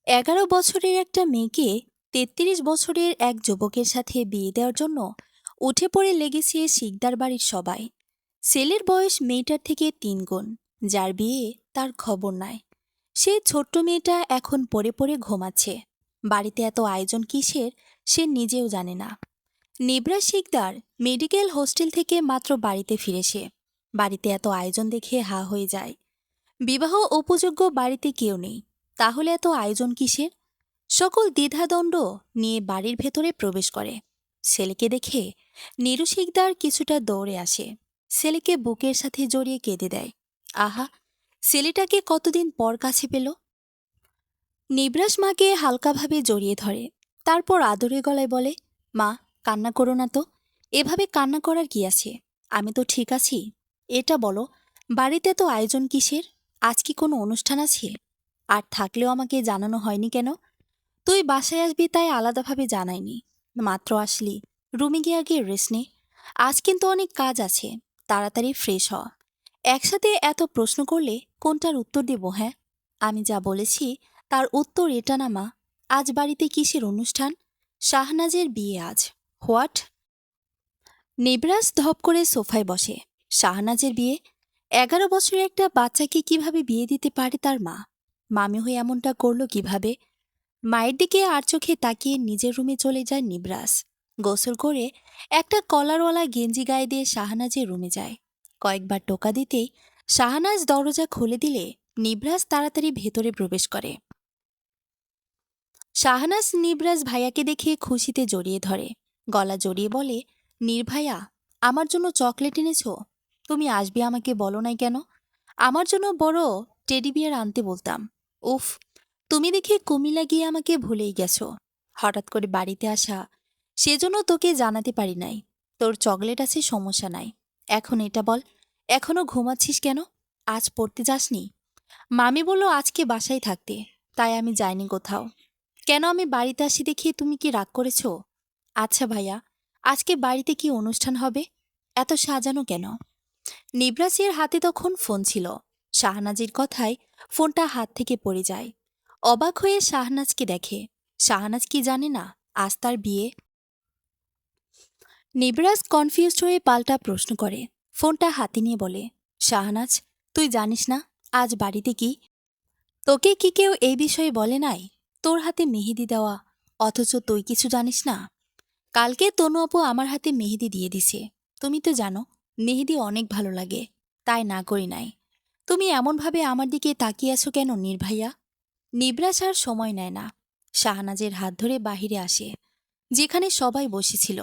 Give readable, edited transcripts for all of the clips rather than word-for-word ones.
11 বছরের একটা মেয়েকে 33 বছরের এক যুবকের সাথে বিয়ে দেওয়ার জন্য উঠে পড়ে লেগেছে শিকদার বাড়ির সবাই। ছেলের বয়স মেয়েটার থেকে 3 গুণ, যার বিয়ে তার খবর নাই। সে ছোট্ট মেয়েটা এখন পড়ে পড়ে ঘুমাচ্ছে। বাড়িতে এত আয়োজন কিসের সে নিজেও জানে না। নিবরা শিকদার মেডিকেল হোস্টেল থেকে মাত্র বাড়িতে ফিরেছে। বাড়িতে এত আয়োজন দেখে হা হয়ে যায়। বিবাহ উপযোগ্য বাড়িতে কেউ নেই, তাহলে এত আয়োজন কিসের? সকল দ্বিধাদ্বন্দ্ব নিয়ে বাড়ির ভেতরে প্রবেশ করে। ছেলেকে দেখে নীরু শিকদার কিছুটা দৌড়ে আসে। ছেলেকে বুকের সাথে জড়িয়ে কেঁদে দেয়। আহা, ছেলেটাকে কতদিন পর কাছে পেল। নিবরাস মাকে হালকাভাবে জড়িয়ে ধরে, তারপর আদরে গলায় বলে, মা, কান্না করো না তো। এভাবে কান্না করার কি আছে? আমি তো ঠিক আছি। এটা বলো, বাড়িতে তো আয়োজন কিসের? আজ কি কোনো অনুষ্ঠান আছে? আর থাকলেও আমাকে জানানো হয়নি কেন? তুই বাসায় আসবি তাই আলাদাভাবে জানাইনি, মাত্র আসলি। রুমে গিয়ে আগে রেস্ট নে। আজ কিন্তু অনেক কাজ আছে, তাড়াতাড়ি ফ্রেশ হ। একসাথে এত প্রশ্ন করলে কোনটার উত্তর দেব? হ্যাঁ, আমি যা বলেছি তার উত্তর এটা না মা। আজ বাড়িতে কিসের অনুষ্ঠান? শাহনাজের বিয়ে আজ। হোয়াট? নেবরাজ ধপ করে সোফায় বসে। শাহনাজের বিয়ে? 11 বছরের একটা বাচ্চাকে কিভাবে বিয়ে দিতে পারে তার মা? মামি হয়ে এমনটা করলো কিভাবে? মায়ের দিকে আর চোখে তাকিয়ে নিজের রুমে চলে যায় নিবরাস। গোসল করে একটা কলারওয়ালা গেঞ্জি গায়ে দিয়ে শাহনাজের রুমে যায়। কয়েকবার টোকা দিতেই শাহনাজ দরজা খুলে দিলে নিবরাস তাড়াতাড়ি ভেতরে প্রবেশ করে। শাহনাজ নিবরাজ ভাইয়াকে দেখে খুশিতে জড়িয়ে ধরে, গলা জড়িয়ে বলে, নির্ভাইয়া, আমার জন্য চকলেট এনেছো? তুমি আসবে আমাকে বলো নাই কেন? আমার জন্য বড় টেডি বিয়ার আনতে বলতাম। উফ, তুমি দেখি কুমিল্লা গিয়ে আমাকে ভুলেই গেছো। হঠাৎ করে বাড়িতে আসা, সেজন্য তোকে জানাতে পারি নাই। তোর চকলেট আছে, সমস্যা নাই। এখন এটা বল, এখনো ঘুমাচ্ছিস কেন? আজ পড়তে যাসনি? মামি বলল আজকে বাসায় থাকতে, তাই আমি যাইনি কোথাও। কেন আমি বাড়িতে আসি দেখি তুমি কি রাগ করেছ? আচ্ছা ভাইয়া, আজকে বাড়িতে কি অনুষ্ঠান হবে? এত সাজানো কেন? নিবরাসের হাতে তখন ফোন ছিল। শাহনাজের কথায় ফোনটা হাত থেকে পড়ে যায়। অবাক হয়ে শাহনাজকে দেখে। শাহনাজ কি জানে না আজ তার বিয়ে? নিবরাজ কনফিউজড হয়ে পাল্টা প্রশ্ন করে। ফোনটা হাতে নিয়ে বলে, শাহনাজ, তুই জানিস না আজ বাড়িতে কি? তোকে কি কেউ এই বিষয়ে বলে নাই? তোর হাতে মেহেদি দেওয়া, অথচ তুই কিছু জানিস না? কালকে তনু আপু আমার হাতে মেহেদি দিয়ে দিছে। তুমি তো জানো মেহেদি অনেক ভালো লাগে, তাই না করি নাই। তুমি এমনভাবে আমার দিকে তাকিয়ে আছো কেন নির্ভাইয়া? নিবরাস আর সময় নেয় না। শাহনাজের হাত ধরে বাহিরে আসে, যেখানে সবাই বসেছিল।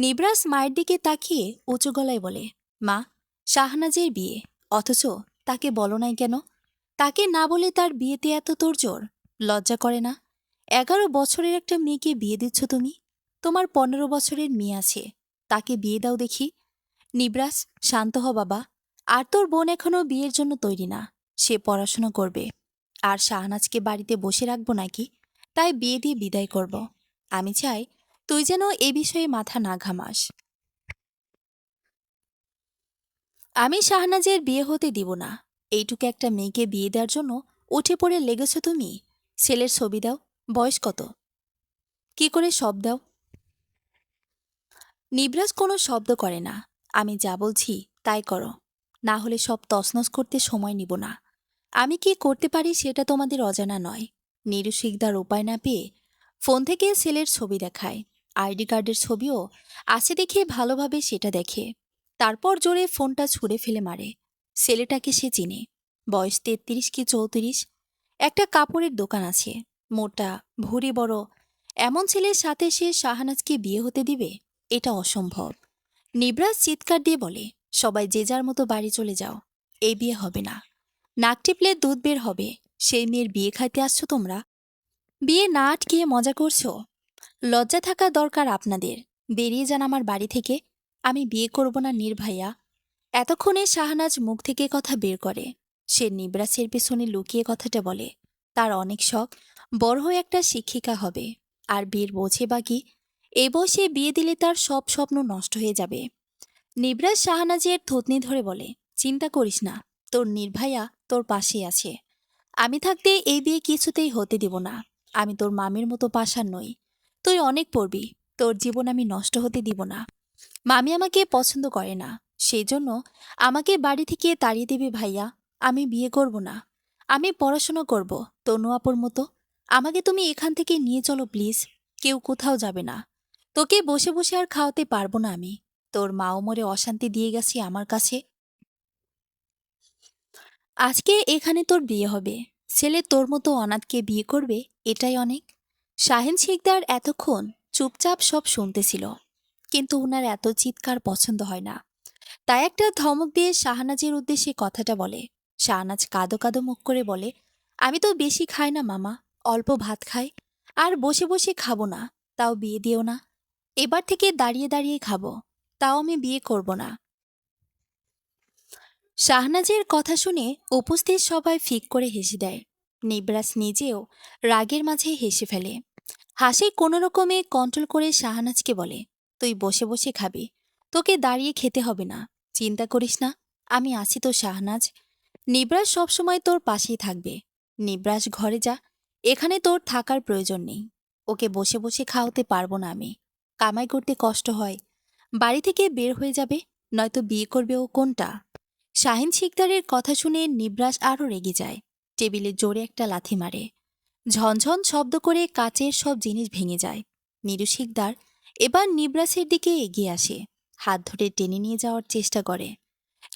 নিবরাস মায়ের দিকে তাকিয়ে উঁচু গলায় বলে, মা, শাহনাজের বিয়ে, অথচ তাকে বলো নাই কেন? তাকে না বলে তার বিয়েতে এত তোড়জোড়? লজ্জা করে না? 11 বছরের একটা মেয়েকে বিয়ে দিচ্ছ তুমি? তোমার 15 বছরের মেয়ে আছে, তাকে বিয়ে দাও দেখি। নিবরাস, শান্ত হ বাবা। আর তোর বোন এখনও বিয়ের জন্য তৈরি না, সে পড়াশোনা করবে। আর শাহনাজকে বাড়িতে বসে রাখবো নাকি? তাই বিয়ে দিয়ে বিদায় করব। আমি চাই তুই যেন এ বিষয়ে মাথা না ঘামাস। আমি শাহনাজের বিয়ে হতে দিব না। এইটুকু একটা মেয়েকে বিয়ে দেওয়ার জন্য উঠে পড়ে লেগেছ তুমি। ছেলের ছবি দাও, বয়স কত? কি করে সব দাও? নিবরাজ কোনো শব্দ করে না। আমি যা বলছি তাই করো, না হলে সব তছনছ করতে সময় নিব না। আমি কি করতে পারি সেটা তোমাদের অজানা নয়। নীরু শিকদার উপায় না পেয়ে ফোন থেকে ছেলের ছবি দেখায়। আইডি কার্ডের ছবিও আছে দেখে ভালোভাবে সেটা দেখে। তারপর জোরে ফোনটা ছুঁড়ে ফেলে মারে। ছেলেটাকে সে চিনে, বয়স 33 কি 34। একটা কাপড়ের দোকান আছে, মোটা, ভুঁড়ি বড়। এমন ছেলের সাথে সে শাহনাজকে বিয়ে হতে দিবে? এটা অসম্ভব। নিবরাজ চিৎকার দিয়ে বলে, সবাই যে যার মতো বাড়ি চলে যাও। এই বিয়ে হবে না। নাক টিপলে দুধ বের হবে। সেই মেয়ের বিয়ে খাইতে আসছো তোমরা? বিয়ে না আটকিয়ে মজা করছো? লজ্জা থাকা দরকার আপনাদের। বেরিয়ে যান আমার বাড়ি থেকে। আমি বিয়ে করব না নির্ভাইয়া। এতক্ষণে শাহনাজ মুখ থেকে কথা বের করে। সে নিবরাসের পেছনে লুকিয়ে কথাটা বলে। তার অনেক শখ বড় হয়ে একটা শিক্ষিকা হবে। আর বিয়ের বোঝে বাকি, এই বয়সে বিয়ে দিলে তার সব স্বপ্ন নষ্ট হয়ে যাবে। নিবরাজ শাহনাজের থুতনি ধরে বলে, চিন্তা করিস না, তোর নির্ভাইয়া তোর পাশেই আছে। আমি থাকতে এই বিয়ে কিছুতেই হতে দিব না। আমি তোর মামির মতো পাষাণ নই। তুই অনেক পড়বি, তোর জীবন আমি নষ্ট হতে দিব না। মামি আমাকে পছন্দ করে না, সেই জন্য আমাকে বাড়ি থেকে তাড়িয়ে দেবে ভাইয়া। আমি বিয়ে করব না, আমি পড়াশোনা করব তনু আপুর মতো। আমাকে তুমি এখান থেকে নিয়ে চলো প্লিজ। কেউ কোথাও যাবে না। তোকে বসে বসে আর খাওয়াতে পারবো না আমি। তোর মাও মরে অশান্তি দিয়ে গেছে আমার কাছে। আজকে এখানে তোর বিয়ে হবে, ছেলে তোর মতো অনাথকে বিয়ে করবে, এটাই অনেক। শাহিন শিকদার এতক্ষণ চুপচাপ সব শুনতেছিল, কিন্তু উনার এত চিৎকার পছন্দ হয় না। তাই একটা ধমক দিয়ে শাহনাজের উদ্দেশ্যে কথাটা বলে। শাহনাজ কাঁদো কাঁদো মুখ করে বলে, আমি তো বেশি খাই না মামা, অল্প ভাত খাই। আর বসে বসে খাবো না, তাও বিয়ে দিও না। এবার থেকে দাঁড়িয়ে দাঁড়িয়ে খাবো, তাও আমি বিয়ে করব না। শাহনাজের কথা শুনে উপস্থিত সবাই ফিক করে হেসে দেয়। নিবরাস নিজেও রাগের মাঝে হেসে ফেলে। হাসি কোনো রকমে কন্ট্রোল করে শাহনাজকে বলে, তুই বসে বসে খাবি, তোকে দাঁড়িয়ে খেতে হবে না। চিন্তা করিস না, আমি আছি তো শাহনাজ। নিবরাস সবসময় তোর পাশেই থাকবে। নিবরাস ঘরে যা, এখানে তোর থাকার প্রয়োজন নেই। ওকে বসে বসে খাওয়াতে পারবো না আমি। কামাই করতে কষ্ট হয়, বাড়ি থেকে বের হয়ে যাবে, নয়তো বিয়ে করবে ও কোনটা। শাহিন শিকদারের কথা শুনে নিবরাস আরও রেগে যায়। টেবিলে জোরে একটা লাথি মারে। ঝনঝন শব্দ করে কাচের সব জিনিস ভেঙে যায়। নিরু শিকদার এবার নিবরাসের দিকে এগিয়ে আসে, হাত ধরে টেনে নিয়ে যাওয়ার চেষ্টা করে।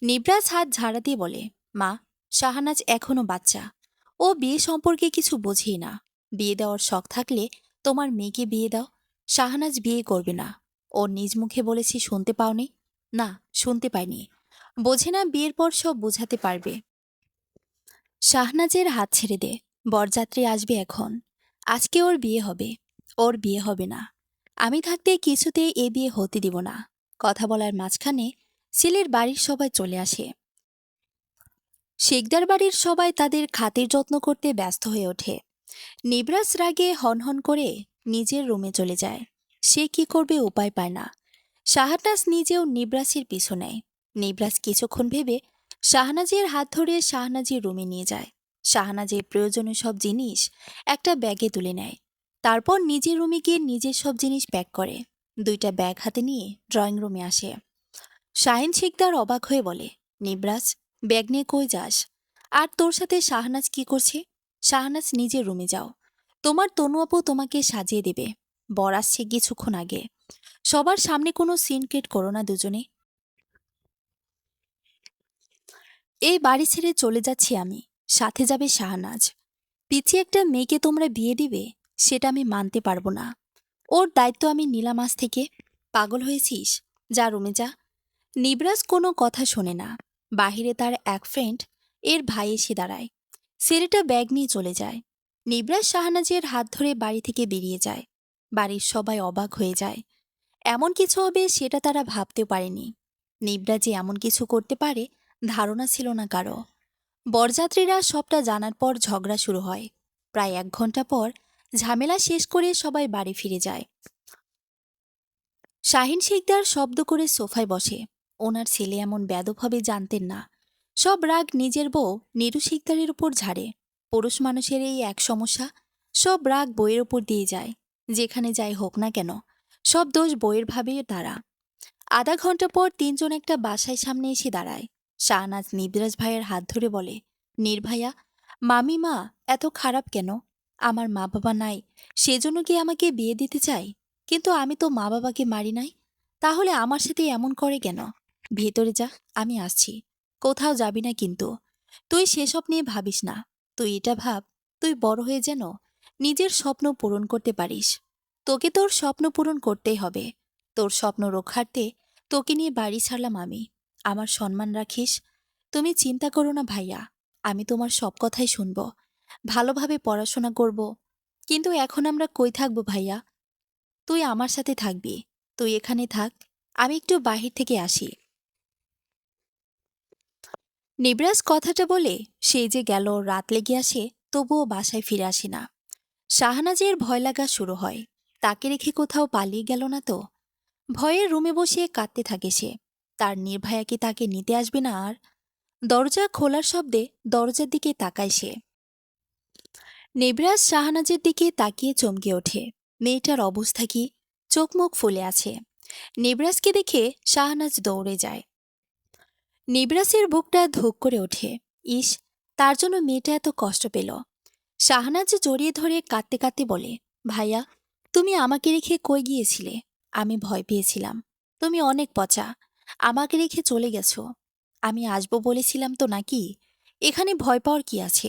নিবরাস হাত ঝাড়া দিয়ে বলে, মা, শাহনাজ এখনো বাচ্চা, ও বিয়ে সম্পর্কে কিছু বোঝেই না। বিয়ে দেওয়ার শখ থাকলে তোমার মেয়েকে বিয়ে দাও। শাহনাজ বিয়ে করবে না। ও নিজ মুখে বলেছে, শুনতে পাওনি? না, শুনতে পাইনি। বোঝে না, বিয়ের পর সব বোঝাতে পারবে। শাহনাজের হাত ছেড়ে দে, বরযাত্রী আসবে এখন। আজকে ওর বিয়ে হবে, ওর বিয়ে হবে না। আমি থাকতে কিছুতেই এ বিয়ে হতে দিব না। কথা বলার মাঝখানে ছেলের বাড়ির সবাই চলে আসে। শিকদার বাড়ির সবাই তাদের খাতির যত্ন করতে ব্যস্ত হয়ে ওঠে। নিবরাস রাগে হনহন করে নিজের রুমে চলে যায়। সে কি করবে উপায় পায় না। শাহনাজ নিজেও নিবরাসের পিছু নেয়। নিবরাস কিছুক্ষণ ভেবে শাহনাজের হাত ধরে শাহনাজের রুমে নিয়ে যায়। শাহনাজের প্রয়োজনীয় সব জিনিস একটা ব্যাগে তুলে নেয়। তারপর নিজের রুমে গিয়ে নিজের সব জিনিস প্যাক করে দুইটা ব্যাগ হাতে নিয়ে ড্রয়িং রুমে আসে। শাহিন শিকদার অবাক হয়ে বলে, নিবরাস, ব্যাগ নিয়ে কই যাস? আর তোর সাথে শাহনাজ কি করছে? শাহনাজ, নিজের রুমে যাও, তোমার তনু আপু তোমাকে সাজিয়ে দেবে। বর আসছে কিছুক্ষণ আগে। সবার সামনে কোনো সিন ক্রিয়েট করো না দুজনে। এই বাড়ি ছেড়ে চলে যাচ্ছি আমি, সাথে যাবে শাহনাজ। পিছিয়ে একটা মেয়েকে তোমরা বিয়ে দিবে, সেটা আমি মানতে পারবো না। ওর দায়িত্ব আমি নিলাম আজ থেকে। পাগল হয়েছিস? যা রুমে যা। নিবরাজ কোনো কথা শোনে না। বাহিরে তার এক ফ্রেন্ড এর ভাই এসে দাঁড়ায়। ছেলেটা ব্যাগ নিয়ে চলে যায়। নিবরাজ শাহনাজের হাত ধরে বাড়ি থেকে বেরিয়ে যায়। বাড়ির সবাই অবাক হয়ে যায়। এমন কিছু হবে সেটা তারা ভাবতেও পারেনি। নিবরাজ যে এমন কিছু করতে পারে ধারণা ছিল না কারো। বরযাত্রীরা সবটা জানার পর ঝগড়া শুরু হয়। প্রায় 1 ঘন্টা পর ঝামেলা শেষ করে সবাই বাড়ি ফিরে যায়। শাহিন শিকদার শব্দ করে সোফায় বসে। ওনার ছেলে এমন বেয়াদব হবে জানতেন না। সব রাগ নিজের বউ নিরু শিকদারের উপর ঝাড়ে। পুরুষ মানুষের এই এক সমস্যা, সব রাগ বইয়ের উপর দিয়ে যায়। যেখানে যাই হোক না কেন, সব দোষ বইয়ের ভাবে তারা। আধা ঘন্টা পর তিনজন একটা বাসায় সামনে এসে দাঁড়ায়। শাহনাজ নিবরাজ ভাইয়ের হাত ধরে বলে, নির্ভাইয়া, মামি মা এত খারাপ কেন? আমার মা বাবা নাই, সেজন্য কি আমাকে বিয়ে দিতে চাই? কিন্তু আমি তো মা বাবাকে মারি নাই, তাহলে আমার সাথে এমন করে কেন? ভেতরে যা, আমি আসছি। কোথাও যাবি না কিন্তু। তুই সেসব নিয়ে ভাবিস না। তুই এটা ভাব, তুই বড় হয়ে যেন নিজের স্বপ্ন পূরণ করতে পারিস। তোকে তোর স্বপ্ন পূরণ করতেই হবে। তোর স্বপ্ন রক্ষার্থে তোকে নিয়ে বাড়ি ছাড়লাম আমি। আমার সম্মান রাখিস। তুমি চিন্তা করো না ভাইয়া, আমি তোমার সব কথাই শুনব। ভালোভাবে পড়াশোনা করব। কিন্তু এখন আমরা কই থাকবো ভাইয়া? তুই আমার সাথে থাকবি। তুই এখানে থাক, আমি একটু বাহির থেকে আসি। নিবরাজ কথাটা বলে সেই যে গেল, রাত লেগে আসে, তবুও বাসায় ফিরে আসে না। শাহনাজের ভয় লাগা শুরু হয়। তাকে রেখে কোথাও পালিয়ে গেল না তো? ভয়ে রুমে বসে কাঁদতে থাকে সে। তার নির্ভয়া কি তাকে নিতে আসবে না আর? দরজা খোলার শব্দে দরজার দিকে তাকায় সে। নেবরাজ শাহনাজের দিকে তাকিয়ে চমকে ওঠে। মেয়েটার অবস্থা কি? চোখ মুখ ফুলে আছে। নেবরাজকে দেখে শাহনাজ দৌড়ে যায়। নেবরাজের বুকটা ধুক করে ওঠে। ইস, তার জন্য মেয়েটা এত কষ্ট পেল। শাহনাজ জড়িয়ে ধরে কাঁদতে কাঁদতে বলে, ভাইয়া, তুমি আমাকে রেখে কই গিয়েছিলে? আমি ভয় পেয়েছিলাম। তুমি অনেক পচা, আমাকে রেখে চলে গেছো। আমি আসবো বলেছিলাম তো নাকি? এখানে ভয় পাওয়ার কি আছে?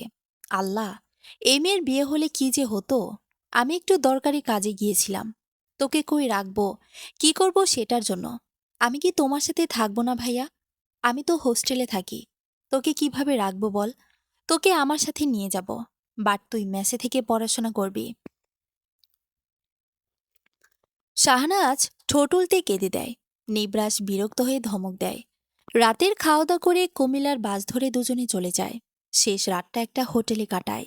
আল্লাহ, এই মেয়ের বিয়ে হলে কি যে হতো। আমি একটু দরকারি কাজে গিয়েছিলাম। তোকে কই রাখবো, কি করব সেটার জন্য। আমি কি তোমার সাথে থাকবো না ভাইয়া? আমি তো হোস্টেলে থাকি। তোকে কিভাবে রাখবো বল? তোকে আমার সাথে নিয়ে যাব, বাট তুই মেসে থেকে পড়াশোনা করবি। শাহনাজ ঠোঁট উল্টে কেঁদে দেয়। নিবরাস বিরক্ত হয়ে ধমক দেয়। রাতের খাওয়া দাওয়া করে কুমিল্লার বাস ধরে দুজনে চলে যায়। শেষ রাতটা একটা হোটেলে কাটায়।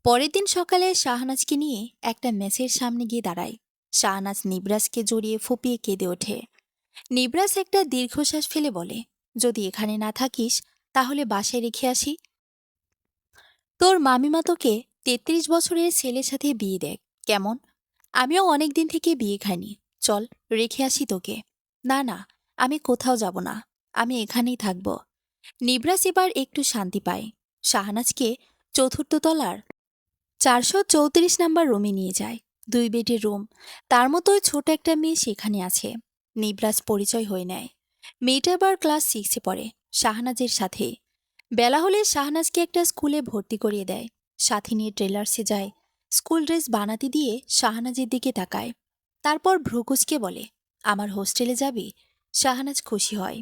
পরের দিন সকালে শাহনাজকে নিয়ে একটা মেসের সামনে গিয়ে দাঁড়ায়। শাহনাজ নিবরাসকে জড়িয়ে ফুপিয়ে কেঁদে ওঠে। নিবরাস একটা দীর্ঘশ্বাস ফেলে বলে, যদি এখানে না থাকিস তাহলে বাসায় রেখে আসি। তোর মামিমা তোকে ৩৩ বছরের ছেলের সাথে বিয়ে দেয় কেমন? আমিও অনেক দিন থেকে বিয়ে খাইনি। চল, রেখে আসি তোকে। না না, আমি কোথাও যাব না, আমি এখানেই থাকব। নিবরাস এবার একটু শান্তি পায়। শাহনাজকে চতুর্থ তলার ৪৩৪ নাম্বার রুমে নিয়ে যায়। ২ বেডের রুম। তার মতোই ছোট একটা মেয়ে সেখানে আছে। নিবরাস পরিচয় হয়ে নেয়। মেয়েটা এবার ক্লাস 6-এ পড়ে, শাহনাজের সাথে। বেলা হলে শাহনাজকে একটা স্কুলে ভর্তি করিয়ে দেয়। সাথে নিয়ে ট্রেলার্সে যায়। স্কুল ড্রেস বানাতে দিয়ে শাহনাজের দিকে তাকায়। তারপর ভ্রুকুচকে বলে, আমার হোস্টেলে যাবি? শাহনাজ খুশি হয়।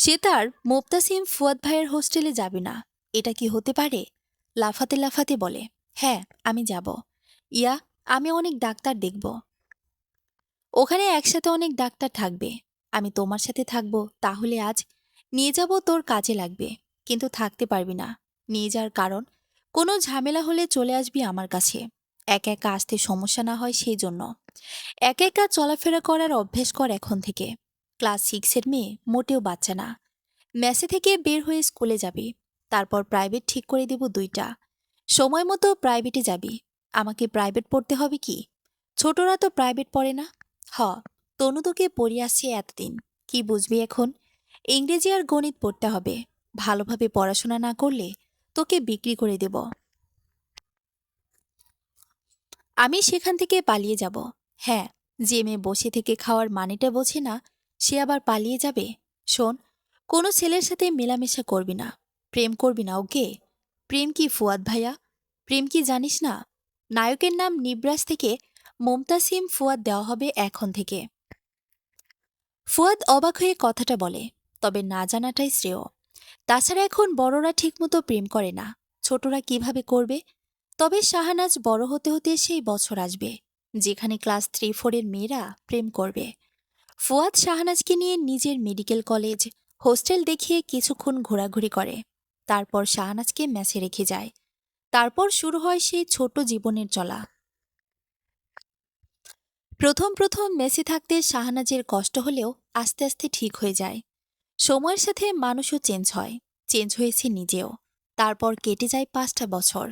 সে তার মোবতাসিম ফুয়াদ ভাইয়ের হোস্টেলে যাবে না, এটা কি হতে পারে? লাফাতে লাফাতে বলে, হ্যাঁ, আমি যাব। ইয়া, আমি অনেক ডাক্তার দেখব। ওখানে একসাথে অনেক ডাক্তার থাকবে। আমি তোমার সাথে থাকব, তাহলে আজ নিয়ে যাব, তোর কাজে লাগবে। কিন্তু থাকতে পারবি না। নিয়ে যাওয়ার কারণ, কোনো ঝামেলা হলে চলে আসবি আমার কাছে। একা একা আসতে সমস্যা না হয় সেই জন্য। একা একা চলাফেরা করার অভ্যেস কর এখন থেকে। ক্লাস 6-এর মেয়ে মোটেও বাচ্চা না। মেসে থেকে বের হয়ে স্কুলে যাবি। তারপর প্রাইভেট ঠিক করে দেব 2টা। সময় মতো প্রাইভেটে যাবি। আমাকে প্রাইভেট পড়তে হবে কি? ছোটরা তো প্রাইভেট পড়ে না। হ, তনু তোকে পড়িয়ে আসছে এতদিন, কি বুঝবি এখন? ইংরেজি আর গণিত পড়তে হবে। ভালোভাবে পড়াশোনা না করলে তোকে বিক্রি করে দেব। আমি সেখান থেকে পালিয়ে যাব। হ্যাঁ, যে মেয়ে বসে থেকে খাওয়ার মানেটা বোঝে না, সে আবার পালিয়ে যাবে? শোন, কোনো ছেলের সাথে মেলামেশা করবি না, প্রেম করবি না, ওকে? প্রেম কি ফুয়াদ ভাইয়া? প্রেম কি জানিস না? নায়কের নাম নিবরাজ থেকে মুমতাসিম ফুয়াদ দেওয়া হবে এখন থেকে। ফুয়াদ অবাক হয়ে কথাটা বলে, তবে না জানাটাই শ্রেয়। তাছাড়া এখন বড়রা ঠিকমতো প্রেম করে না, ছোটরা কিভাবে করবে? তবে শাহনাজ বড় হতে হতে সেই বছর আসবে যেখানে ক্লাস 3-4-এর মেয়েরা প্রেম করবে। ফুয়াদ শাহনাজকে নিয়ে নিজের মেডিকেল কলেজ, হোস্টেল দেখিয়ে কিছুক্ষণ ঘোরাঘুরি করে। তারপর শাহনাজকে মেসে রেখে যায়। তারপর শুরু হয় সেই ছোট জীবনের চলা। প্রথম প্রথম মেসে থাকতে শাহনাজের কষ্ট হলেও আস্তে আস্তে ঠিক হয়ে যায়। সময়ের সাথে মানুষও চেঞ্জ হয়, চেঞ্জ হয়েছে নিজেও। তারপর কেটে যায় 5টা বছর।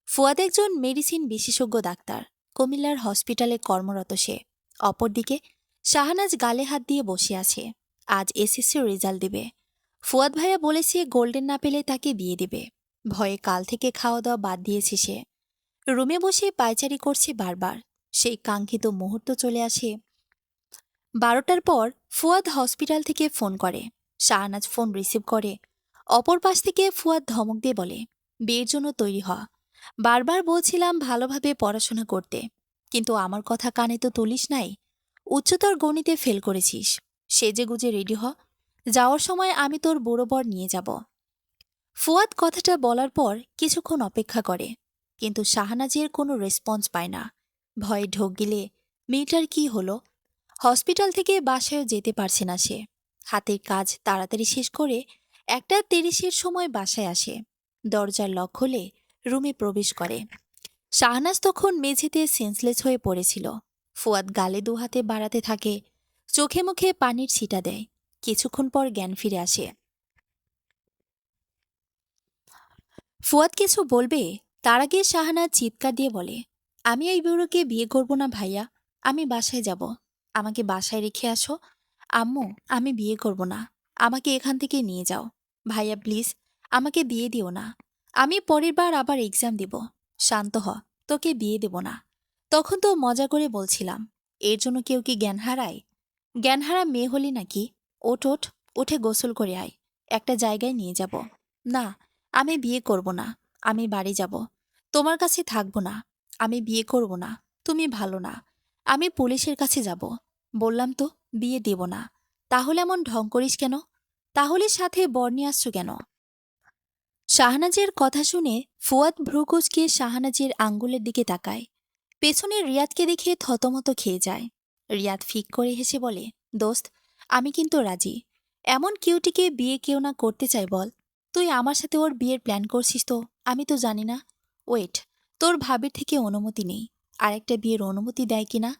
ফুয়াদ একজন মেডিসিন বিশেষজ্ঞ ডাক্তার, কুমিল্লার হসপিটালে কর্মরত সে। অপরদিকে শাহনাজ গালে হাত দিয়ে বসে আছে। আজ এসএসসির রেজাল্ট দেবে। ফুয়াদ ভাইয়া বলেছে গোল্ডেন না পেলে তাকে বিয়ে দেবে। ভয়ে কাল থেকে খাওয়া দাওয়া বাদ দিয়েছে সে। রুমে বসে পায়চারি করছে বারবার। সেই কাঙ্ক্ষিত মুহূর্ত চলে আসে। 12টার পর ফুয়াদ হসপিটাল থেকে ফোন করে। শাহনাজ ফোন রিসিভ করে। অপর পাশ থেকে ফুয়াদ ধমক দিয়ে বলে, বিয়ের জন্য তৈরি হ। বারবার বলছিলাম ভালোভাবে পড়াশোনা করতে, কিন্তু আমার কথা কানে তো তুলিস নাই। উচ্চতর গণিতে ফেল করেছিস। সেজেগুজে রেডি হ। যাওয়ার সময় আমি তোর বুড়ো বর নিয়ে যাব। ফুয়াদ কথাটা বলার পর কিছুক্ষণ অপেক্ষা করে, কিন্তু শাহনাজের কোনো রেসপন্স পায় না। ভয়ে ঢোক গিলে মেয়েটার কি হলো? হসপিটাল থেকে বাসায়ও যেতে পারছে না সে। হাতের কাজ তাড়াতাড়ি শেষ করে 1টা 30-এর সময় বাসায় আসে। দরজার লক খুলে রুমে প্রবেশ করে। শাহনাজ তখন মেঝেতে সেন্সলেস হয়ে পড়েছিল। ফুয়াদ গালে 2 হাতে বাড়াতে থাকে, চোখে মুখে পানির ছিটা দেয়। কিছুক্ষণ পর জ্ঞান ফিরে আসে। ফুয়াদ কিছু বলবে, তার আগে শাহানাজ চিৎকার দিয়ে বলে, আমি এই বুড়োকে বিয়ে করব না ভাইয়া। আমি বাসায় যাব। আমাকে বাসায় রেখে আসো। আম্মু, আমি বিয়ে করব না। আমাকে এখান থেকে নিয়ে যাও। ভাইয়া প্লিজ, আমাকে বিয়ে দিও না। আমি পরের বার আবার এক্সাম দিব। শান্ত হ, তোকে বিয়ে দেব না। তখন তো মজা করে বলছিলাম, এর জন্য কেউ কি জ্ঞান হারায়? জ্ঞানহারা মেয়ে হলি নাকি? ওঠ ওঠ, উঠে গোসল করে আয়। একটা জায়গায় নিয়ে যাব। না, আমি বিয়ে করব না। আমি বাড়ি যাব। তোমার কাছে থাকবো না। আমি বিয়ে করব না। তুমি ভালো না। আমি পুলিশের কাছে যাব। বললাম তো বিয়ে দেব না। তাহলে এমন ঢং করিস কেন? তাহলে সাথে বর নিয়ে আসছো কেন? শাহনাজের কথা শুনে ফুয়াদ ভ্রুকুচকে শাহনাজের আঙ্গুলের দিকে তাকায়। পেছনে রিয়াদকে দেখে থতমত খেয়ে যায়। রিয়াদ ফিক করে হেসে বলে, দোস্ত, আমি কিন্তু রাজি। এমন কিউটিকে বিয়ে কেউ না করতে চাই বল? তুই আমার সাথে ওর বিয়ের প্ল্যান করছিস তো? আমি তো জানি না। ওয়েট, তোর ভাবির থেকে অনুমতি নেই। আরেকটা বিয়ের অনুমতি দেয় কিনা?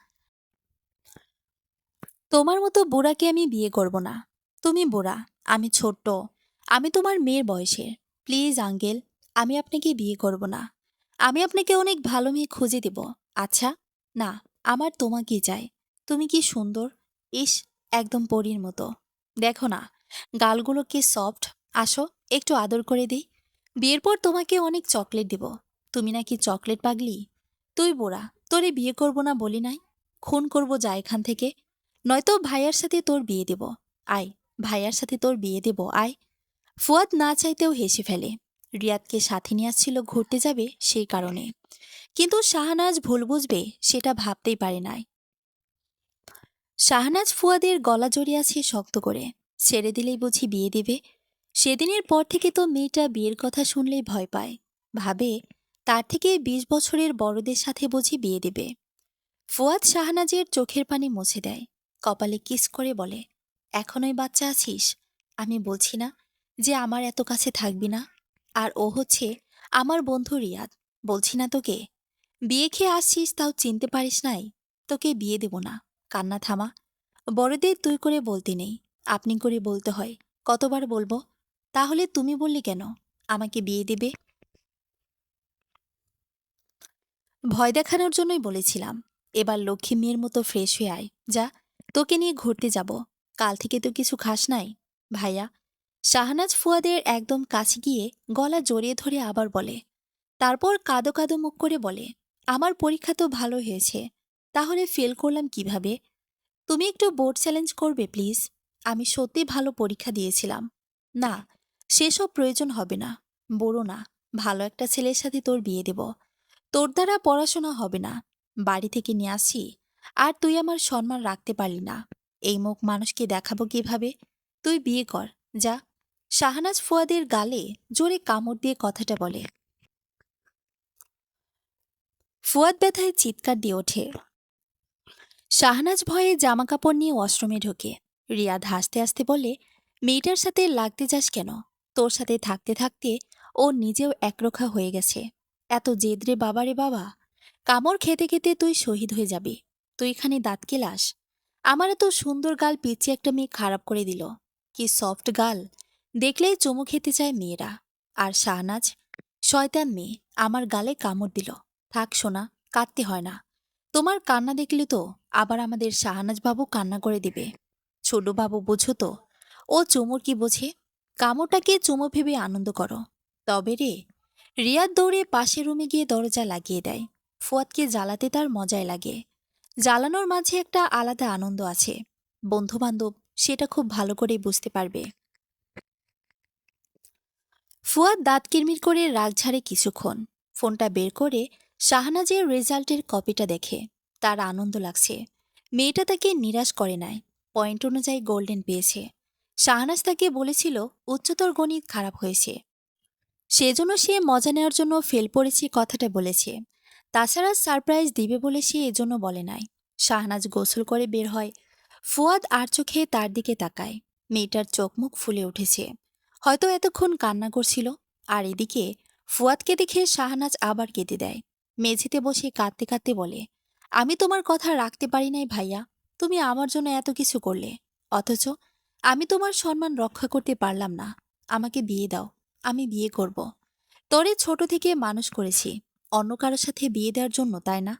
তোমার মতো বুড়াকে আমি বিয়ে করব না। তুমি বুড়া, আমি ছোট্ট। আমি তোমার মেয়ের বয়সের। প্লিজ আঙ্কেল, আমি আপনাকে বিয়ে করব না। আমি আপনাকে অনেক ভালো মেয়ে খুঁজে দেব। আচ্ছা? না, আমার তোমাকেই চাই। তুমি কি সুন্দর! ইস, একদম পরীর মতো। দেখো না, গালগুলো কি সফট। আসো, একটু আদর করে দিই। বিয়ের পর তোমাকে অনেক চকলেট দেব। তুমি নাকি চকলেট পাগলি? তুই বুড়া, তোরে বিয়ে করব না বলি নাই? খুন করব যা এখান থেকে। নয়তো ভাইয়ার সাথে তোর বিয়ে দেব। আয়, ভাইয়ার সাথে তোর বিয়ে দেব, আয়। ফুয়াদ না চাইতেও হেসে ফেলে। রিয়াদকে সাথে নিয়ে আসছিল ঘুরতে যাবে সেই কারণে। কিন্তু শাহনাজ ভুল বুঝবে সেটা ভাবতেই পারে নাই। শাহনাজ ফুয়াদের গলা জড়িয়ে আছে শক্ত করে। ছেড়ে দিলেই বুঝি বিয়ে দেবে? সেদিনের পর থেকে তো মেয়েটা বিয়ের কথা শুনলেই ভয় পায়। ভাবে, তার থেকে ২০ বছরের বড়দের সাথে বুঝি বিয়ে দেবে। ফুয়াদ শাহনাজের চোখের পানি মুছে দেয়। কপালে কিস করে বলে, এখনই বাচ্চা আছিস? আমি বলছি না যে আমার এত কাছে থাকবি না? আর ও হচ্ছে আমার বন্ধু রিয়াদ। বলছি না তোকে? বিয়ে খেয়ে আসছিস তাও চিনতে পারিস নাই? তোকে বিয়ে দেব না। কান্না থামা। বড়দের তুই করে বলতে নেই, আপনি করে বলতে হয়। কতবার বলবো? তাহলে তুমি বললি কেন আমাকে বিয়ে দেবে? ভয় দেখানোর জন্যই বলেছিলাম। এবার লক্ষ্মী মেয়ের মতো ফ্রেশ হয়ে আয়। যা, তোকে নিয়ে ঘুরতে যাব। কাল থেকে তো কিছু খাস নাই ভাইয়া। শাহনাজ ফুয়াদের একদম কাছে গিয়ে গলা জড়িয়ে ধরে আবার বলে। তারপর কাদো কাদো মুখ করে বলে, আমার পরীক্ষা তো ভালো হয়েছে, তাহলে ফেল করলাম কিভাবে? তুমি একটু বোর্ড চ্যালেঞ্জ করবে প্লিজ? আমি সত্যি ভালো পরীক্ষা দিয়েছিলাম। না, সেসব প্রয়োজন হবে না। বড় না, ভালো একটা ছেলের সাথে তোর বিয়ে দেব। তোর দ্বারা পড়াশোনা হবে না। বাড়ি থেকে নিয়ে আসি, আর তুই আমার সম্মান রাখতে পারলি না। এই মুখ মানুষকে দেখাবো কিভাবে? তুই বিয়ে কর, যা। শাহনাজ ফুয়াদের গালে জোরে কামড় দিয়ে কথাটা বলে। ফুয়াদ ব্যথায় চিৎকার দিয়ে ওঠে। শাহনাজ ভয়ে জামাকাপড় নিয়ে ওয়াশরুমে ঢোকে। রিয়াদ হাসতে হাসতে বলে, মেয়েটার সাথে লাগতে যাস কেন? তোর সাথে থাকতে থাকতে ও নিজেও একরোখা হয়ে গেছে। এত জেদরে বাবারে বাবা! কামড় খেতে খেতে তুই শহীদ হয়ে যাবি। তুই এখানে দাঁত কেলাস? আমার এত সুন্দর গাল পিছিয়ে একটা মেয়ে খারাপ করে দিল। কি সফট গাল! দেখলেই চুমু খেতে চায় মেয়েরা। আর শাহনাজ, শয়তান মেয়ে, আমার গালে কামড় দিল। থাক সোনা, কাঁদতে হয় না। তোমার কান্না দেখলে তো আবার আমাদের শাহনাজ বাবু কান্না করে দিবে। ছোট বাবু বোঝো তো, ও চুমুর কি বোঝে? কামড়টাকে চুমো ভেবে আনন্দ করো। তবে রে, রিয়াদ দৌড়ে পাশের রুমে গিয়ে দরজা লাগিয়ে দেয়। ফুয়াদকে জ্বালাতে তার মজাই লাগে। জ্বালানোর মাঝে একটা আলাদা আনন্দ আছে। বন্ধুবান্ধব সেটা খুব ভালো করে বুঝতে পারবে। ফুয়াদ দাঁত কিরমির করে রাগ ঝাড়ে কিছুক্ষণ। ফোনটা বের করে শাহনাজের রেজাল্টের কপিটা দেখে। তার আনন্দ লাগছে। মেয়েটা তাকে নিরাশ করে নাই। পয়েন্ট অনুযায়ী গোল্ডেন পেয়েছে। শাহনাজ তাকে বলেছিল উচ্চতর গণিত খারাপ হয়েছে, সেজন্য সে মজা নেওয়ার জন্য ফেল পড়েছে কথাটা বলেছে। তাছাড়া সারপ্রাইজ দিবে বলে সে এজন্য বলে নাই। শাহনাজ গোসল করে বের হয়। ফুয়াদ আর চোখে তার দিকে তাকায়। মেয়েটার চোখ মুখ ফুলে উঠেছে। হয়তো এতক্ষণ কান্না করছিল। আর এদিকে ফুয়াদকে দেখে শাহনাজ আবার কেঁদে দেয়। মেঝেতে বসে কাঁদতে কাঁদতে বলে, আমি তোমার কথা রাখতে পারি নাই ভাইয়া। তুমি আমার জন্য এত কিছু করলে, অথচ আমি তোমার সম্মান রক্ষা করতে পারলাম না। আমাকে বিয়ে দাও, আমি বিয়ে করব। তোরে ছোট থেকে মানুষ করেছি, অন্য কারোর সাথে বিয়ে দেওয়ার জন্য, তাই না?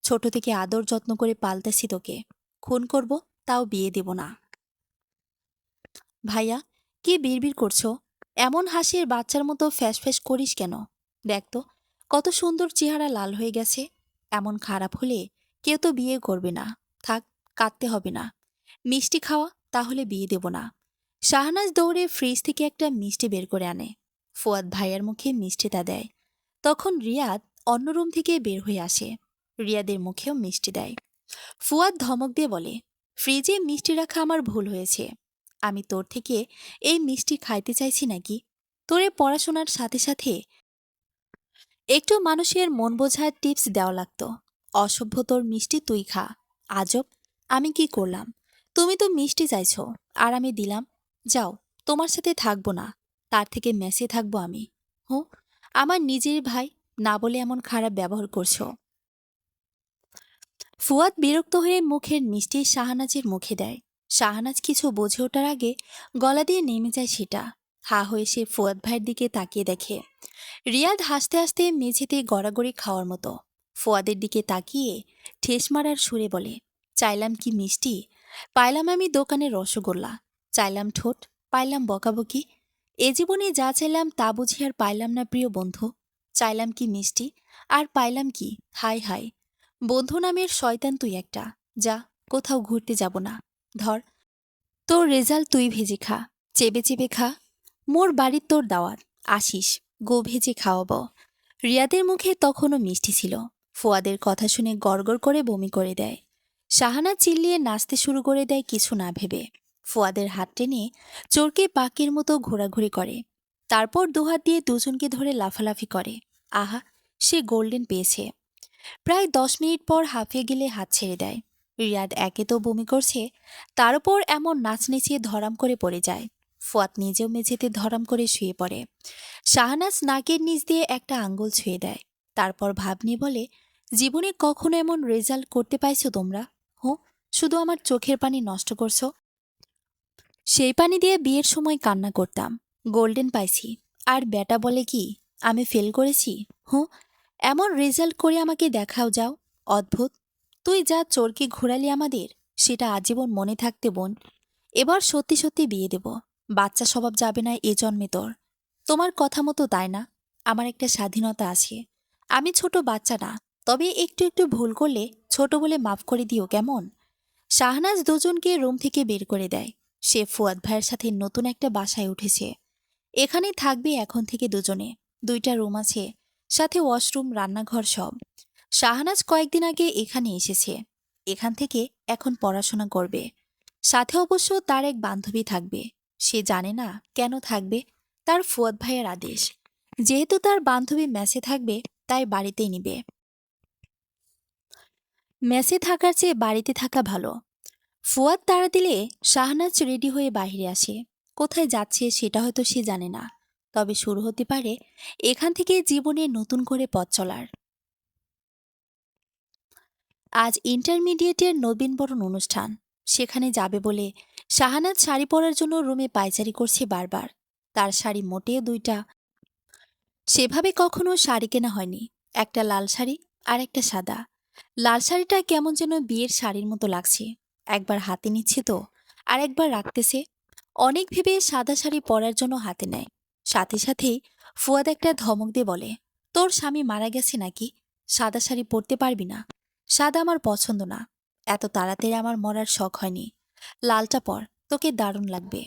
ছোট থেকে আদর যত্ন করে পাল্টাছি তোকে। খুন করব, তাও বিয়ে দেব না। ভাইয়া, কি বিড়বিড় করছো? এমন হাসির বাচ্চার মতো ফ্যাস ফ্যাস করিস কেন? দেখ তো, কত সুন্দর চেহারা লাল হয়ে গেছে। এমন খারাপ হলে কেউ তো বিয়ে করবে না। থাক, কাঁদতে হবে না। মিষ্টি খাওয়া, তাহলে বিয়ে দেব না। শাহনাজ দৌড়ে ফ্রিজ থেকে একটা মিষ্টি বের করে আনে। ফুয়াদ ভাইয়ার মুখে মিষ্টিটা দেয়। তখন রিয়াদ অন্য রুম থেকে বের হয়ে আসে। রিয়াদের মুখেও মিষ্টি দেয়। ফুয়াদ ধমক দিয়ে বলে, ফ্রিজে মিষ্টি রাখা আমার ভুল হয়েছে। আমি তোর থেকে এই মিষ্টি খাইতে চাইছি নাকি? তোরে পড়াশোনার সাথে সাথে একটু মানুষের মন বোঝার টিপস দেওয়া লাগতো। অসভ্য, তোর মিষ্টি তুই খা। আজব, আমি কি করলাম? তুমি তো মিষ্টি চাইছো, আর আমি দিলাম। যাও, তোমার সাথে থাকবো না, তার থেকে মেসে থাকবো আমি। হো, আমার নিজের ভাই, না বলে এমন খারাপ ব্যবহার করছো। ফুয়াদ বিরক্ত হয়ে মুখের মিষ্টি শাহনাজের মুখে দেয়। শাহনাজ কিছু বোঝে ওঠার আগে গলা দিয়ে নেমে যায় সেটা। হা হয়ে সে ফুয়াদ ভাইয়ের দিকে তাকিয়ে দেখে রিয়াদ হাসতে হাসতে মেঝেতে গড়াগড়ি খাওয়ার মতো। ফুয়াদের দিকে তাকিয়ে ঠেস মারার সুরে বলে, চাইলাম কি মিষ্টি, পাইলাম আমি দোকানের রসগোল্লা। চাইলাম ঠোঁট, পাইলাম বকাবকি। এ জীবনে যা চাইলাম তা বুঝি আর পাইলাম না প্রিয় বন্ধু। চাইলাম কি মিষ্টি, আর পাইলাম কি, হাই হাই। বন্ধু নামের শয়তান তুই একটা। যা, কোথাও ঘুরতে যাব না। ধর, তোর রেজাল্ট তুই ভেজে খা, চেবে চেবে খা। মোর বাড়ির তোর দাওয়াত, আসিস, গো ভেজে খাওয়াব। রিয়াদের মুখে তখনও মিষ্টি ছিল। ফুয়াদের কথা শুনে গড়গড় করে বমি করে দেয়। শাহানা চিল্লিয়ে নাচতে শুরু করে দেয় কিছু না ভেবে। ফুয়াদের হাত টেনে চোরকে পাখির মতো ঘোরাঘুরি করে। তারপর দুহাত দিয়ে দুজনকে ধরে লাফালাফি করে। আহা, সে গোল্ডেন পেয়েছে। প্রায় 10 মিনিট পর হাঁফিয়ে গেলে হাত ছেড়ে দেয়। রিয়াদ একে তো বমি করছে, তার উপর এমন নাচ নেচিয়ে ধরাম করে পড়ে যায়। ফুয়াদ নিজেও মেঝেতে ধরাম করে শুয়ে পড়ে। শাহনাজ নাকের নিচ দিয়ে একটা আঙ্গুল ছুঁয়ে দেয়। তারপর ভাব নিয়ে বলে, জীবনে কখনো এমন রেজাল্ট করতে পাইছো তোমরা? হো, শুধু আমার চোখের পানি নষ্ট করছো। সেই পানি দিয়ে বিয়ের সময় কান্না করতাম, গোল্ডেন পাইছি। আর বেটা বলে কি আমি ফেল করেছি? হো, এমন রেজাল্ট করে আমাকে দেখাও যাও। অদ্ভুত, তুই যা চোরকে ঘোরালি আমাদের, সেটা আজীবন মনে থাকতে বোন। এবার সত্যি সত্যি বিয়ে দেব। বাচ্চা স্বভাব যাবে না এ জন্মে তোর। তোমার কথা মতো তাই না? আমার একটা স্বাধীনতা আছে। আমি ছোট বাচ্চা না, তবে একটু একটু ভুল করলে ছোট বলে মাফ করে দিও কেমন? শাহনাজ দুজনকে রুম থেকে বের করে দেয়। সে ফুয়াদ ভাইয়ের সাথে নতুন একটা বাসায় উঠেছে। এখানে থাকবে এখন থেকে দুজনে। 2টা রুম আছে, সাথে ওয়াশরুম, রান্নাঘর সব। শাহনাজ কয়েকদিন আগে এখানে এসেছে। এখান থেকে এখন পড়াশোনা করবে। সাথে অবশ্য তার এক বান্ধবী থাকবে। সে জানে না কেন থাকবে, তার ফুয়াদ ভাইয়ের আদেশ। যেহেতু তার বান্ধবী মেসে থাকবে, তাই বাড়িতেই নিবে। মেসে থাকার চেয়ে বাড়িতে থাকা ভালো। ফুয়াদ তাড়া দিলে শাহনাজ রেডি হয়ে বাইরে আসে। কোথায় যাচ্ছে সেটা হয়তো সে জানে না, তবে শুরু হতে পারে এখান থেকে জীবনে নতুন করে পথ চলার। আজ ইন্টারমিডিয়েটের নবীনবরণ অনুষ্ঠান। সেখানে যাবে বলে শাহানাজ শাড়ি পরার জন্য রুমে পায়চারি করছে বারবার। তার শাড়ি মোটেও 2টা। সেভাবে কখনো শাড়ি কেনা হয়নি। একটা লাল শাড়ি আর একটা সাদা। লাল শাড়িটা কেমন যেন বিয়ের শাড়ির মতো লাগছে। একবার হাতে নিচ্ছে তো, আর একবার রাখতেছে। অনেক ভেবে সাদা শাড়ি পরার জন্য হাতে নেয়। সাথে সাথেই ফুয়াদ একটা ধমক দিয়ে বলে, তোর স্বামী মারা গেছে নাকি? সাদা শাড়ি পরতে পারবি না। সাদা আমার পছন্দ না। এত তাড়াতাড়ি আমার মরার শখ হয়নি। লালটা পর, তোকে দারুণ লাগবে।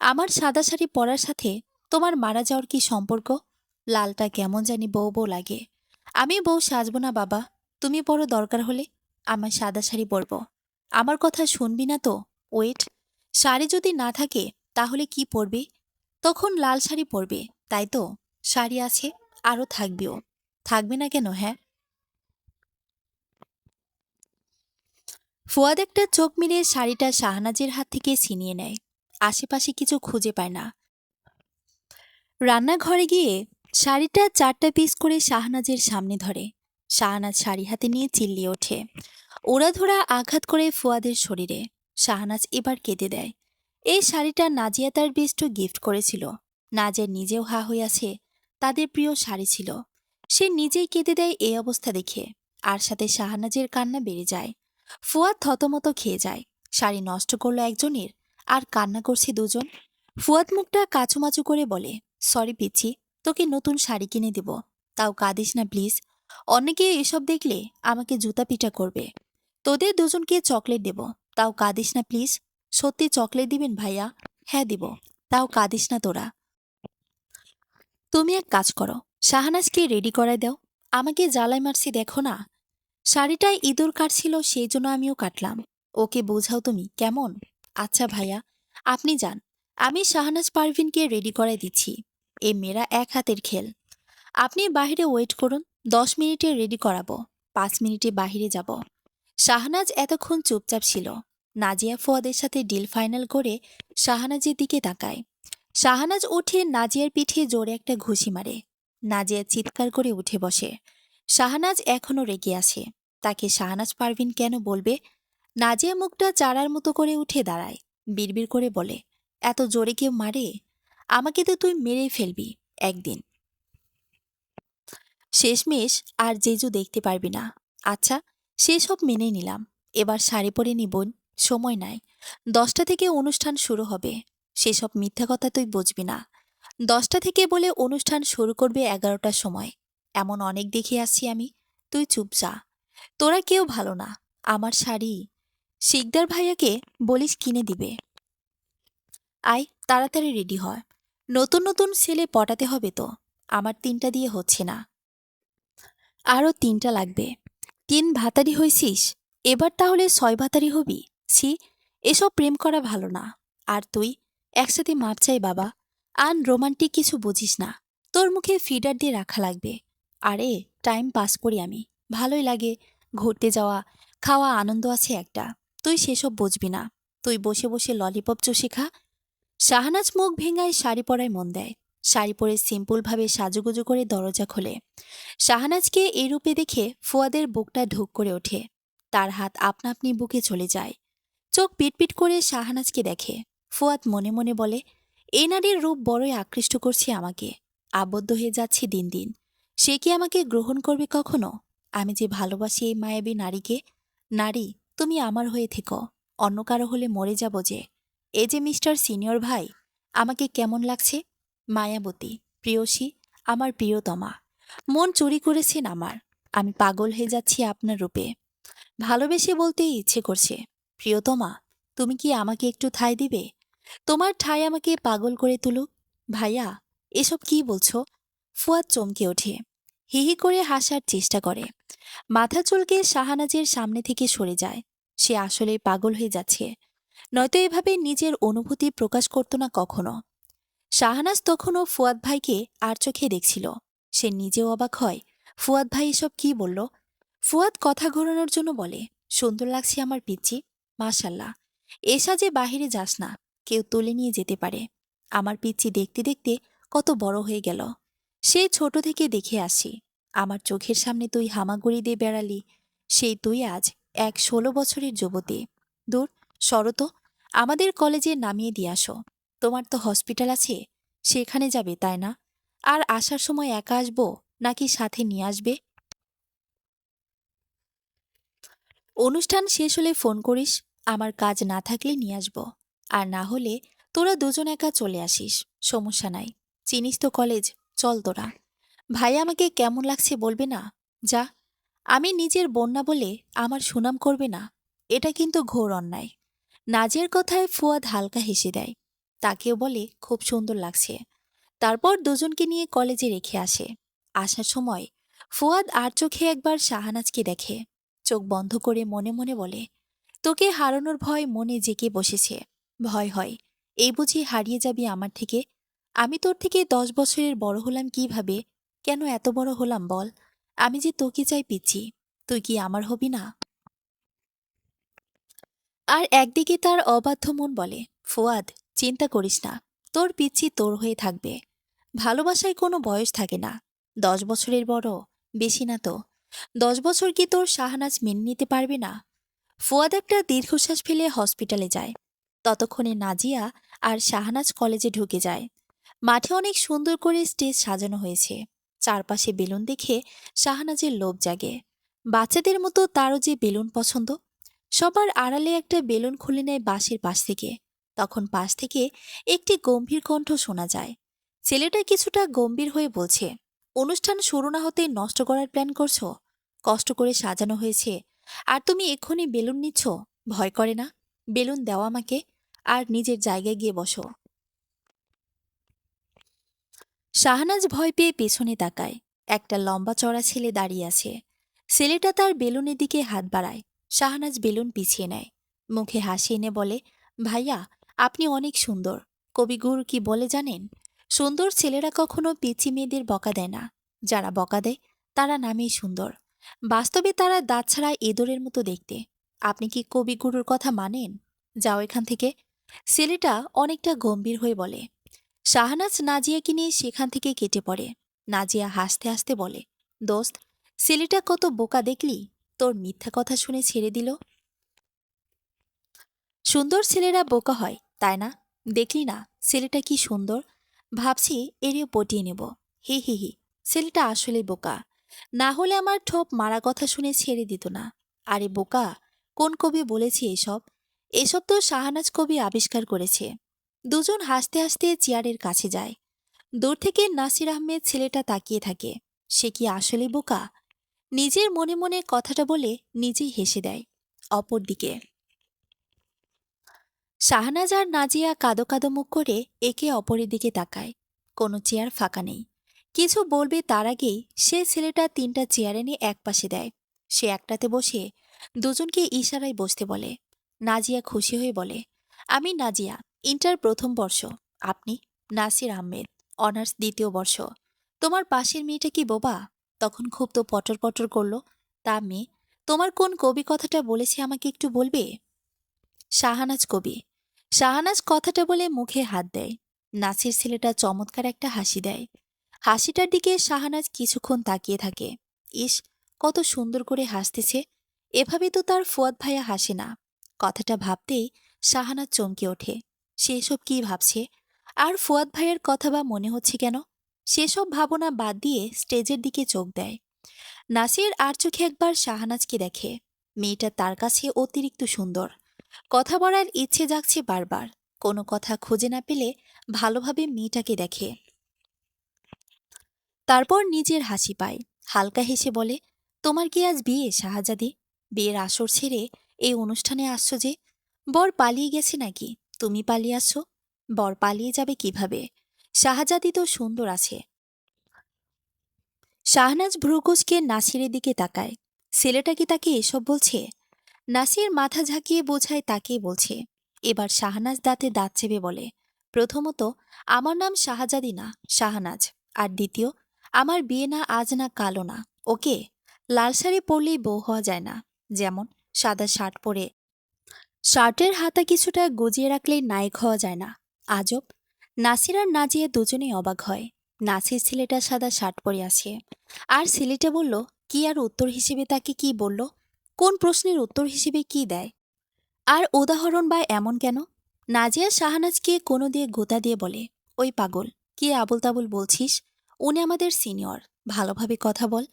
আমার সাদা শাড়ি পরার সাথে তোমার মারা যাওয়ার কি সম্পর্ক? লালটা কেমন জানি বউ বউ লাগে। আমি বউ সাজবো না বাবা। তুমি পরো দরকার হলে। আমার সাদা শাড়ি পরবো। আমার কথা শুনবি না তো? ওয়েট, শাড়ি যদি না থাকে তাহলে কি পরবে? তখন লাল শাড়ি পরবে, তাই তো? শাড়ি আছে, আরও থাকবেও। থাকবে না কেন? হ্যাঁ। ফুয়াদ একটা চোখ মিলিয়ে শাড়িটা শাহনাজের হাত থেকে ছিনিয়ে নেয়। আশেপাশে কিছু খুঁজে পায় না। রান্নাঘরে গিয়ে শাড়িটা 4টা পিস করে শাহনাজের সামনে ধরে। শাহনাজ শাড়ি হাতে নিয়ে চিল্লিয়ে ওঠে। ওড়াধরা আঘাত করে ফুয়াদের শরীরে। শাহনাজ এবার কেঁদে দেয়। এই শাড়িটা নাজিয়া তার বেস্ট গিফট করেছিল। নাজিয়া নিজেও হা হয়ে আছে, তাদের প্রিয় শাড়ি ছিল। সে নিজেই কেঁদে দেয় এই অবস্থা দেখে, আর সাথে শাহনাজের কান্না বেড়ে যায়। ফুয়াদ থতমত খেয়ে যায়। শাড়ি নষ্ট করলো একজনের, আর কান্না করছে দুজন। ফুয়াদ মুখটা কাচুমাচু করে বলে, সরি পিচ্ছি, তোকে নতুন শাড়ি কিনে দিব, তাও কাঁদিস না প্লিজ। অনেকে এসব দেখলে আমাকে জুতা পিটা করবে। তোদের দুজনকে চকলেট দেব, তাও কাঁদিস না প্লিজ। সত্যি চকলেট দিবেন ভাইয়া? হ্যাঁ দিব, তাও কাঁদিস না তোরা। তুমি এক কাজ করো, শাহনাজকে রেডি করায় দাও। আমাকে জ্বালায় মারছি দেখো না। শাড়িটায় ইঁদুর কাটছিল, সেই জন্য আমিও কাটলাম। ওকে বোঝাও তুমি কেমন। আচ্ছা ভাইয়া, আপনি যান, আমি শাহনাজ পারভিনকে রেডি করায় দিচ্ছি। এ মেয়েরা এক হাতের খেল। আপনি বাহিরে ওয়েট করুন, 10 মিনিটে রেডি করাবো, 5 মিনিটে বাহিরে যাব। শাহনাজ এতক্ষণ চুপচাপ ছিল। নাজিয়া ফুয়াদের সাথে ডিল ফাইনাল করে শাহনাজের দিকে তাকায়। শাহনাজ উঠে নাজিয়ার পিঠে জোরে একটা ঘুষি মারে। নাজিয়া চিৎকার করে উঠে বসে। শাহনাজ এখনো রেগে আছে। তাকে শাহনাজ পারভিন কেন বলবে? নাজিয়া মুখটা চারার মতো করে উঠে দাঁড়ায়। বিড়বিড় করে বলে, এত জোরে কেউ মারে? আমাকে তো তুই মেরেই ফেলবি একদিন। শেষমেশ আর জেজু দেখতে পারবি না। আচ্ছা, সেসব মেনে নিলাম। এবার শাড়ি পরে নি বোন, সময় নাই। 10টা থেকে অনুষ্ঠান শুরু হবে। সেসব মিথ্যা কথা তুই বুঝবি না। 10টা থেকে বলে অনুষ্ঠান শুরু করবে 11টার সময়। এমন অনেক দেখে আসছি আমি। তুই চুপ যা। তোরা কেউ ভালো না। আমার শাড়ি শিকদার ভাইয়াকে বলিস কিনে দিবে। আয় তাড়াতাড়ি রেডি হয়। নতুন নতুন ছেলে পটাতে হবে তো। আমার 3টা দিয়ে হচ্ছে না, আরও 3টা লাগবে। 3 ভাতারি হইছিস, এবার তাহলে 6 ভাতারি হবি। ছি, এসব প্রেম করা ভালো না। আর তুই একসাথে মাপ চাই বাবা। রোমান্টিক কিছু বুঝিস না। তোর মুখে ফিডার দিয়ে রাখা লাগবে। আরে টাইম পাস করি আমি, ভালোই লাগে। ঘুরতে যাওয়া, খাওয়া, আনন্দ আছে একটা। তুই সেসব বুঝবি না। তুই বসে বসে ললিপপ চষে খা। শাহনাজ মুখ ভেঙায় শাড়ি পরায় মন দেয়। শাড়ি পরে সিম্পলভাবে সাজুগুজু করে দরজা খোলে। শাহনাজকে এই রূপে দেখে ফুয়াদের বুকটা ঢুক করে ওঠে। তার হাত আপনা আপনি বুকে চলে যায়। চোখ পিটপিট করে শাহনাজকে দেখে। ফুয়াদ মনে মনে বলে, এই নারীর রূপ বড়ই আকৃষ্ট করছে আমাকে। আবদ্ধ হয়ে যাচ্ছি দিন দিন। সে কি আমাকে গ্রহণ করবে কখনো? আমি যে ভালোবাসি এই মায়াবী নারীকে। নারী, তুমি আমার হয়ে থেকো। অন্য কারো হলে মরে যাব যে। এই যে মিস্টার সিনিয়র ভাই, আমাকে কেমন লাগছে? মায়াবতী, প্রিয়সী, আমার প্রিয়তমা। মন চুরি করেছেন আমার। আমি পাগল হয়ে যাচ্ছি আপনার রূপে। ভালোবেসে বলতেই ইচ্ছে করছে, প্রিয়তমা, তুমি কি আমাকে একটু ঠাঁই দিবে? তোমার ঠাঁই আমাকে পাগল করে তুলুক। ভাইয়া, এসব কি বলছো? ফুয়াদ চমকে ওঠে। হিহি করে হাসার চেষ্টা করে। মাথা চুলকে শাহনাজের সামনে থেকে সরে যায়। সে আসলেই পাগল হয়ে যাচ্ছে। নয়তো এভাবে নিজের অনুভূতি প্রকাশ করত না কখনো। শাহনাজ তখনও ফুয়াদ ভাইকে আর চোখে দেখছিল। সে নিজেও অবাক হয়, ফুয়াদ ভাই এসব কি বলল। ফুয়াদ কথা ঘোরানোর জন্য বলে, সুন্দর লাগছে আমার পিচ্চি, মাশাল্লাহ। এ সাজে বাহিরে যাস না, কেউ তুলে নিয়ে যেতে পারে। আমার পিচ্চি দেখতে দেখতে কত বড় হয়ে গেল। সেই ছোট থেকে দেখে আসি। আমার চোখের সামনে তুই হামাগুড়ি দিয়ে বেড়ালি। সেই তুই আজ এক 16 বছরের যুবতী। দূর সরো তো, আমাদের কলেজে নামিয়ে দিয়ে আসো। তোমার তো হসপিটাল আছে, সেখানে যাবে তাই না? আর আসার সময় একা আসবো নাকি সাথে নিয়ে আসবে? অনুষ্ঠান শেষ হলে ফোন করিস। আমার কাজ না থাকলে নিয়ে আসবো। আর না হলে তোরা দুজন একা চলে আসিস, সমস্যা নাই। চিনিস তো কলেজ, চল তোরা। ভাই আমাকে কেমন লাগছে বলবে না? যা। আমি নিজের বোন না বলে আমার সুনাম করবে না, এটা কিন্তু ঘোর অন্যায়। নাজিয়ার কথায় ফুয়াদ হালকা হেসে দেয়। তাকেও বলে খুব সুন্দর লাগছে। তারপর দুজনকে নিয়ে কলেজে রেখে আসে। আসার সময় ফুয়াদ আর চোখে একবার শাহনাজকে দেখে। চোখ বন্ধ করে মনে মনে বলে, তোকে হারানোর ভয় মনে জেগে বসেছে। ভয় হয়, এই বুঝি হারিয়ে যাবি আমার থেকে? আমি তোর থেকে 10 বছরের বড় হলাম কিভাবে? কেন এত বড় হলাম বল? আমি যে তোকে চাই পিচ্ছি, তুই কি আমার হবি না? আর একদিকে তার অবাধ্য মন বলে, ফুয়াদ, চিন্তা করিস না, তোর পিচ্ছি তোর হয়ে থাকবে। ভালোবাসায় কোনো বয়স থাকে না। 10 বছরের বড়, বেশি না তো। 10 বছর কি তোর শাহনাজ মেনে নিতে পারবে না? ফুয়াদ একটা দীর্ঘশ্বাস ফেলে হসপিটালে যায়। ততক্ষণে নাজিয়া আর শাহনাজ কলেজে ঢুকে যায়। মাঠে অনেক সুন্দর করে স্টেজ সাজানো হয়েছে। চারপাশে বেলুন দেখে শাহনাজের লোভ জাগে। বাচ্চাদের মতো তারও যে বেলুন পছন্দ। সবার আড়ালে একটা বেলুন খুলে নেয় বাঁশের পাশ থেকে। তখন পাশ থেকে একটি গম্ভীর কণ্ঠ শোনা যায়। ছেলেটা কিছুটা গম্ভীর হয়ে বলছে, অনুষ্ঠান শুরু না হতেই নষ্ট করার প্ল্যান করছো? কষ্ট করে সাজানো হয়েছে আর তুমি এক্ষুনি বেলুন নিচ্ছ? ভয় করে না? বেলুন দাও আমাকে, আর নিজের জায়গায় গিয়ে বসো। শাহনাজ ভয় পেয়ে পেছনে তাকায়। একটা লম্বা চড়া ছেলে দাঁড়িয়ে আছে। ছেলেটা তার বেলুনের দিকে হাত বাড়ায়। শাহনাজ বেলুন পিছিয়ে নেয়। মুখে হাসি এনে বলে, ভাইয়া, আপনি অনেক সুন্দর। কবিগুরু কি বলে জানেন? সুন্দর ছেলেরা কখনো পিচি মেয়েদের বকা দেয় না। যারা বকা দেয় তারা নামেই সুন্দর। বাস্তবে তারা দাঁত ছাড়া ইঁদুরের মতো দেখতে। আপনি কি কবিগুরুর কথা মানেন? যাও এখান থেকে। ছেলেটা অনেকটা গম্ভীর হয়ে বলে। শাহনাজ নাজিয়াকে নিয়ে সেখান থেকে কেটে পড়ে। নাজিয়া হাসতে হাসতে বলে, দোস্ত, ছেলেটা কত বোকা দেখলি? তোর মিথ্যা কথা শুনে ছেড়ে দিল। সুন্দর ছেলেরা বোকা হয়, তাই না? দেখলি না ছেলেটা কি সুন্দর? ভাবছি এরিও পটিয়ে নেব। হি হি হি। ছেলেটা আসলে বোকা। না হলে আমার ঠোপ মারা কথা শুনে ছেড়ে দিত না। আরে বোকা, কোন কবি বলেছে এসব? এসব তো শাহনাজ কবি আবিষ্কার করেছে। দুজন হাসতে হাসতে চেয়ারের কাছে যায়। দূর থেকে নাসির আহমেদ ছেলেটা তাকিয়ে থাকে। সে কি আসলে বোকা? নিজের মনে মনে কথাটা বলে নিজেই হেসে দেয়। অপরদিকে শাহনাজ আর নাজিয়া কাদো কাদো মুখ করে একে অপরের দিকে তাকায়। কোনো চেয়ার ফাঁকা নেই। কিছু বলবে তার আগেই সে ছেলেটা তিনটা চেয়ার এনে একপাশে দেয়। সে একটাতে বসে দুজনকে ইশারায় বসতে বলে। নাজিয়া খুশি হয়ে বলে, আমি নাজিয়া, ইন্টার প্রথম বর্ষ। আপনি? নাসির আহমেদ, অনার্স দ্বিতীয় বর্ষ। তোমার পাশের মেয়েটা কি বোবা? তখন খুব তো পটর পটর করল। তা মেয়ে, তোমার কোন কবি কথাটা বলেছে আমাকে একটু বলবে? শাহনাজ কবি। শাহনাজ কথাটা বলে মুখে হাত দেয়। নাসির ছেলেটা চমৎকার একটা হাসি দেয়। হাসিটার দিকে শাহনাজ কিছুক্ষণ তাকিয়ে থাকে। ইস, কত সুন্দর করে হাসতেছে। এভাবে তো তার ফুয়াদ ভাইয়া হাসে না। কথাটা ভাবতেই শাহনাজ চমকে ওঠে। সে এসব কি ভাবছে? আর ফুয়াদ ভাইয়ের কথা বা মনে হচ্ছে কেন? সেসব ভাবনা বাদ দিয়ে স্টেজের দিকে চোখ দেয়। নাসির আর চোখে একবার শাহনাজকে দেখে। মেয়েটা তার কাছে অতিরিক্ত সুন্দর। কথা বলার ইচ্ছে জাগছে বারবার। কোনো কথা খুঁজে না পেলে ভালোভাবে মেয়েটাকে দেখে। তারপর নিজের হাসি পায়। হালকা হেসে বলে, তোমার কি আজ বিয়ে শাহজাদি? বিয়ের আসর ছেড়ে এই অনুষ্ঠানে আসছো যে? বর পালিয়ে গেছে নাকি? তুমি পালিয়ে আসছো? বর পালিয়ে যাবে কিভাবে? শাহজাদি তো সুন্দর আছে। শাহনাজ ভ্রুকুচকে নাসিরের দিকে তাকায়। ছেলেটা কি তাকে এসব বলছে? নাসির মাথা ঝাঁকিয়ে বোঝায় তাকেই বলছে। এবার শাহনাজ দাঁতে দাঁত চেপে বলে, প্রথমত, আমার নাম শাহজাদি না, শাহনাজ। আর দ্বিতীয়, আমার বিয়ে না আজ না কালো না, ওকে? লাল শাড়ি পরলেই বউ হওয়া যায় না। যেমন সাদা শার্ট পরে শার্টের হাতা কিছুটা গজিয়ে রাখলেই নায়ক হওয়া যায় না। আজব। নাসির আর নাজিয়া দুজনেই অবাক হয়। নাসির ছেলেটা সাদা শার্ট পরে আছে, আর ছেলেটা বলল কি, আর উত্তর হিসেবে তাকে কি বলল? কোন প্রশ্নের উত্তর হিসেবে কি দেয়? আর উদাহরণ বা এমন কেন? নাজিয়া শাহনাজকে কোনো দিয়ে গোতা দিয়ে বলে, ওই পাগল, কি আবল তাবল বলছিস? উনি আমাদের সিনিয়র। ভালোভাবে কথা বল।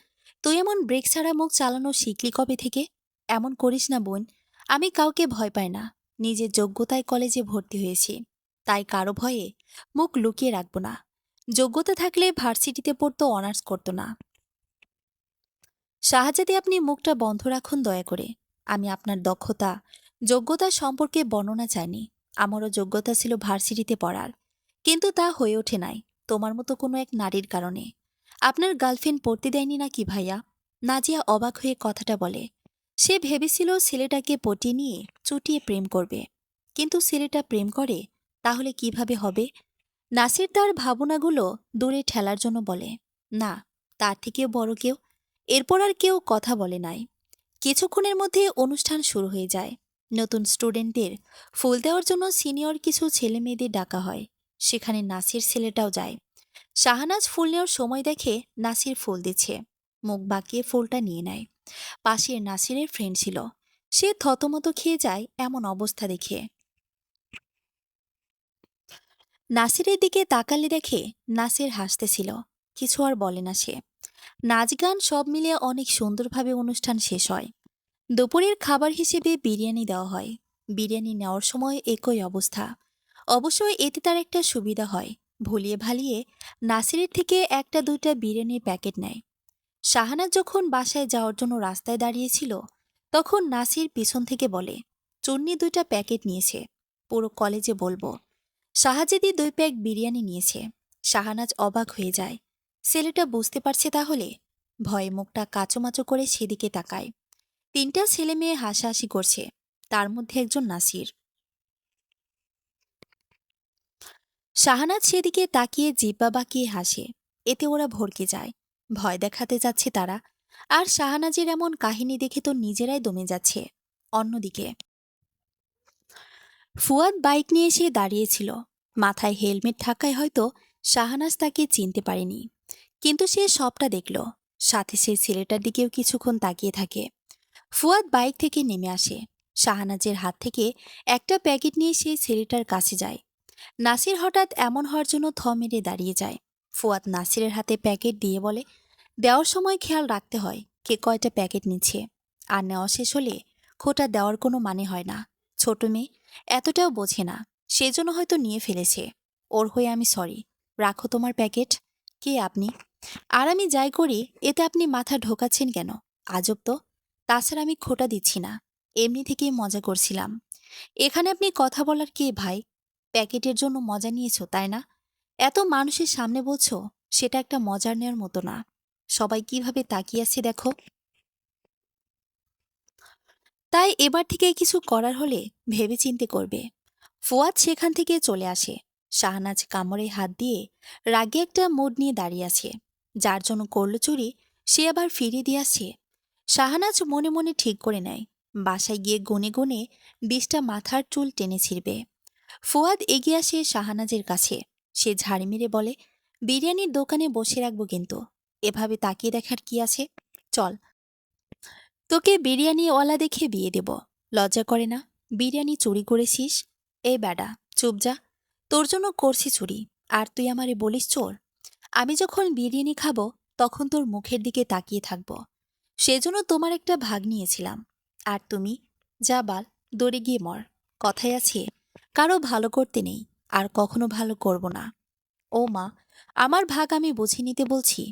তুই এমন ব্রেক ছাড়া মুখ চালানো শিখলি কবে থেকে? এমন করিস না বোন। আমি কাউকে ভয় পাই না। নিজের যোগ্যতায় কলেজে ভর্তি হয়েছি, তাই কারো ভয়ে মুখ লুকিয়ে রাখব না। যোগ্যতা থাকলে ভার্সিটিতে পড়তো, অনার্স করতো না। শাহজাদি, আপনি মুখটা বন্ধ রাখুন দয়া করে। আমি আপনার দক্ষতা, যোগ্যতা সম্পর্কে বর্ণনা চাইনি। আমারও যোগ্যতা ছিল ভার্সিটিতে পড়ার, কিন্তু তা হয়ে ওঠে নাই তোমার মতো কোনো এক নারীর কারণে। আপনার গার্লফ্রেন্ড পড়তে দেয়নি নাকি ভাইয়া? নাজিয়া অবাক হয়ে কথাটা বলে। সে ভেবেছিল ছেলেটাকে পটিয়ে নিয়ে চুটিয়ে প্রেম করবে, কিন্তু ছেলেটা প্রেম করে, তাহলে কিভাবে হবে? নাসির তার ভাবনাগুলো দূরে ঠেলার জন্য বলে, না, তার থেকেও বড় কেউ। এরপর আর কেউ কথা বলে নাই। কিছুক্ষণের মধ্যে অনুষ্ঠান শুরু হয়ে যায়। নতুন স্টুডেন্টদের ফুল দেওয়ার জন্য সিনিয়র কিছু ছেলে মেয়েদের ডাকা হয়। সেখানে নাসির ছেলেটাও যায়। শাহনাজ ফুল নেওয়ার সময় দেখে নাসির ফুল দিচ্ছে। মুখ বাঁকিয়ে ফুলটা নিয়ে নেয়। পাশের নাসিরের ফ্রেন্ড ছিল। সে থতমত খেয়ে যায় এমন অবস্থা দেখে। নাসিরের দিকে তাকালে দেখে নাসির হাসতেছিল। কিছু আর বলে না সে। নাচ গান সব মিলিয়ে অনেক সুন্দরভাবে অনুষ্ঠান শেষ হয়। দুপুরের খাবার হিসেবে বিরিয়ানি দেওয়া হয়। বিরিয়ানি নেওয়ার সময় একই অবস্থা। অবশ্যই এতে তার একটা সুবিধা হয়। ভুলিয়ে ভালিয়ে নাসিরের থেকে একটা দুইটা বিরিয়ানির প্যাকেট নেয়। শাহানাজ যখন বাসায় যাওয়ার জন্য রাস্তায় দাঁড়িয়েছিল, তখন নাসির পিছন থেকে বলে, চুন্নি দুইটা প্যাকেট নিয়েছে, পুরো কলেজে বলবো। শাহাজিদি 2 প্যাক বিরিয়ানি নিয়েছে। শাহানাজ অবাক হয়ে যায়। ছেলেটা বুঝতে পারছে তাহলে? ভয়ে মুখটা কাচুমাচু করে সেদিকে তাকায়। 3টা ছেলে মেয়ে হাসাহাসি করছে, তার মধ্যে একজন নাসির। শাহানাজ সেদিকে তাকিয়ে জিব্বা বাঁকিয়ে হাসে। এতে ওরা ভড়কে যায়। ভয় দেখাতে যাচ্ছে তারা। আর শাহানাজের এমন কাহিনী দেখে তো নিজেরাই দমে যাচ্ছে। অন্যদিকে ফুয়াদ বাইক নিয়ে এসে দাঁড়িয়েছিল। মাথায় হেলমেট থাকায় হয়তো শাহানাজ তাকে চিনতে পারেনি। কিন্তু সে সবটা দেখল। সাথে সে ছেলেটার দিকেও কিছুক্ষণ তাকিয়ে থাকে। ফুয়াদ বাইক থেকে নেমে আসে। শাহানাজের হাত থেকে একটা প্যাকেট নিয়ে সেই ছেলেটার কাছে যায়। নাসির হঠাৎ এমন হওয়ার জন্য থ মেরে দাঁড়িয়ে যায়। ফুয়াদ নাসিরের হাতে প্যাকেট দিয়ে বলে, দেওয়ার সময় খেয়াল রাখতে হয় কে কয়টা প্যাকেট নিচ্ছে। আর নেওয়া শেষ হলে খোটা দেওয়ার কোনো মানে হয় না। ছোট মেয়ে, এতটাও বোঝে না, সেজন্য হয়তো নিয়ে ফেলেছে। ওর হয়ে আমি সরি। রাখো তোমার প্যাকেট। কে আপনি? আর আমি যাই করি এতে আপনি মাথা ঢোকাচ্ছেন কেন? আজব তো। তাছাড়া আমি খোটা দিচ্ছি না, এমনি থেকেই মজা করছিলাম। এখানে আপনি কথা বলার কে ভাই? প্যাকেটের জন্য মজা নিয়েছো তাই না? এত মানুষের সামনে বলছো, সেটা একটা মজার নেওয়ার মতো না। সবাই কিভাবে তাকিয়ে আছে দেখো। তাই এবার থেকে কিছু করার হলে ভেবেচিন্তে করবে। ফুয়াদ সেখান থেকে চলে আসে। শাহনাজ কামড়ে হাত দিয়ে রাগে একটা মুড নিয়ে দাঁড়িয়ে আছে। যার জন্য করল চুরি, সে আবার ফিরিয়ে দিয়ে আসছে। শাহনাজ মনে মনে ঠিক করে নেয়, বাসায় গিয়ে গুনে গুনে 20টা মাথার চুল টেনে ছিঁড়বে। ফুয়াদ এগিয়ে আসে শাহনাজের কাছে। সে ঝাড়ি মেরে বলে, বিরিয়ানির দোকানে বসে রাখবো কিন্তু। এভাবে তাকিয়ে দেখার কি আছে? চল, তোকে বিরিয়ানিওয়ালা দেখে বিয়ে দেব। লজ্জা করে না? বিরিয়ানি চুরি করেছিস? এই ব্যাডা, চুপ যা। তোর জন্য করছি চুরি, আর তুই আমারে বলিস চোর? আমি যখন বিরিয়ানি খাবো তখন তোর মুখের দিকে তাকিয়ে থাকবো। সেজন্য তোমার একটা ভাগ নিয়েছিলাম। আর তুমি? যা বাল, দৌড়ে গিয়ে মর। কথায় আছে, কারো ভালো করতে নেই, আর কখনো ভালো করব না। ও মা, আমার ভাগ আমি বুঝে নিতে বলছি।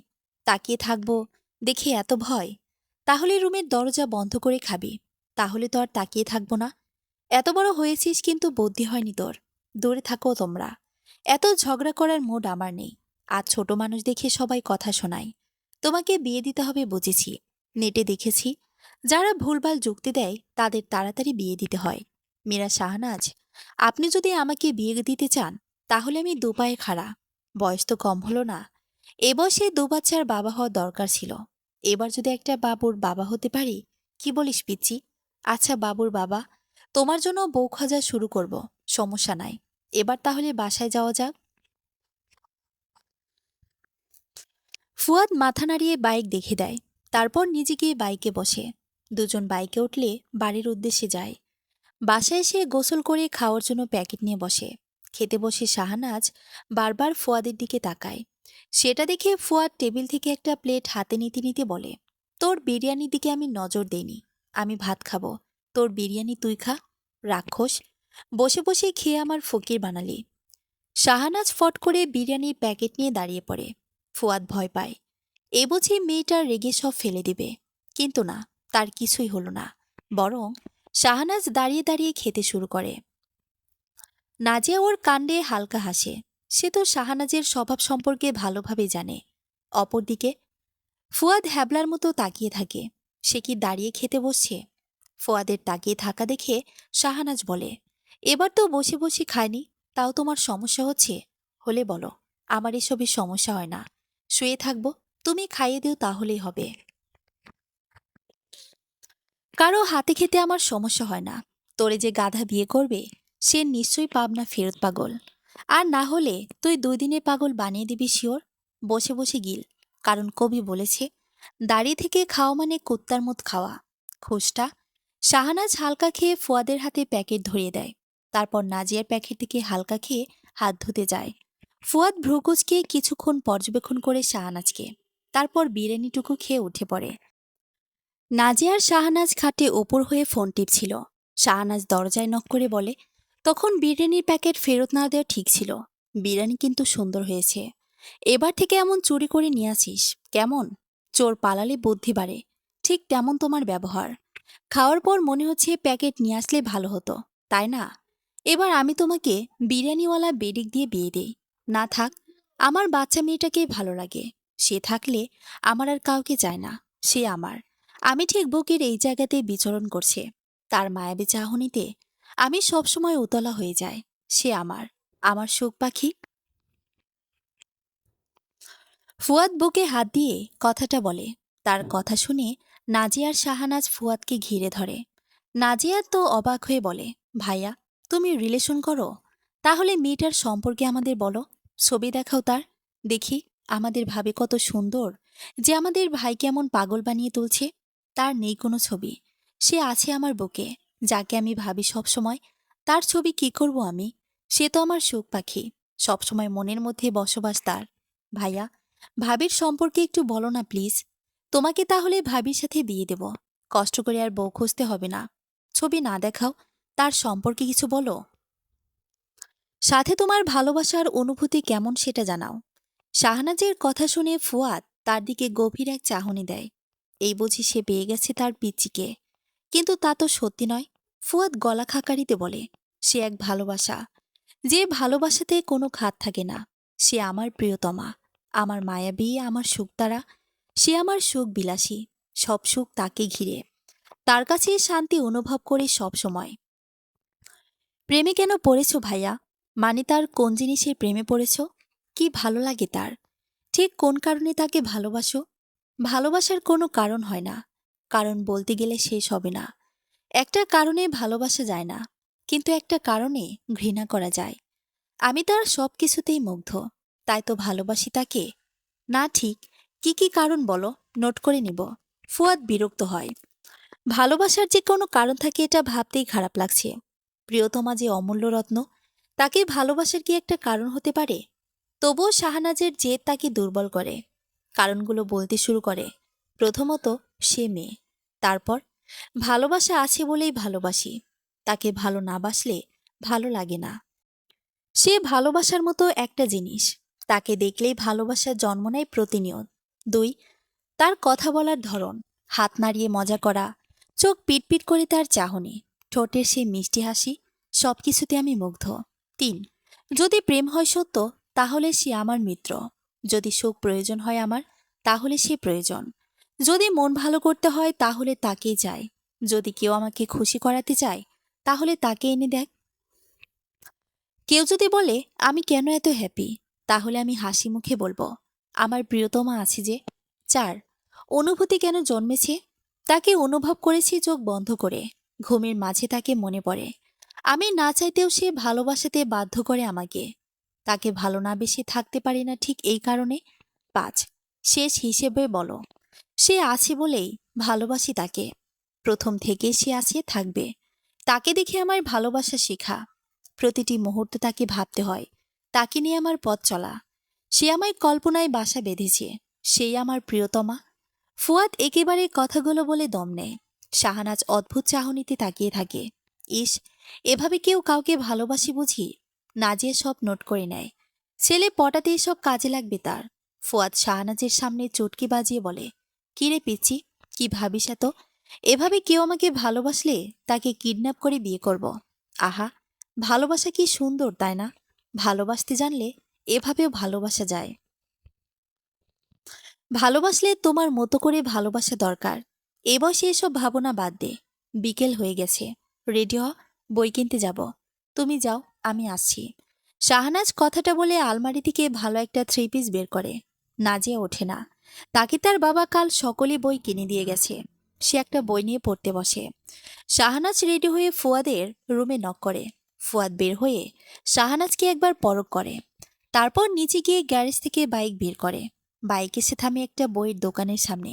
তাকিয়ে থাকবো দেখে এত ভয়? তাহলে রুমের দরজা বন্ধ করে খাবি। তাহলে তো আর তাকিয়ে থাকবো না। এত বড় হয়েছিস কিন্তু বুদ্ধি হয়নি তোর। দূরে থাকো তোমরা। এত ঝগড়া করার মুড আমার নেই। আজ ছোট মানুষ দেখে সবাই কথা শোনায়। তোমাকে বিয়ে দিতে হবে বুঝেছি। নেটে দেখেছি, যারা ভুলভাল যুক্তি দেয় তাদের তাড়াতাড়ি বিয়ে দিতে হয়। মীরা শাহনাজ, আপনি যদি আমাকে বিয়ে দিতে চান তাহলে আমি দুপায়ে খাড়া। বয়স তো কম হলো না। এ বয়সে 2 বাচ্চার বাবা হওয়া দরকার ছিল। এবার যদি একটা বাবুর বাবা হতে পারি। কি বলিস পিচ্চি? আচ্ছা বাবুর বাবা, তোমার জন্য বউ খোঁজা শুরু করব। সমস্যা নাই। এবার তাহলে বাসায় যাওয়া যাক। ফুয়াদ মাথা নাড়িয়ে বাইক দেখে দেয়। তারপর নিজে গিয়ে বাইকে বসে। দুজন বাইকে উঠলে বাড়ির উদ্দেশ্যে যায়। বাসায় এসে গোসল করে খাওয়ার জন্য প্যাকেট নিয়ে বসে। খেতে বসে শাহনাজ বারবার ফুয়াদের দিকে তাকায়। সেটা দেখে ফুয়াদ টেবিল থেকে একটা প্লেট হাতে নিতে নিতে বলে, তোর বিরিয়ানির দিকে আমি নজর দেইনি। আমি ভাত খাবো, তোর বিরিয়ানি তুই খা। রাক্ষস, বসে বসে খেয়ে আমার ফকির বানালি। শাহনাজ ফট করে বিরিয়ানির প্যাকেট নিয়ে দাঁড়িয়ে পড়ে। ফুয়াদ ভয় পায়, এ বুঝি মেয়েটা রেগে সব ফেলে দিবে। কিন্তু না, তার কিছুই হলো না। বরং শাহনাজ দাঁড়িয়ে দাঁড়িয়ে খেতে শুরু করে। নাজিয়া ওর কাণ্ডে হালকা হাসে। সে তো শাহনাজের স্বভাব সম্পর্কে ভালোভাবে জানে। অপরদিকে ফুয়াদ হ্যাবলার মতো তাকিয়ে থাকে। সে কি দাঁড়িয়ে খেতে বসছে? ফুয়াদের তাকিয়ে থাকা দেখে শাহনাজ বলে, এবার তো বসে বসে খায়নি, তাও তোমার সমস্যা হচ্ছে? হলে বলো, আমার এসবের সমস্যা হয় না। শুয়ে থাকবো, তুমি খাইয়ে দিও তাহলেই হবে। কারো হাতে খেতে আমার সমস্যা হয় না। তোরে যে গাধা বিয়ে করবে সে নিশ্চয়ই পাবনা ফেরত পাগল। আর না হলে তুই 2 দিনে পাগল বানিয়ে দিবি শিওর। বসে বসে গিল, কারণ কবি বলেছে, দাঁড়িয়ে থেকে খাওয়া মানে কুত্তার মত খাওয়া। খোসটা। শাহনাজ হালকা খেয়ে ফুয়াদের হাতে প্যাকেট ধরিয়ে দেয়। তারপর নাজিয়ার প্যাকেট থেকে হালকা খেয়ে হাত ধুতে যায়। ফুয়াদ ভ্রুকুচকে কিছুক্ষণ পর্যবেক্ষণ করে শাহনাজকে, তারপর বিরিয়ানিটুকু খেয়ে উঠে পড়ে। নাজিয়ার শাহনাজ খাটে ওপর হয়ে ফোন টিপছিল। শাহনাজ দরজায় নক করে বলে, তখন বিরিয়ানির প্যাকেট ফেরত না দেওয়া ঠিক ছিল। বিরিয়ানি কিন্তু সুন্দর হয়েছে। এবার থেকে এমন চুরি করে নিয়ে আসিস কেমন? চোর পালালে বুদ্ধি বাড়ে, ঠিক তেমন তোমার ব্যবহার। খাওয়ার পর মনে হচ্ছে প্যাকেট নিয়ে আসলে ভালো হতো, তাই না? এবার আমি তোমাকে বিরিয়ানিওয়ালা বেডিক দিয়ে বিয়ে দেই। না থাক, আমার বাচ্চা মেয়েটাকেই ভালো লাগে। সে থাকলে আমার আর কাউকে চায় না। সে আমার। আমি ঠিক বুকের এই জায়গাতেই বিচরণ করছে। তার মায়াবী চাহনিতে আমি সবসময় উতলা হয়ে যাই। সে আমার, আমার সুখ পাখি। ফুয়াদ বুকে হাত দিয়ে কথাটা বলে। তার কথা শুনে নাজিয়া আর শাহানাজ ফুয়াদকে ঘিরে ধরে। নাজিয়া তো অবাক হয়ে বলে, ভাইয়া, তুমি রিলেশন করো? তাহলে মেয়েটার সম্পর্কে আমাদের বলো। ছবি দেখাও তার, দেখি আমাদের ভাবে কত সুন্দর যে আমাদের ভাই কেমন পাগল বানিয়ে তুলছে। তার নেই কোনো ছবি, সে আছে আমার বুকে, যাকে আমি ভাবি সব সময়। তার ছবি কি করব আমি? সে তো আমার সুখ পাখি, সবসময় মনের মধ্যে বসবাস তার। ভাইয়া, ভাবির সম্পর্কে একটু বলো না প্লিজ। তোমাকে তাহলে ভাবির সাথে বিয়ে দেব। কষ্ট করে আর বউ খুঁজতে হবে না। ছবি না দেখাও, তার সম্পর্কে কিছু বলো। সাথে তোমার ভালোবাসার অনুভূতি কেমন সেটা জানাও। শাহনাজের কথা শুনে ফুয়াদ তার দিকে গভীর এক চাহনি দেয়। এই বুঝি সে পেয়ে গেছে তার পিচ্চিকে। কিন্তু তা তো সত্যি নয়। ফুয়াদ গলা খাকারিতে বলে, সে এক ভালোবাসা, যে ভালোবাসাতে কোনো খাত থাকে না। সে আমার প্রিয়তমা, আমার মায়াবী, আমার সুখতারা। সে আমার সুখ বিলাসী, সব সুখ তাকে ঘিরে। তার কাছে শান্তি অনুভব করে সব সময়। প্রেমে কেন পড়েছ ভাইয়া? মানে তার কোন জিনিসের প্রেমে পড়েছ? কি ভালো লাগে তার? ঠিক কোন কারণে তাকে ভালোবাসো? ভালোবাসার কোনো কারণ হয় না, কারণ বলতে গেলে শেষ হবে না। একটা কারণে ভালোবাসা যায় না, কিন্তু একটা কারণে ঘৃণা করা যায়। আমি তার সব কিছুতেই মুগ্ধ, তাই তো ভালোবাসি তাকে। না ঠিক, কি কি কারণ বলো, নোট করে নিব। ফুয়াদ বিরক্ত হয়। ভালোবাসার যে কোনো কারণ থাকে এটা ভাবতেই খারাপ লাগছে। প্রিয়তমা যে অমূল্য রত্ন, তাকে ভালোবাসার কি একটা কারণ হতে পারে? তবুও শাহনাজের জেদ তাকে দুর্বল করে। কারণগুলো বলতে শুরু করে। প্রথমত, সে মেয়ে। তারপর, ভালোবাসা আছে বলেই ভালোবাসি। তাকে ভালো না বাসলে ভালো লাগে না। সে ভালোবাসার মতো একটা জিনিস, তাকে দেখলেই ভালোবাসার জন্ম নেয় প্রতিনিয়ত। 2, তার কথা বলার ধরন, হাত নাড়িয়ে মজা করা, চোখ পিটপিট করে তার চাহনি, ঠোঁটের সে মিষ্টি হাসি, সবকিছুতে আমি মুগ্ধ। 3, যদি প্রেম হয় সত্য, তাহলে সে আমার মিত্র। যদি সুখ প্রয়োজন হয় আমার, তাহলে সে প্রয়োজন। যদি মন ভালো করতে হয় তাহলে তাকেই চাই। যদি কেউ আমাকে খুশি করাতে চায়, তাহলে তাকে এনে দেখ। কেউ যদি বলে আমি কেন এত হ্যাপি, তাহলে আমি হাসি মুখে বলবো, আমার প্রিয়তমা আছে যে। 4, অনুভূতি কেন জন্মেছে? তাকে অনুভব করেছি চোখ বন্ধ করে, ঘুমের মাঝে তাকে মনে পড়ে। আমি না চাইতেও সে ভালোবাসাতে বাধ্য করে আমাকে। তাকে ভালো না বেশি থাকতে পারি না ঠিক এই কারণে। 5, শেষ হিসেবে বলো, সে আছে বলেই ভালোবাসি তাকে। প্রথম থেকে সে আছে, থাকবে। তাকে দেখে আমার ভালোবাসা শেখা। প্রতিটি মুহূর্তে তাকে ভাবতে হয়, তাকে নিয়ে আমার পথ চলা। সে আমায় কল্পনায় বাসা বেঁধেছে, সেই আমার প্রিয়তমা। ফুয়াদ একেবারে কথাগুলো বলে দম নেয়। শাহনাজ অদ্ভুত চাহনিতে তাকিয়ে থাকে। ইস, এভাবে কেউ কাউকে ভালোবাসি বুঝি? নাজিয়া সব নোট করে নেয়। ছেলে পটাতে এসব কাজে লাগবে তার। ফুয়াদ শাহনাজের সামনে চুটকি বাজিয়ে বলে, কিরে পিচ্ছি, কি ভাবিস এত? এভাবে কেউ আমাকে ভালোবাসলে তাকে কিডন্যাপ করে বিয়ে করব। আহা, ভালোবাসা কি সুন্দর, তাই না? ভালোবাসতে জানলে এভাবেও ভালোবাসা যায়। ভালোবাসলে তোমার মতো করে ভালোবাসা দরকার। এ বয়সে এসব ভাবনা বাদ দে। বিকেল হয়ে গেছে, রেডি হ, বই কিনতে যাব। তুমি যাও, আমি আসছি। শাহনাজ কথাটা বলে আলমারি থেকে ভালো একটা 3 পিস বের করে। নাজিয়া ওঠে না। তাকে তার বাবা কাল সকলে বই কিনে দিয়ে গেছে। সে একটা বই নিয়ে পড়তে বসে। শাহনাজ রেডি হয়ে ফুয়াদের রুমে নক করে। ফুয়াদ বের হয়ে শাহনাজকে একবার পরখ করে। তারপর নিচে গিয়ে গ্যারেজ থেকে বাইক বের করে। বাইক এসে থামে একটা বইয়ের দোকানের সামনে।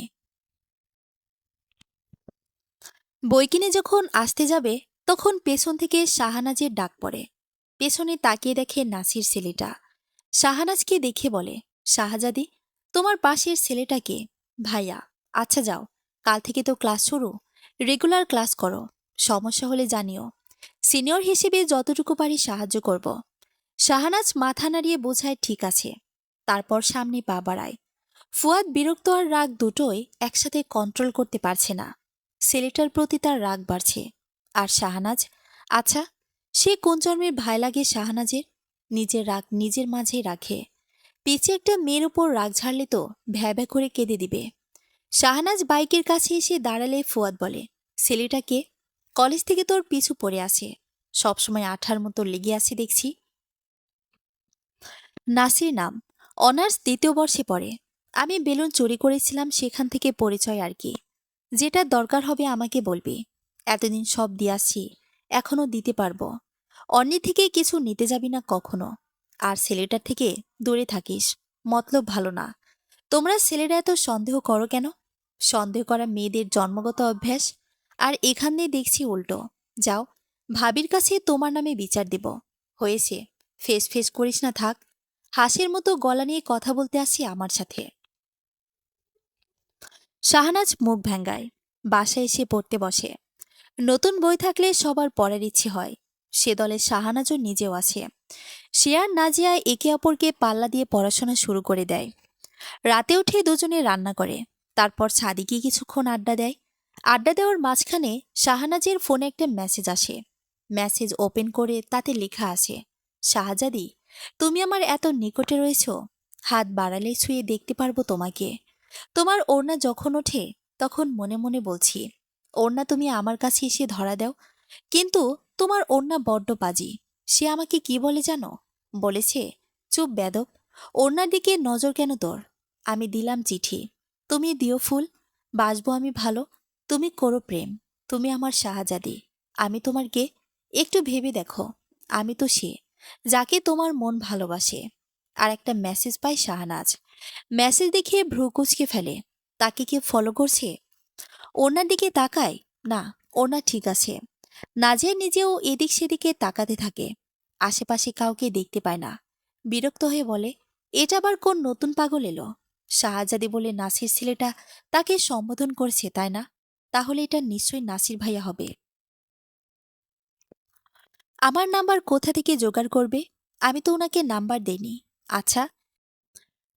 বই কিনে যখন আসতে যাবে, তখন পেছন থেকে শাহনাজের ডাক পড়ে। পেছনে তাকিয়ে দেখে নাসির ছেলেটা। শাহানাজকে দেখে বলে, শাহজাদি, তোমার পাশের ছেলেটাকে? ভাইয়া। আচ্ছা যাও, কাল থেকে তো ক্লাস শুরু, রেগুলার ক্লাস করো, সমস্যা হলে জানিও, সিনিয়র হিসেবে যতটুকু পারি সাহায্য করব। শাহানাজ মাথা নাড়িয়ে বোঝায় ঠিক আছে। তারপর সামনে পা বাড়ায়। ফুয়াদ বিরক্ত আর রাগ দুটোই একসাথে কন্ট্রোল করতে পারছে না। ছেলেটার প্রতি তার রাগ বাড়ছে। আর শাহানাজ, আচ্ছা, সে কোন জন্মের ভাই লাগে শাহানাজের? নিজের রাগ নিজের মাঝেই রাখে। পিছে একটা মেয়ের উপর রাগ ঝাড়লে তো ভ্যাভ্যা করে কেঁদে দিবে। শাহানাজ বাইকের কাছে এসে দাঁড়ালে ফুয়াদ বলে, ছেলেটাকে? কলেজ থেকে তোর পিছু পড়ে আছে, সবসময় আঠার মতো লেগে আছে দেখছি। নাসির নাম, অনার্স দ্বিতীয় বর্ষে পড়ে। আমি বেলুন চুরি করেছিলাম, সেখান থেকে পরিচয় আর কি। যেটা দরকার হবে আমাকে বলবি। এতদিন সব দিয়াছি, এখনো দিতে পারবো। অন্য থেকে কিছু নিতে যাবি না কখনো। আর ছেলেটার থেকে দূরে থাকিস, মতলব ভালো না। তোমরা ছেলেরা এত সন্দেহ করো কেন? সন্দেহ করা মেয়েদের জন্মগত অভ্যাস। আর এখান দিয়ে দেখছি উল্টো। যাও, ভাবির কাছে তোমার নামে বিচার দেব। হয়েছে, ফেস ফেস করিস না, থাক। হাসির মতো গলা নিয়ে কথা বলতে আসি আমার সাথে। শাহনাজ মুখ ভেঙ্গায়। বাসায় এসে পড়তে বসে। নতুন বই থাকলে সবার পড়ার ইচ্ছে হয়। সে দলে শাহানাজও নিজেও আছে। সে আর নাজিয়া একে অপরকে পাল্লা দিয়ে পড়াশোনা শুরু করে দেয়। রাতে উঠে দুজনে রান্না করে, তারপর ছাদে গিয়ে কিছুক্ষণ আড্ডা দেয়। আড্ডা দেওয়ার মাঝখানে শাহানাজের ফোনে একটা মেসেজ আসে। মেসেজ ওপেন করে তাতে লেখা আছে, শাহজাদি, তুমি আমার এত নিকটে রয়েছ, হাত বাড়ালে ছুঁয়ে দেখতে পারবো তোমাকে। তোমার ওড়না যখন ওঠে তখন মনে মনে বলছি, ওড়না তুমি আমার কাছে এসে ধরা দাও। কিন্তু তোমার ওড়না বড্ড বাজি। সে আমাকে কি বলে জানো? বলেছে, চুপ বেদব, ওড়নার দিকে নজর কেন তোর? আমি দিলাম চিঠি, তুমি দিও ফুল। বাসবো আমি ভালো, তুমি করো প্রেম। তুমি আমার শাহজাদি, আমি তোমার কে? একটু ভেবে দেখো, আমি তো সে যাকে তোমার মন ভালোবাসে। আর একটা মেসেজ পায় শাহনাজ। মেসেজ দেখে ভ্রু কুচকে ফেলে। তাকে কে ফলো করছে? ওনার দিকে তাকায়, না, ওনা ঠিক আছে। নাজিয়া নিজেও এদিক সেদিকে তাকাতে থাকে। আশেপাশে কাউকে দেখতে পায় না। বিরক্ত হয়ে বলে, এটা আবার কোন নতুন পাগল এলো? শাহজাদি বলে নাসির ছেলেটা তাকে সম্বোধন করছে, তাই না? তাহলে এটা নিশ্চয়ই নাসির ভাইয়া হবে। আমার নাম্বার কোথা থেকে জোগাড় করবে? আমি তো ওনাকে নাম্বার দেইনি। আচ্ছা,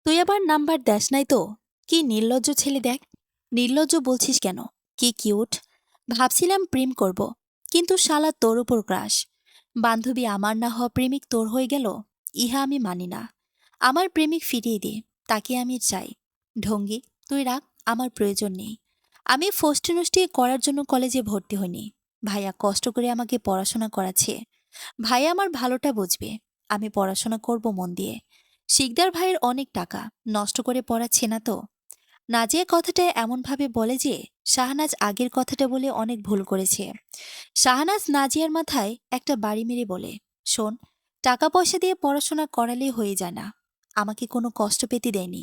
তুই আবার নাম্বার দেস নাই তো? কি নির্লজ্জ ছেলে দেখ। নির্লজ্জ বলছিস কেন? কি কিউট। ভাবছিলাম প্রেম করব, কিন্তু শালা তোর উপর ক্রাশ। বান্ধবী আমার না হওয়া প্রেমিক তোর হয়ে গেল, ইহা আমি মানি না। আমার প্রেমিক ফিরিয়ে দে, তাকে আমি চাই। ঢঙ্গি, তুই রাখ, আমার প্রয়োজন নেই। আমি ফষ্টি নষ্টি করার জন্য কলেজে ভর্তি হইনি। ভাইয়া কষ্ট করে আমাকে পড়াশোনা করাচ্ছে। ভাইয়া আমার ভালোটা বুঝবে। আমি পড়াশোনা করব মন দিয়ে। শিকদার ভাইয়ের অনেক টাকা নষ্ট করে পড়াচ্ছে না তো। নাজিয়া কথাটা এমনভাবে বলে যে শাহনাজ আগের কথাটা বলে অনেক ভুল করেছে। শাহনাজ নাজিয়ার মাথায় একটা বাড়ি মেরে বলে, শোন, টাকা পয়সা দিয়ে পড়াশোনা করালে হয়ে যায় না। আমাকে কোনো কষ্ট পেতে দেয়নি।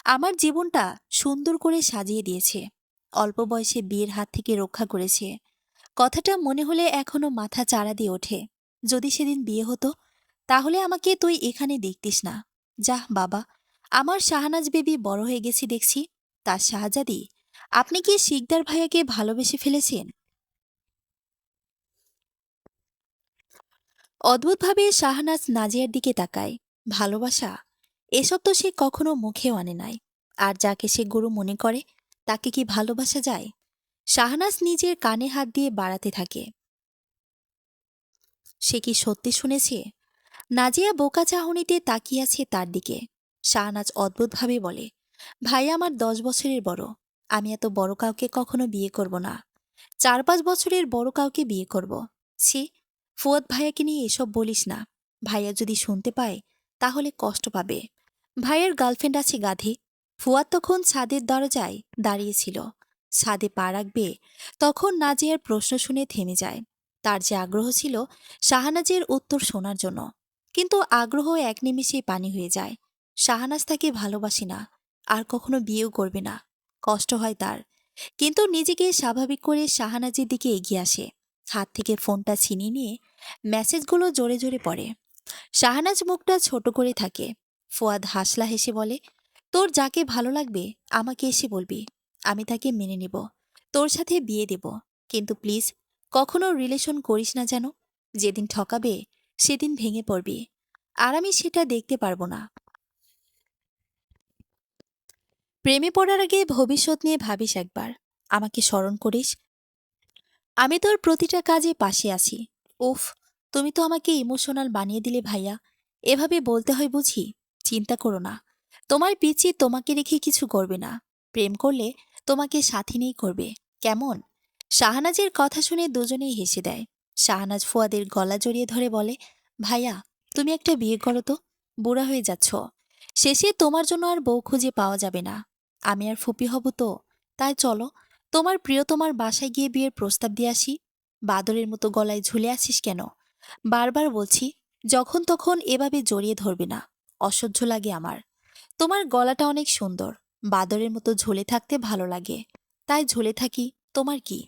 আমার জীবনটা সুন্দর করে সাজিয়ে দিয়েছে। অল্প বয়সে বিয়ের হাত থেকে রক্ষা করেছে। কথাটা মনে হলে এখনো মাথা চাড়া দিয়ে ওঠে। যদি সেদিন বিয়ে হতো, তাহলে আমাকে তুই এখানে দেখতিস না। যাহ বাবা, আমার শাহনাজ বেবি বড় হয়ে গেছি দেখছি। তার শাহজাদি, আপনি কি শিকদার ভাইয়াকে ভালোবেসে ফেলেছেন? অদ্ভুতভাবে শাহনাজ নাজিয়ার দিকে তাকায়। ভালোবাসা? এসব তো সে কখনো মুখেও আনে নাই। আর যাকে সে গুরু মনে করে, তাকে কি ভালোবাসা যায়? শাহনাজ নিজের কানে হাত দিয়ে বাড়াতে থাকে। সে কি সত্যি শুনেছে? নাজিয়া বোকা চাহনিতে তাকিয়ে আছে তার দিকে। শাহনাজ অদ্ভুতভাবে বলে, ভাই আমার 10 বছরের বড়। আমি এত বড় কাউকে কখনো বিয়ে করব না। 4-5 বছরের বড় কাউকে বিয়ে করব। ছি, ফুয়াদ ভাইয়াকে নিয়ে এসব বলিস না। ভাইয়া যদি শুনতে পায় তাহলে কষ্ট পাবে। ভাইয়ের গার্লফ্রেন্ড আছে গাধি। ফুয়াদ তখন ছাদের দরজায় দাঁড়িয়েছিল। ছাদে পা রাখবে তখন নাজিয়ার প্রশ্ন শুনে থেমে যায়। তার যে আগ্রহ ছিল শাহনাজের উত্তর শোনার জন্য, কিন্তু আগ্রহ এক নিমিষেই পানি হয়ে যায়। শাহনাজ তাকে ভালোবাসে না, আর কখনো বিয়েও করবে না। কষ্ট হয় তার, কিন্তু নিজেকে স্বাভাবিক করে শাহনাজের দিকে এগিয়ে আসে। হাত থেকে ফোনটা ছিনিয়ে নিয়ে মেসেজগুলো জোরে জোরে পড়ে। শাহনাজ মুখটা ছোট করে থাকে। ফুয়াদ হাসলা হেসে বলে, তোর যাকে ভালো লাগবে আমাকে এসে বলবি, আমি তাকে মেনে নিব, তোর সাথে বিয়ে দেব। কিন্তু প্লিজ কখনো রিলেশন করিস না যেন। যেদিন ঠকাবে সেদিন ভেঙে পড়বি, আর আমি সেটা দেখতে পারবো না। প্রেমে পড়ার আগে ভবিষ্যৎ নিয়ে ভাবিস একবার, আমাকে স্মরণ করিস। আমি তোর প্রতিটা কাজে পাশে আছি। উফ, তুমি তো আমাকে ইমোশনাল বানিয়ে দিলে ভাইয়া। এভাবে বলতে হয় বুঝি? চিন্তা করো না, তোমার পিচি তোমাকে রেখে কিছু করবে না। প্রেম করলে তোমাকে সাথে নিয়েই করবে, কেমন? শাহনাজের কথা শুনে দুজনেই হেসে দেয়। শাহনাজ ফুয়াদের গলা জড়িয়ে ধরে বলে, ভাইয়া তুমি একটা বিয়ে করো তো, বুড়া হয়ে যাচ্ছ। শেষে তোমার জন্য আর বউ খুঁজে পাওয়া যাবে না। আমি আর ফুপি হব তো। তাই চলো, তোমার প্রিয়তমার বাসায় গিয়ে বিয়ের প্রস্তাব দিয়ে আসি। বাদরের মতো গলায় ঝুলে আছিস কেন? বারবার বলছি, যখন তখন এভাবে জড়িয়ে ধরবে না, অসহ্য লাগে আমার। তোমার গলাটা অনেক সুন্দর, বাদরের মতো ঝুলে থাকতে ভালো লাগে, তাই ঝুলে থাকি। তোমার কি?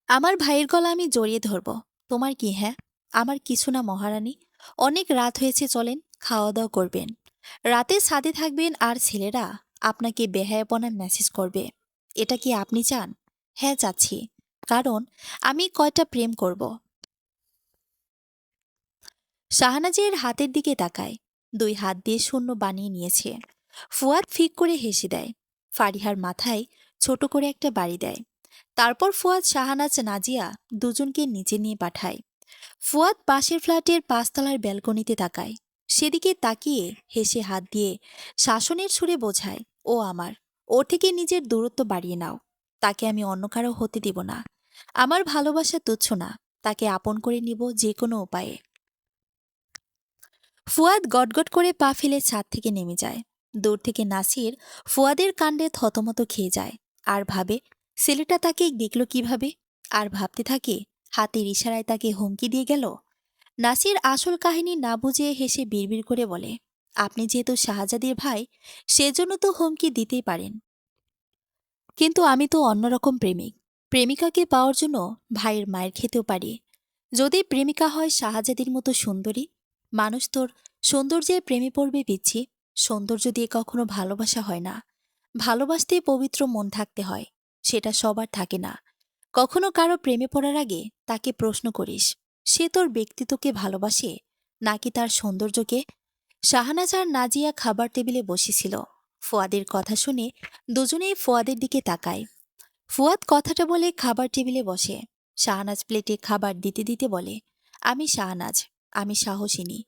আমার ভাইয়ের গলা আমি জড়িয়ে ধরব, তোমার কি? হ্যাঁ, আমার কিছু না মহারানী। অনেক রাত হয়েছে, চলেন খাওয়া দাওয়া করবেন। রাতে ছাদে থাকবেন আর ছেলেরা আপনাকে বেহায়াপনা মেসেজ করবে। এটা কি আপনি চান? হ্যাঁ চাচ্ছি, কারণ আমি কয়টা প্রেম করব। শাহনাজের হাতের দিকে তাকায়, দুই হাত দিয়ে শূন্য বানিয়ে নিয়েছে। ফুয়াদ ফিক করে হেসে দেয়। ফারিহার মাথায় ছোট করে একটা বাড়ি দেয়। তারপর ফুয়াদ শাহনাজ নাজিয়া দুজনকে নিচে নিয়ে পাঠায়। ফুয়াদ পাশের ফ্ল্যাটের পাঁচতলার ব্যালকনিতে তাকায়। সেদিকে তাকিয়ে হেসে হাত দিয়ে শাসনের সুরে বোঝায়, ও আমার, ওর থেকে নিজের দূরত্ব বাড়িয়ে নাও। তাকে আমি অন্য কারো হতে দিব না। আমার ভালোবাসা তুচ্ছ না, তাকে আপন করে নিব যে কোনো উপায়ে। ফুয়াদ গটগট করে পা ফেলে ছাদ থেকে নেমে যায়। দূর থেকে নাসির ফুয়াদের কাণ্ডে থতমত খেয়ে যায়, আর ভাবে ছেলেটা তাকে দেখল কিভাবে। আর ভাবতে থাকে, হাতের ইশারায় তাকে হুমকি দিয়ে গেল। নাসির আসল কাহিনী না বুঝে হেসে বিড়বিড় করে বলে, আপনি যেহেতু শাহজাদির ভাই, সেজন্য তো হুমকি দিতেই পারেন। কিন্তু আমি তো অন্যরকম প্রেমিক। প্রেমিকাকে পাওয়ার জন্য ভাইয়ের মায়ের খেতেও পারি। যদি প্রেমিকা হয় শাহজাদির মতো সুন্দরী, মানুষ তোর সৌন্দর্যের প্রেমে পড়বে পিচ্ছি। সৌন্দর্য দিয়ে কখনো ভালোবাসা হয় না। ভালোবাসতে পবিত্র মন থাকতে হয়, সেটা সবার থাকে না। কখনো কারো প্রেমে পড়ার আগে তাকে প্রশ্ন করিস, সে তোর ব্যক্তিত্বকে ভালোবাসে নাকি তার সৌন্দর্যকে। শাহনাজ আর নাজিয়া খাবার টেবিলে বসেছিল। ফুয়াদের কথা শুনে দুজনেই ফুয়াদের দিকে তাকায়। ফুয়াদ কথাটা বলে খাবার টেবিলে বসে। শাহনাজ প্লেটে খাবার দিতে দিতে বলে, আমি শাহনাজ, আমি সাহসিনী।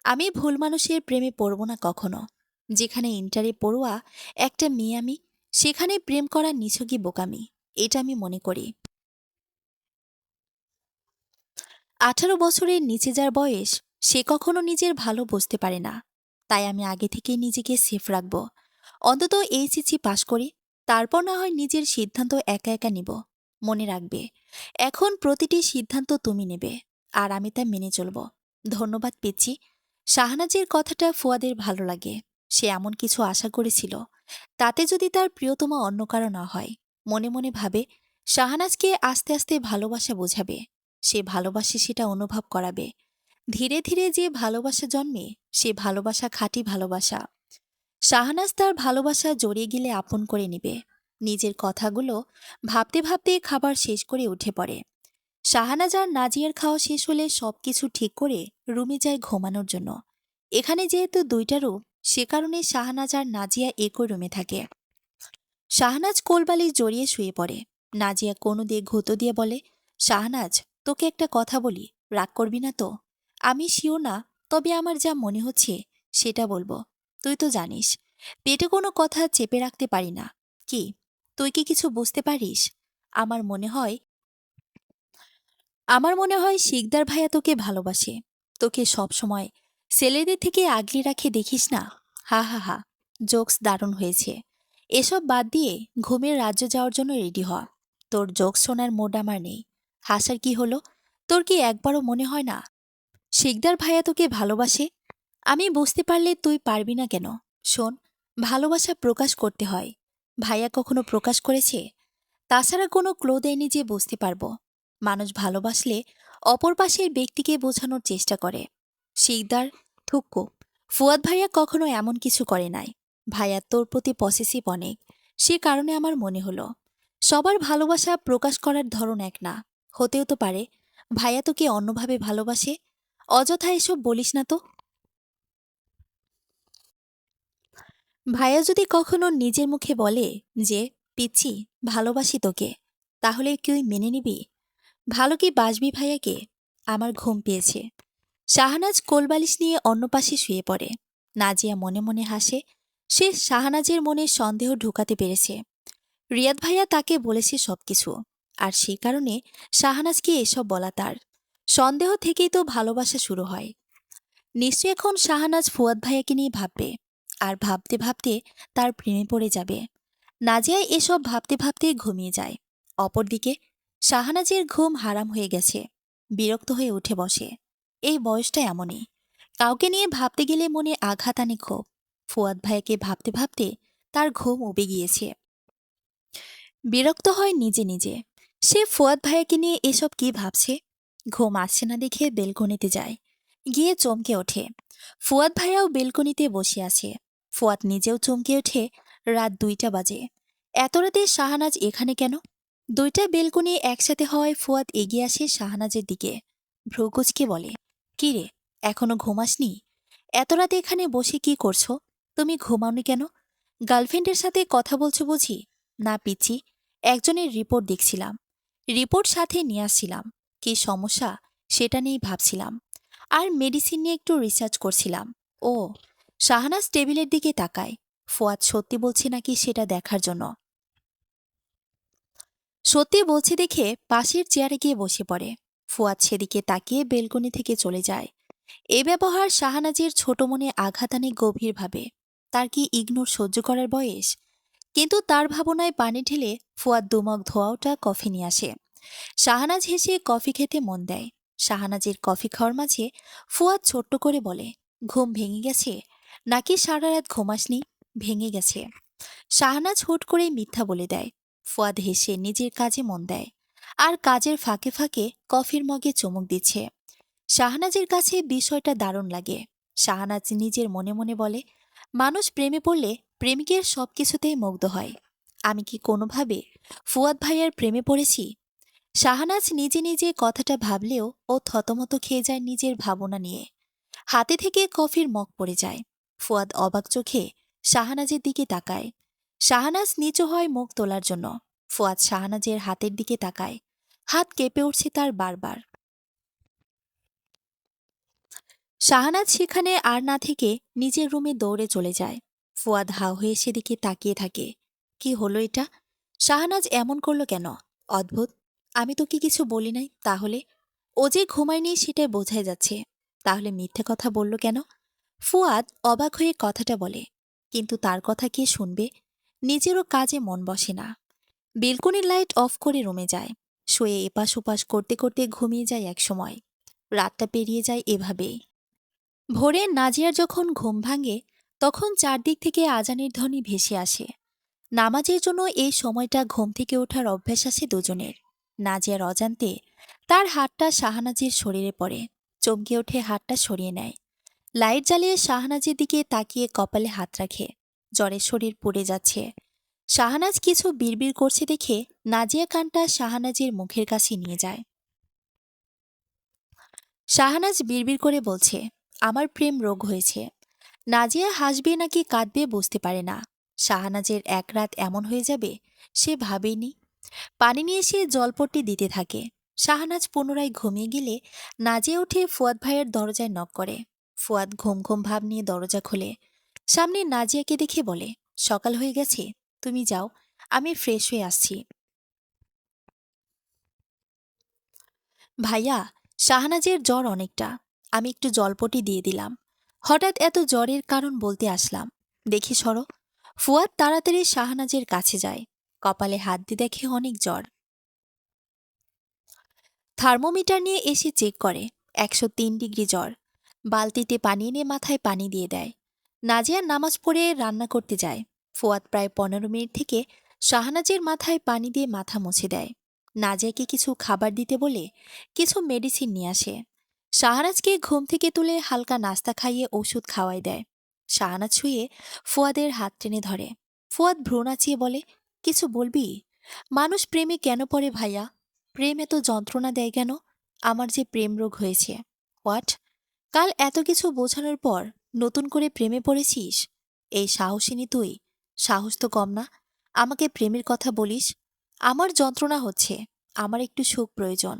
আমি ভুল মানুষের প্রেমে পড়ব না কখনো। যেখানে ইন্টারে পড়ুয়া একটা মেয়ে আমি, সেখানে প্রেম করা নিছকই বোকামি, এটা আমি মনে করি। 18 বছরের নিচে যার বয়স, সে কখনো নিজের ভালো বুঝতে পারে না। তাই আমি আগে থেকেই নিজেকে সেফ রাখব। অন্তত এইচএসসি পাশ করি, তারপর না হয় নিজের সিদ্ধান্ত একা একা নিব। মনে রাখবে, এখন প্রতিটি সিদ্ধান্ত তুমি নেবে, আর আমি তা মেনে চলব। ধন্যবাদ পিচ্ছি। শাহনাজের কথাটা ফুয়াদের ভালো লাগে। সে এমন কিছু আশা করেছিল, তাতে যদি তার প্রিয়তমা অন্য কারো না হয়। মনে মনে ভাবে, শাহনাজকে আস্তে আস্তে ভালোবাসা বোঝাবে। সে ভালোবাসে সেটা অনুভব করাবে। ধীরে ধীরে যে ভালোবাসা জন্মে, সে ভালোবাসা খাঁটি ভালোবাসা। শাহনাজ তার ভালোবাসা জড়িয়ে গেলে আপন করে নিবে। নিজের কথাগুলো ভাবতে ভাবতে খাবার শেষ করে উঠে পড়ে। শাহনাজ আর নাজিয়ার খাওয়া শেষ হলে সবকিছু ঠিক করে রুমে যায় ঘুমানোর জন্য। এখানে যেহেতু দুইটা রুম, সে কারণে শাহনাজ আর নাজিয়া একই রুমে থাকে। শাহনাজ কোলবালি জড়িয়ে শুয়ে পড়ে। নাজিয়া কোনো দিয়ে ঘুঁতো দিয়ে বলে, শাহনাজ, তোকে একটা কথা বলি, রাগ করবি না তো? আমি শিওর না, তবে আমার যা মনে হচ্ছে সেটা বলবো। তুই তো জানিস, পেটে কোনো কথা চেপে রাখতে পারি না। কি, তুই কি কিছু বুঝতে পারিস? আমার মনে হয় আমার মনে হয় শিকদার ভাইয়া তোকে ভালোবাসে। তোকে সব সময় ছেলেদের থেকে আগলে রাখে দেখিস না। হা হা হা, জোকস দারুণ হয়েছে। এসব বাদ দিয়ে ঘুমের রাজ্য যাওয়ার জন্য রেডি হ। তোর জোকস শোনার মোড আমার নেই। হাসার কি হলো? তোর কি একবারও মনে হয় না শিকদার ভাইয়া তোকে ভালোবাসে? আমি বুঝতে পারলে তুই পারবি না কেন? শোন, ভালোবাসা প্রকাশ করতে হয়। ভাইয়া কখনো প্রকাশ করেছে? তাছাড়া কোনো ক্লো দেয়নি যে বুঝতে পারবো। মানুষ ভালোবাসলে অপর পাশের ব্যক্তিকে বোঝানোর চেষ্টা করে। শিকদার, থুক্কু, ফুয়াদ ভাইয়া কখনো এমন কিছু করে নাই। ভাইয়া তোর প্রতি পসেসিভ অনেক, সে কারণে আমার মনে হলো। সবার ভালোবাসা প্রকাশ করার ধরন এক না, হতেও তো পারে ভাইয়া তোকে অন্যভাবে ভালোবাসে। অযথা এসব বলিস না তো। ভাইয়া যদি কখনো নিজের মুখে বলে যে পিচ্ছি ভালোবাসি তোকে, তাহলে কি মেনে নিবি? ভালো কি বাসবি ভাইয়াকে? আমার ঘুম পেয়েছে। শাহনাজ কোলবালিশ নিয়ে অন্য পাশে শুয়ে পড়ে। নাজিয়া মনে মনে হাসে। সে শাহনাজের মনে সন্দেহ ঢুকাতে পেরেছে। রিয়াদ ভাইয়া তাকে বলেছে সবকিছু, আর সে কারণে শাহনাজকে এসব বলা তার। সন্দেহ থেকেই তো ভালোবাসা শুরু হয়। নিশ্চয় এখন শাহনাজ ফুয়াদ ভাইয়াকে নিয়ে ভাববে, আর ভাবতে ভাবতে তার প্রেমে পড়ে যাবে। নাজিয়া এসব ভাবতে ভাবতে ঘুমিয়ে যায়। অপরদিকে শাহনাজের ঘুম হারাম হয়ে গেছে। বিরক্ত হয়ে উঠে বসে। এই বয়সটা এমনই, কাউকে নিয়ে ভাবতে গেলে মনে আঘাত আনে ক্ষোভ। ফুয়াদ ভাইয়াকে ভাবতে ভাবতে তার ঘুম উবে গিয়েছে। বিরক্ত হয় নিজে নিজে। সে ফুয়াদ ভাইয়াকে নিয়ে এসব কি ভাবছে। ঘুম আসছে না দেখে বেলকনিতে যায়। গিয়ে চমকে ওঠে। ফুয়াদ ভাইয়াও বেলকনিতে বসে আছে। ফুয়াদ নিজেও চমকে ওঠে। রাত 2টা বাজে। এত রাতে শাহনাজ এখানে কেন? দুইটা বেলকনি একসাথে হওয়ায় ফুয়াদ এগিয়ে আসে শাহনাজের দিকে। ভ্রুকুচকে বলে, কি রে, এখনো ঘুমাসনি? এত রাতে এখানে বসে কি করছো? তুমি ঘুমাওনি কেন? গার্লফ্রেন্ডের সাথে কথা বলছো বুঝি? না পিচ্ছি, একজনের রিপোর্ট দেখছিলাম। রিপোর্ট সাথে নিয়ে আসছিলাম। কি সমস্যা সেটা নিয়েই ভাবছিলাম। আর মেডিসিন নিয়ে একটু রিসার্চ করছিলাম। ও। শাহনাজ টেবিলের দিকে তাকায়। ফুয়াদ সত্যি বলছে নাকি সেটা দেখার জন্য। সত্যি বলছে দেখে পাশের চেয়ারে গিয়ে বসে পড়ে। ফুয়াদ সেদিকে তাকিয়ে বেলকনি থেকে চলে যায়। এ ব্যবহার শাহনাজের ছোট মনে আঘাত আনে গভীরভাবে। তার কি ইগনোর সহ্য করার বয়স? কিন্তু তার ভাবনায় পানি ঢেলে ফুয়াদ দুমগ ধোয়াওটা কফি নিয়ে আসে। শাহনাজ হেসে কফি খেতে মন দেয়। শাহনাজের কফি খাওয়ার মাঝে ফুয়াদ ছোট্ট করে বলে, ঘুম ভেঙে গেছে নাকি সারা রাত ঘুমাসনি? ভেঙে গেছে। শাহনাজ হুট করে মিথ্যা বলে দেয়। ফুয়াদ হেসে নিজের কাজে মন দেয়। আর কাজের ফাঁকে ফাঁকে কফির মগে চুমুক দিচ্ছে। শাহনাজের কাছে বিষয়টা দারুণ লাগে। শাহনাজ নিজের মনে মনে বলে, মানুষ প্রেমে পড়লে প্রেমিকের সবকিছুতেই মুগ্ধ হয়। আমি কি কোনোভাবে ফুয়াদ ভাইয়ার প্রেমে পড়েছি? শাহনাজ নিজে নিজে কথাটা ভাবলেও ও থতমত খেয়ে যায় নিজের ভাবনা নিয়ে। হাতে থেকে কফির মগ পড়ে যায়। ফুয়াদ অবাক চোখে শাহনাজের দিকে তাকায়। শাহনাজ নিচু হয় মুখ তোলার জন্য। ফুয়াদ শাহনাজের হাতের দিকে তাকায়। হাত কেঁপে উঠছে তার বারবার। শাহনাজ সেখানে আর না থেকে নিজের রুমে দৌড়ে চলে যায়। ফুয়াদ হাঁ হয়ে সেদিকে তাকিয়ে থাকে। কি হলো এটা? শাহনাজ এমন করলো কেন? অদ্ভুত। আমি তো কি কিছু বলি নাই তাহলে? ও যে ঘুমায়নি সেটাই বোঝাই যাচ্ছে। তাহলে মিথ্যে কথা বলল কেন? ফুয়াদ অবাক হয়ে কথাটা বলে। কিন্তু তার কথা কে শুনবে? নিজেরও কাজে মন বসে না। বেলকনির লাইট অফ করে রুমে যায়। শুয়ে এপাশ ওপাশ করতে করতে ঘুমিয়ে যায় একসময়। রাতটা পেরিয়ে যায় এভাবেই। ভোরে নাজিয়ার যখন ঘুম ভাঙে, তখন চারদিক থেকে আজানের ধ্বনি ভেসে আসে। নামাজের জন্য এই সময়টা ঘুম থেকে ওঠার অভ্যাস আছে দুজনের। নাজিয়ার অজান্তে তার হাতটা শাহনাজের শরীরে পড়ে। চমকে ওঠে, হাতটা সরিয়ে নেয়। লাইট জ্বালিয়ে শাহনাজের দিকে তাকিয়ে কপালে হাত রাখে। জ্বরে শরীর পুড়ে যাচ্ছে। শাহনাজ কিছু বিড়বিড় করছে দেখে নাজিয়া কানটা শাহনাজের মুখের কাছে নিয়ে যায়। শাহনাজ বিড়বিড় করে বলছে, আমার প্রেম রোগ হয়েছে। নাজিয়া হাসবে নাকি কাঁদবে বুঝতে পারে না। শাহনাজের এক রাত এমন হয়ে যাবে সে ভাবেনি। পানি নিয়ে সে জলপট্টি দিতে থাকে। শাহনাজ পুনরায় ঘুমিয়ে গেলে নাজিয়া উঠে ফুয়াদ ভাইয়ের দরজায় নক করে। ফুয়াদ ঘুম ঘুম ভাব নিয়ে দরজা খোলে। সামনে নাজিয়াকে দেখে বলে, সকাল হয়ে গেছে, তুমি যাও, আমি ফ্রেশ হয়ে আসছি। ভাইয়া, শাহনাজের জ্বর অনেকটা, আমি একটু জলপটি দিয়ে দিলাম। হঠাৎ এত জ্বরের কারণ বলতে আসলাম। দেখি সরো। ফুয়াদ তাড়াতাড়ি শাহনাজের কাছে যায়। কপালে হাত দিয়ে দেখে অনেক জ্বর। থার্মোমিটার নিয়ে এসে চেক করে। 103 ডিগ্রি জ্বর। বালতিতে পানি এনে মাথায় পানি দিয়ে দেয়। নাজিয়া নামাজ পড়ে রান্না করতে যায়। ফুয়াদ প্রায় 15 মিনিট থেকে শাহনাজের মাথায় পানি দিয়ে মাথা মুছে দেয়। নাজিয়াকে কিছু খাবার দিতে বলে কিছু মেডিসিন নিয়ে আসে। শাহনাজকে ঘুম থেকে তুলে হালকা নাস্তা খাইয়ে ওষুধ খাওয়াই দেয়। শাহনাজ শুয়ে ফুয়াদের হাত টেনে ধরে। ফুয়াদ ভ্রু নাচিয়ে বলে, কিছু বলবি? মানুষ প্রেমে কেন পড়ে ভাইয়া? প্রেম এত যন্ত্রণা দেয় কেন? আমার যে প্রেম রোগ হয়েছে। হোয়াট? কাল এত কিছু বোঝানোর পর নতুন করে প্রেমে পড়েছিস? এই সাহসিনী তুই? সাহস তো কম না, আমাকে প্রেমের কথা বলিস। আমার যন্ত্রণা হচ্ছে, আমার একটু সুখ প্রয়োজন।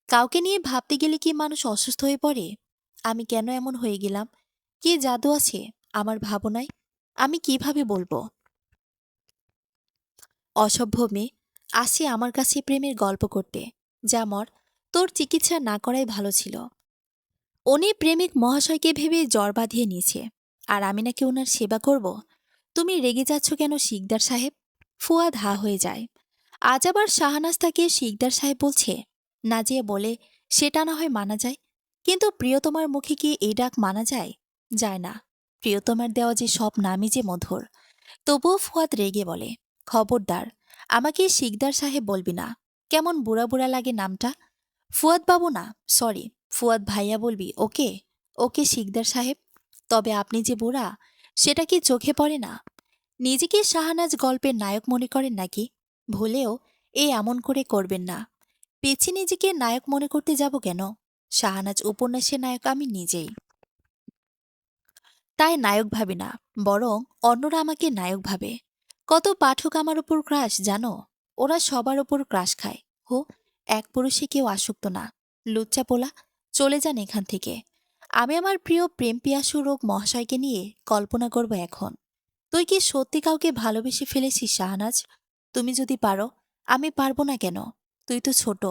কাউকে নিয়ে ভাবতে গেলে কি মানুষ অসুস্থ হয়ে পড়ে? আমি কেন এমন হয়ে গেলাম? কি জাদু আছে আমার ভাবনায়? আমি কিভাবে বলবো? অসভ্য মেয়ে, আসে আমার কাছে প্রেমের গল্প করতে। যা মর, তোর চিকিৎসা না করাই ভালো ছিল। উনি প্রেমিক মহাশয়কে ভেবে জ্বর বাঁধিয়ে নিয়েছে, আর আমি নাকি ওনার সেবা করব? তুমি রেগে যাচ্ছ কেন শিকদার সাহেব? ফুয়াদ হা হয়ে যায়। আজ আবার শাহনাজ তাকে শিকদার সাহেব বলছে। নাজিয়া বলে, সেটা না হয় মানা যায়, কিন্তু প্রিয়তমার মুখে কি এই ডাক মানা যায়? যায় না। প্রিয়তমার দেওয়া যে সব নামই যে মধুর। তবুও ফুয়াদ রেগে বলে, খবরদার, আমাকে শিকদার সাহেব বলবি না। কেমন বুড়া বুড়া লাগে নামটা। ফুয়াদ বাবু না, সরি, ফুয়াদ ভাইয়া বলবি, ওকে? ওকে শিকদার সাহেব। তবে আপনি যে বুড়া, সেটা কি চোখে পড়ে না? নিজেকে শাহনাজ গল্পের নায়ক মনে করেন নাকি? ভুলেও এমন করে করবেন না। পেছি নিজেকে নায়ক মনে করতে যাব কেন? শাহনাজ উপন্যাসের নায়ক আমি নিজেই। তাই নায়ক ভাবি না, বরং অন্যরা আমাকে নায়ক ভাবে। কত পাঠক আমার উপর ক্রাশ জানো? ওরা সবার উপর ক্রাশ খায়। হো, এক পুরুষে কেউ আসক্ত না। লুচ্চা পোলা, চলে যান এখান থেকে। আমি আমার প্রিয় প্রেম পিয়াসু রোগ মহাশয়কে নিয়ে কল্পনা করব এখন। তুই কি সত্যি কাউকে ভালোবেসে ফেলেছিস শাহনাজ? তুমি যদি পারো, আমি পারবো না কেন? তুই তো ছোট,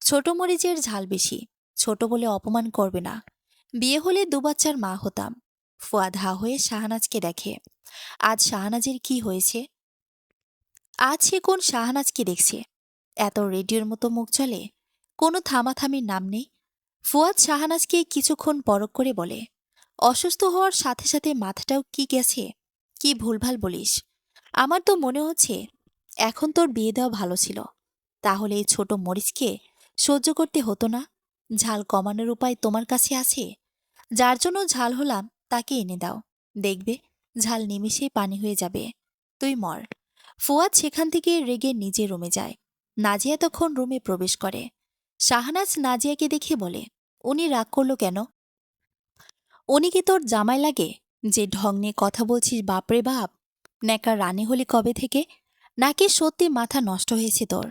ছোট মরিচের ঝাল বেশি। ছোট বলে অপমান করবে না। বিয়ে হলে দুবাচ্চার মা হতাম। ফুয়াদ হা হয়ে শাহনাজকে দেখে। আজ শাহনাজের কি হয়েছে? আজ সে কোন শাহনাজকে দেখছে? এত রেডিওর মতো মুখ চলে, কোনো থামাথামির নাম নেই। ফুয়াদ শাহনাজকে কিছুক্ষণ পরখ করে বলে, অসুস্থ হওয়ার সাথে সাথে মাথাটাও কি গেছে? কি ভুলভাল বলিস? আমার তো মনে হচ্ছে এখন তোর বিয়ে দেওয়া ভালো ছিল। তাহলে এই ছোট মরিচকে সহ্য করতে হতো না। ঝাল কমানোর উপায় তোমার কাছে আছে? যার জন্য ঝাল হলাম তাকে এনে দাও, দেখবে ঝাল নিমিষেই পানি হয়ে যাবে। তুই মর। ফুয়াদ সেখান থেকে রেগে নিজে রুমে যায়। নাজিয়া তখন রুমে প্রবেশ করে। শাহনাজ নাজিয়াকে দেখে বলে, উনি রাগ করল কেন? উনি কি তোর জামাই লাগে? যে ঢং নিয়ে কথা বলছিস বাপরে বাপ! নেকা রানী হলি কবে থেকে? নাকি সত্যি মাথা নষ্ট হয়েছে তোর?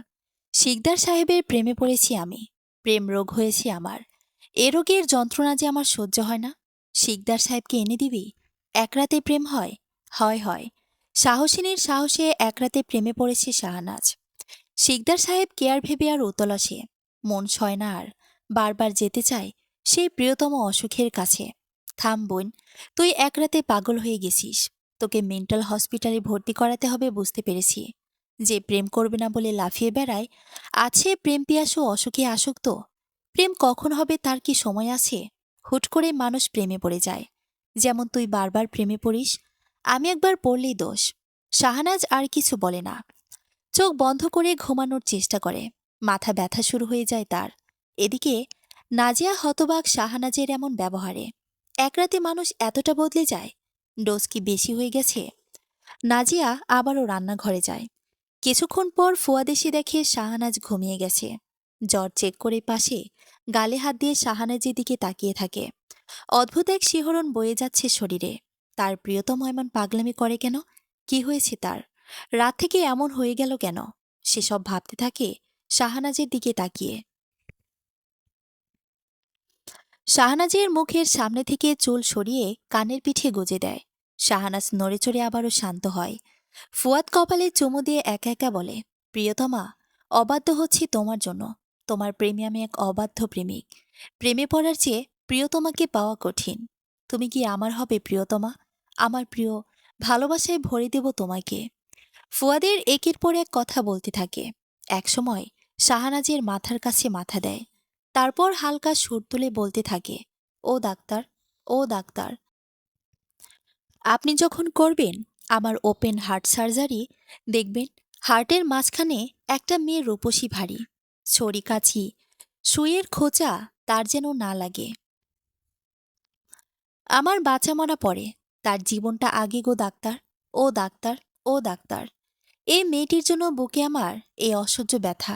শিকদার সাহেবের প্রেমে পড়েছি আমি। প্রেম রোগ হয়েছে আমার। এ রোগের যন্ত্রণা যে আমার সহ্য হয় না। শিকদার সাহেবকে এনে দিবি? এক রাতে প্রেম হয়? হয় হয়। সাহসিনীর সাহসে এক রাতে প্রেমে পড়েছে শাহনাজ। শিকদার সাহেব কেয়ার ভেবে আর উতল আসে। মন সয় না আর। বারবার যেতে চায় সেই প্রিয়তম অসুখের কাছে। থাম বোন, তুই এক রাতে পাগল হয়ে গেছিস। তোকে মেন্টাল হসপিটালে ভর্তি করাতে হবে বুঝতে পেরেছি। যে প্রেম করবে না বলে লাফিয়ে বেড়ায়, আছে প্রেম পিয়াসু অসুখে আসক্ত। প্রেম কখন হবে তার কি সময় আছে? হুট করে মানুষ প্রেমে পড়ে যায়। যেমন তুই বারবার প্রেমে পড়িস। আমি একবার পড়লেই দোষ। শাহনাজ আর কিছু বলে না। চোখ বন্ধ করে ঘুমানোর চেষ্টা করে। মাথা ব্যথা শুরু হয়ে যায় তার। এদিকে নাজিয়া হতবাক শাহনাজের এমন ব্যবহারে। এক রাতে মানুষ এতটা বদলে যায়? ডোজ কি বেশি হয়ে গেছে? নাজিয়া আবারও রান্নাঘরে যায়। কিছুক্ষণ পর ফুয়াদ এসে দেখে শাহনাজ ঘুমিয়ে গেছে। জ্বর চেক করে পাশে গালে হাত দিয়ে শাহনাজের দিকে তাকিয়ে থাকে। অদ্ভুত এক শিহরণ বয়ে যাচ্ছে শরীরে। তার প্রিয়তম এমন পাগলামি করে কেন? কি হয়েছে তার? রাত থেকে এমন হয়ে গেল কেন? সেসব ভাবতে থাকে শাহনাজের দিকে তাকিয়ে। শাহনাজের মুখের সামনে থেকে চুল সরিয়ে কানের পিঠে গুজে দেয়। শাহনাজ নড়েচড়ে আবারও শান্ত হয়। ফুয়াদ কপালে চুমু দিয়ে একা একা বলে, প্রিয়তমা, অবাধ্য হচ্ছি তোমার জন্য। তোমার প্রেমে আমি এক অবাধ্য প্রেমিক। প্রেমে পড়ার চেয়ে প্রিয়তমাকে পাওয়া কঠিন। তুমি কি আমার হবে প্রিয়তমা? আমার প্রিয়, ভালোবাসায় ভরে দেব তোমাকে। ফুয়াদের একের পর এক কথা বলতে থাকে। একসময় শাহনাজের মাথার কাছে মাথা দেয়। তারপর হালকা সুর তুলে বলতে থাকে, ও ডাক্তার, ও ডাক্তার, আপনি যখন করবেন আমার ওপেন হার্ট সার্জারি, দেখবেন হার্টের মাঝখানে একটা মেয়ে রূপসী ভারী, ছড়ি কাছি, সুইয়ের খোঁচা তার যেন না লাগে। আমার বাঁচা মরা পড়ে, তার জীবনটা আগে গো ডাক্তার, ও ডাক্তার, ও ডাক্তার। এই মেয়েটির জন্য বুকে আমার এই অসহ্য ব্যথা।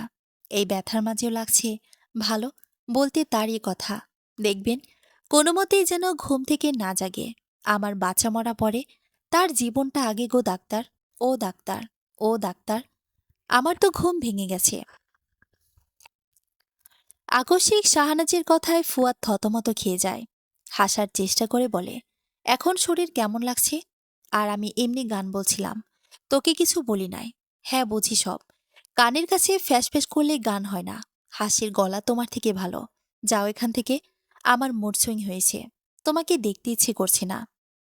এই ব্যথার মাঝেও লাগছে ভালো, বলতে তারই কথা। দেখবেন কোনো মতেই যেন ঘুম থেকে না জাগে। আমার বাঁচা মরা পড়ে, তার জীবনটা আগে গো ডাক্তার, ও ডাক্তার, ও ডাক্তার। আমার তো ঘুম ভেঙে গেছে। আকস্মিক শাহনাজের কথায় ফুয়াদ থতমত খেয়ে যায়। হাসার চেষ্টা করে বলে, এখন শরীর কেমন লাগছে? আর আমি এমনি গান বলছিলাম, তোকে কিছু বলি নাই। হ্যাঁ বুঝি সব। কানের কাছে ফ্যাস ফ্যাস করলে গান হয় না। হাসির গলা তোমার থেকে ভালো। যাও এখান থেকে। আমার মুড সুইং হয়েছে, তোমাকে দেখতে ইচ্ছে করছে না।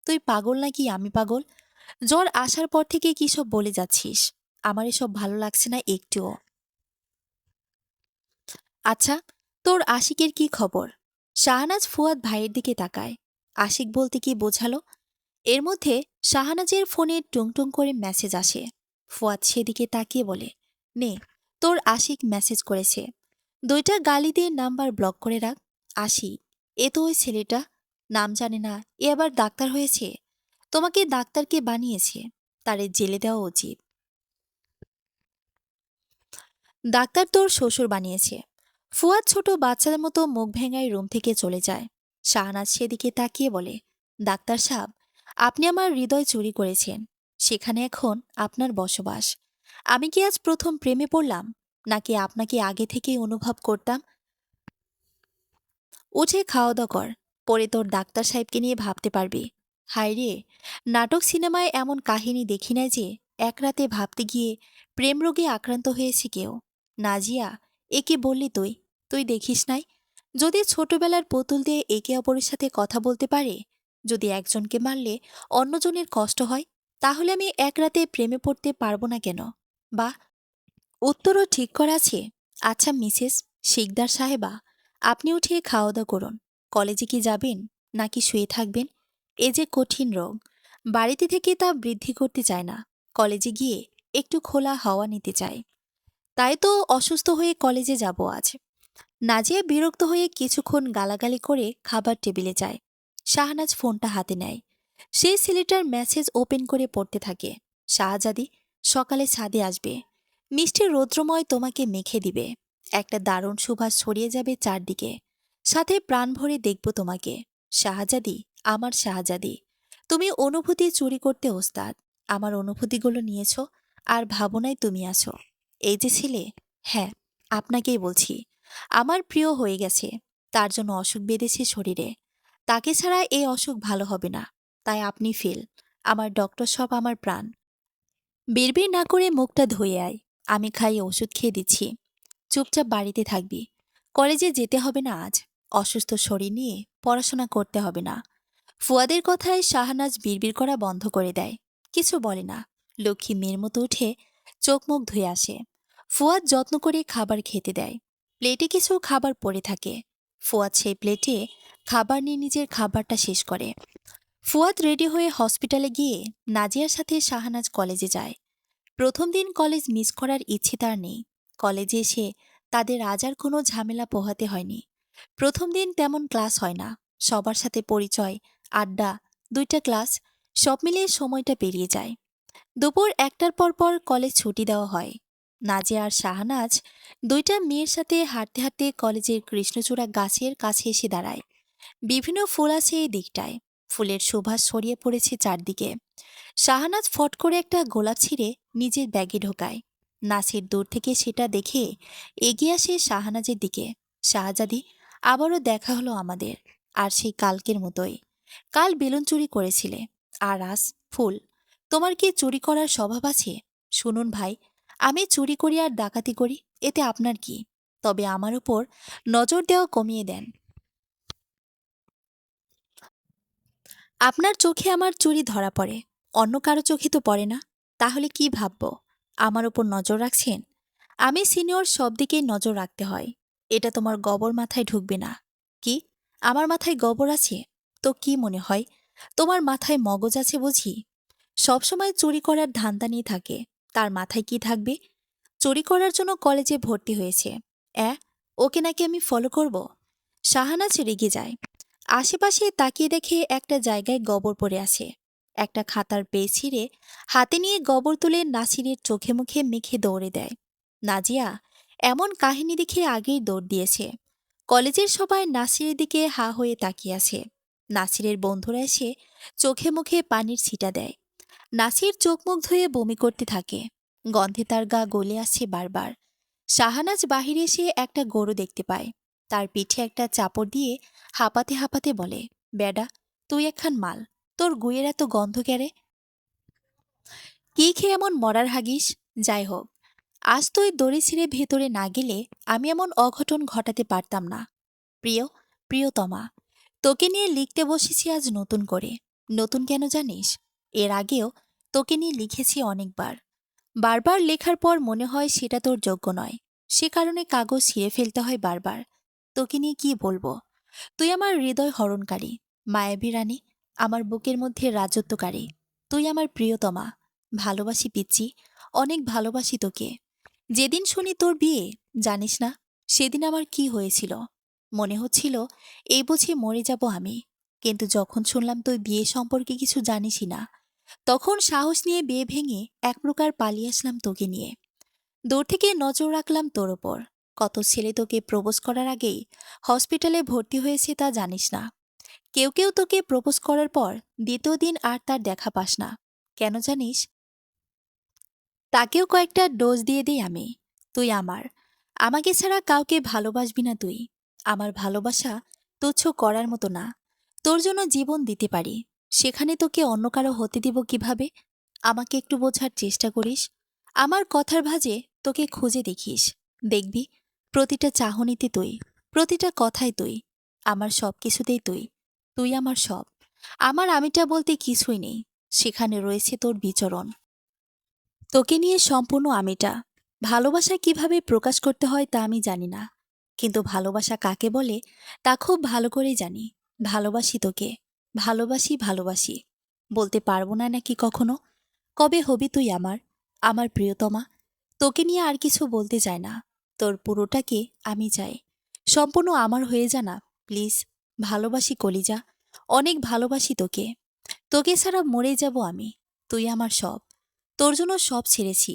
তুই পাগল নাকি আমি পাগল? জ্বর আসার পর থেকে কি সব বলে যাচ্ছিস? আমার এসব ভালো লাগছে না একটুও। আচ্ছা, তোর আশিকের কি খবর? শাহনাজ ফুয়াদ ভাইয়ের দিকে তাকায়। আশিক বলতে কি বোঝালো? এর মধ্যে শাহনাজের ফোনে টুংটুং করে মেসেজ আসে। ফুয়াদ সেদিকে তাকিয়ে বলে, নে, তোর আশিক মেসেজ করেছে। 2টা গালি দিয়ে নাম্বার ব্লক করে রাখ। আশিক, এ তো ওই ছেলেটা, নাম জানে না, এ আবার ডাক্তার হয়েছে। তোমাকে ডাক্তারকে বানিয়েছে, তারে জেলে দেওয়া উচিত। ডাক্তার তোর শ্বশুর বানিয়েছে। ফুয়াদ ছোট বাচ্চাদের মতো মুখ ভেঙায় রুম থেকে চলে যায়। শাহনাজ সেদিকে তাকিয়ে বলে, ডাক্তার সাহেব, আপনি আমার হৃদয় চুরি করেছেন। সেখানে এখন আপনার বসবাস। আমি কি আজ প্রথম প্রেমে পড়লাম, নাকি আপনাকে আগে থেকেই অনুভব করতাম? উঠে খাওয়া দাওয়া কর, পরে তোর ডাক্তার সাহেবকে নিয়ে ভাবতে পারবি। হায় রে, নাটক সিনেমায় এমন কাহিনী দেখি নাই যে এক রাতে ভাবতে গিয়ে প্রেম রোগে আক্রান্ত হয়েছে কেউ। নাজিয়া, একে বললি তুই? তুই দেখিস নাই? যদি ছোটবেলার পুতুল দিয়ে একে অপরের সাথে কথা বলতে পারে, যদি একজনকে মারলে অন্যজনের কষ্ট হয়, তাহলে আমি এক রাতে প্রেমে পড়তে পারবো না কেন? বা উত্তরও ঠিক করা আছে। আচ্ছা মিসেস শিকদার সাহেবা, আপনি উঠে খাওয়া দাওয়া করুন। কলেজে কি যাবেন, নাকি শুয়ে থাকবেন? এ যে কঠিন রোগ, বাড়িতে থেকে তা বৃদ্ধি করতে চায় না। কলেজে গিয়ে একটু খোলা হাওয়া নিতে চায়। তাই তো অসুস্থ হয়ে কলেজে যাব আজ। নাজিয়া বিরক্ত হয়ে কিছুক্ষণ গালাগালি করে খাবার টেবিলে যায়। শাহনাজ ফোনটা হাতে নেয়। সেই ছেলেটার মেসেজ ওপেন করে পড়তে থাকে। শাহজাদি, সকালে ছাদে আসবে। মিষ্টি রৌদ্রময় তোমাকে মেখে দিবে। একটা দারুণ সুবাস ছড়িয়ে যাবে চারদিকে। সাথে প্রাণ ভরে দেখব তোমাকে। শাহজাদি, আমার শাহজাদি। তুমি অনুভূতি চুরি করতে ওস্তাদ। আমার অনুভূতিগুলো নিয়েছ, আর ভাবনায় তুমি আছো। এই যে ছেলে, হ্যাঁ, আপনাকেই বলছি, আমার প্রিয় হয়ে গেছে। তার জন্য অসুখ বেঁধেছে শরীরে। তাকে ছাড়া এই অসুখ ভালো হবে না। তাই আপনি ফেল। আমার ডক্টর সব আমার প্রাণ। বিড়বিড় না করে মুখটা ধুয়ে আয়। আমি খাইয়ে ওষুধ খেয়ে দিচ্ছি। চুপচাপ বাড়িতে থাকবি। কলেজে যেতে হবে না আজ। অসুস্থ শরীর নিয়ে পড়াশোনা করতে হবে না। ফুয়াদের কথায় শাহনাজ বিড়বিড় করা বন্ধ করে দেয়। কিছু বলে না। লক্ষ্মী মেয়ের মতো উঠে চোখ মুখ ধুয়ে আসে। ফুয়াদ যত্ন করে খাবার খেতে দেয়। প্লেটে কিছু খাবার পড়ে থাকে। ফুয়াদ সেই প্লেটে খাবার নিয়ে নিজের খাবারটা শেষ করে। ফুয়াদ রেডি হয়ে হসপিটালে গিয়ে নাজিয়ার সাথে শাহনাজ কলেজে যায়। প্রথম দিন কলেজ মিস করার ইচ্ছে তার নেই। কলেজে এসে তাদের আজ আর কোনো ঝামেলা পোহাতে হয়নি। প্রথম দিন তেমন ক্লাস হয় না। সবার সাথে পরিচয়, আড্ডা, 2টা ক্লাস, সব মিলিয়ে সময়টা পেরিয়ে যায়। দুপুর 1টার পর কলেজ ছুটি দেওয়া হয়। নাজিয়া আর শাহনাজ 2টা মেয়ের সাথে হাঁটতে হাঁটতে কলেজের কৃষ্ণচূড়া গাছের কাছে এসে দাঁড়ায়। বিভিন্ন ফুল আছে এই দিকটায়। ফুলের সুবাস ছড়িয়ে পড়েছে চারদিকে। শাহনাজ ফট করে একটা গোলাপ ছিঁড়ে নিজের ব্যাগে ঢোকায়। নাসির দূর থেকে সেটা দেখে এগিয়ে আসে শাহনাজের দিকে। শাহজাদি, আবারও দেখা হলো আমাদের। আর সেই কালকের মতোই। কাল বেলুন চুরি করেছিলে, আর আজ ফুল। তোমার কি চুরি করার স্বভাব আছে? শুনুন ভাই, আমি চুরি করি আর ডাকাতি করি, এতে আপনার কি? তবে আমার উপর নজর দেওয়া কমিয়ে দেন। আপনার চোখে আমার চুরি ধরা পড়ে, অন্য কারো চোখে তো পড়ে না। তাহলে কি ভাবব? আমার উপর নজর রাখছেন? আমি সিনিয়র, সব দিকেই নজর রাখতে হয়। এটা তোমার গবর মাথায় ঢুকবে না। কি? আমার মাথায় গবর আছে? তো কি মনে হয়, তোমার মাথায় মগজ আছে বুঝি? সবসময় চুরি করার ধান্দা নিয়ে থাকে। তার মাথায় কি থাকবে? চুরি করার জন্য কলেজে ভর্তি হয়েছে। ওকে নাকি আমি ফলো করব? শাহানাজ রেগে যায়। আশেপাশে তাকিয়ে দেখে একটা জায়গায় গোবর পড়ে আছে। একটা খাতার পেজ ছিঁড়ে হাতে নিয়ে গোবর তুলে নাসিরের চোখে মুখে মেখে দৌড়ে দেয়। নাজিয়া এমন কাহিনী দেখে আগেই দৌড় দিয়েছে। কলেজের সবাই নাসিরের দিকে হা হয়ে তাকিয়ে আছে। নাসিরের বন্ধুরা এসে চোখে মুখে পানির ছিটা দেয়। নাসির চোখ মুখ ধুয়ে বমি করতে থাকে। গন্ধে তার গা গলে আসছে বারবার। শাহানাজ বাহিরে এসে একটা গরু দেখতে পায়। তার পিঠে একটা চাপড় দিয়ে হাঁপাতে হাঁপাতে বলে, বেডা, তুই একখান মাল। তোর গুয়ের এত গন্ধ ক্যারে? কি খেয়ে এমন মরার হাগিস? যাই হোক, আজ তুই দড়ি ছিঁড়ে ভেতরে না গেলে আমি এমন অঘটন ঘটাতে পারতাম না। প্রিয়, প্রিয়তমা, তোকে নিয়ে লিখতে বসেছি আজ নতুন করে। নতুন কেন জানিস? এর আগেও তোকে নিয়ে লিখেছি অনেকবার। বারবার লেখার পর মনে হয় সেটা তোর যোগ্য নয়। সে কারণে কাগজ ছিঁড়ে ফেলতে হয় বারবার। তোকে নিয়ে কি বলবো? তুই আমার হৃদয় হরণকারী, মায়াবী রানী, আমার বুকের মধ্যে রাজত্বকারী। তুই আমার প্রিয়তমা। ভালোবাসি পিচ্চি, অনেক ভালোবাসি তোকে। যেদিন শুনি তোর বিয়ে, জানিস না সেদিন আমার কি হয়েছিল? মনে হচ্ছিল এই বুঝি মরে যাব আমি। কিন্তু যখন শুনলাম তুই বিয়ে সম্পর্কে কিছু জানিসই না, তখন সাহস নিয়ে বিয়ে ভেঙে এক প্রকার পালিয়ে আসলাম তোকে নিয়ে। দূর থেকে নজর রাখলাম তোর ওপর। কত ছেলে তোকে প্রপোজ করার আগেই হসপিটালে ভর্তি হয়েছে তা জানিস না। কেউ কেউ তোকে প্রপোজ করার পর দ্বিতীয় দিন আর তার দেখা পাস না। কেন জানিস? তাকেও কয়েকটা ডোজ দিয়ে দিই আমি। তুই আমার। আমাকে ছাড়া কাউকে ভালোবাসবি না তুই। আমার ভালোবাসা তুচ্ছ করার মতো না। তোর জন্য জীবন দিতে পারি। সেখানে তোকে অন্য কারো হতে দিব কিভাবে? আমাকে একটু বোঝার চেষ্টা করিস। আমার কথার ভাঁজে তোকে খুঁজে দেখিস। দেখবি প্রতিটা চাহনিতে তুই, প্রতিটা কথায় তুই, আমার সব কিছুতেই তুই। তুই আমার সব। আমার আমিটা বলতে কিছুই নেই। সেখানে রয়েছে তোর বিচরণ। তোকে নিয়ে সম্পূর্ণ আমিটা। ভালোবাসা কিভাবে প্রকাশ করতে হয় তা আমি জানি না, কিন্তু ভালোবাসা কাকে বলে তা খুব ভালো করেই জানি। ভালোবাসি তোকে। ভালোবাসি, ভালোবাসি। বলতে পারবো না নাকি কখনো? কবে হবি তুই আমার, আমার প্রিয়তমা? তোকে নিয়ে আর কিছু বলতে চাই না। তোর পুরোটাকে আমি চাই। সম্পূর্ণ আমার হয়ে যা না, প্লিজ। ভালোবাসি কলিজা। অনেক ভালোবাসি তোকে। তোকে ছাড়া মরে যাব আমি। তুই আমার সব। তোর জন্য সব ছেড়েছি।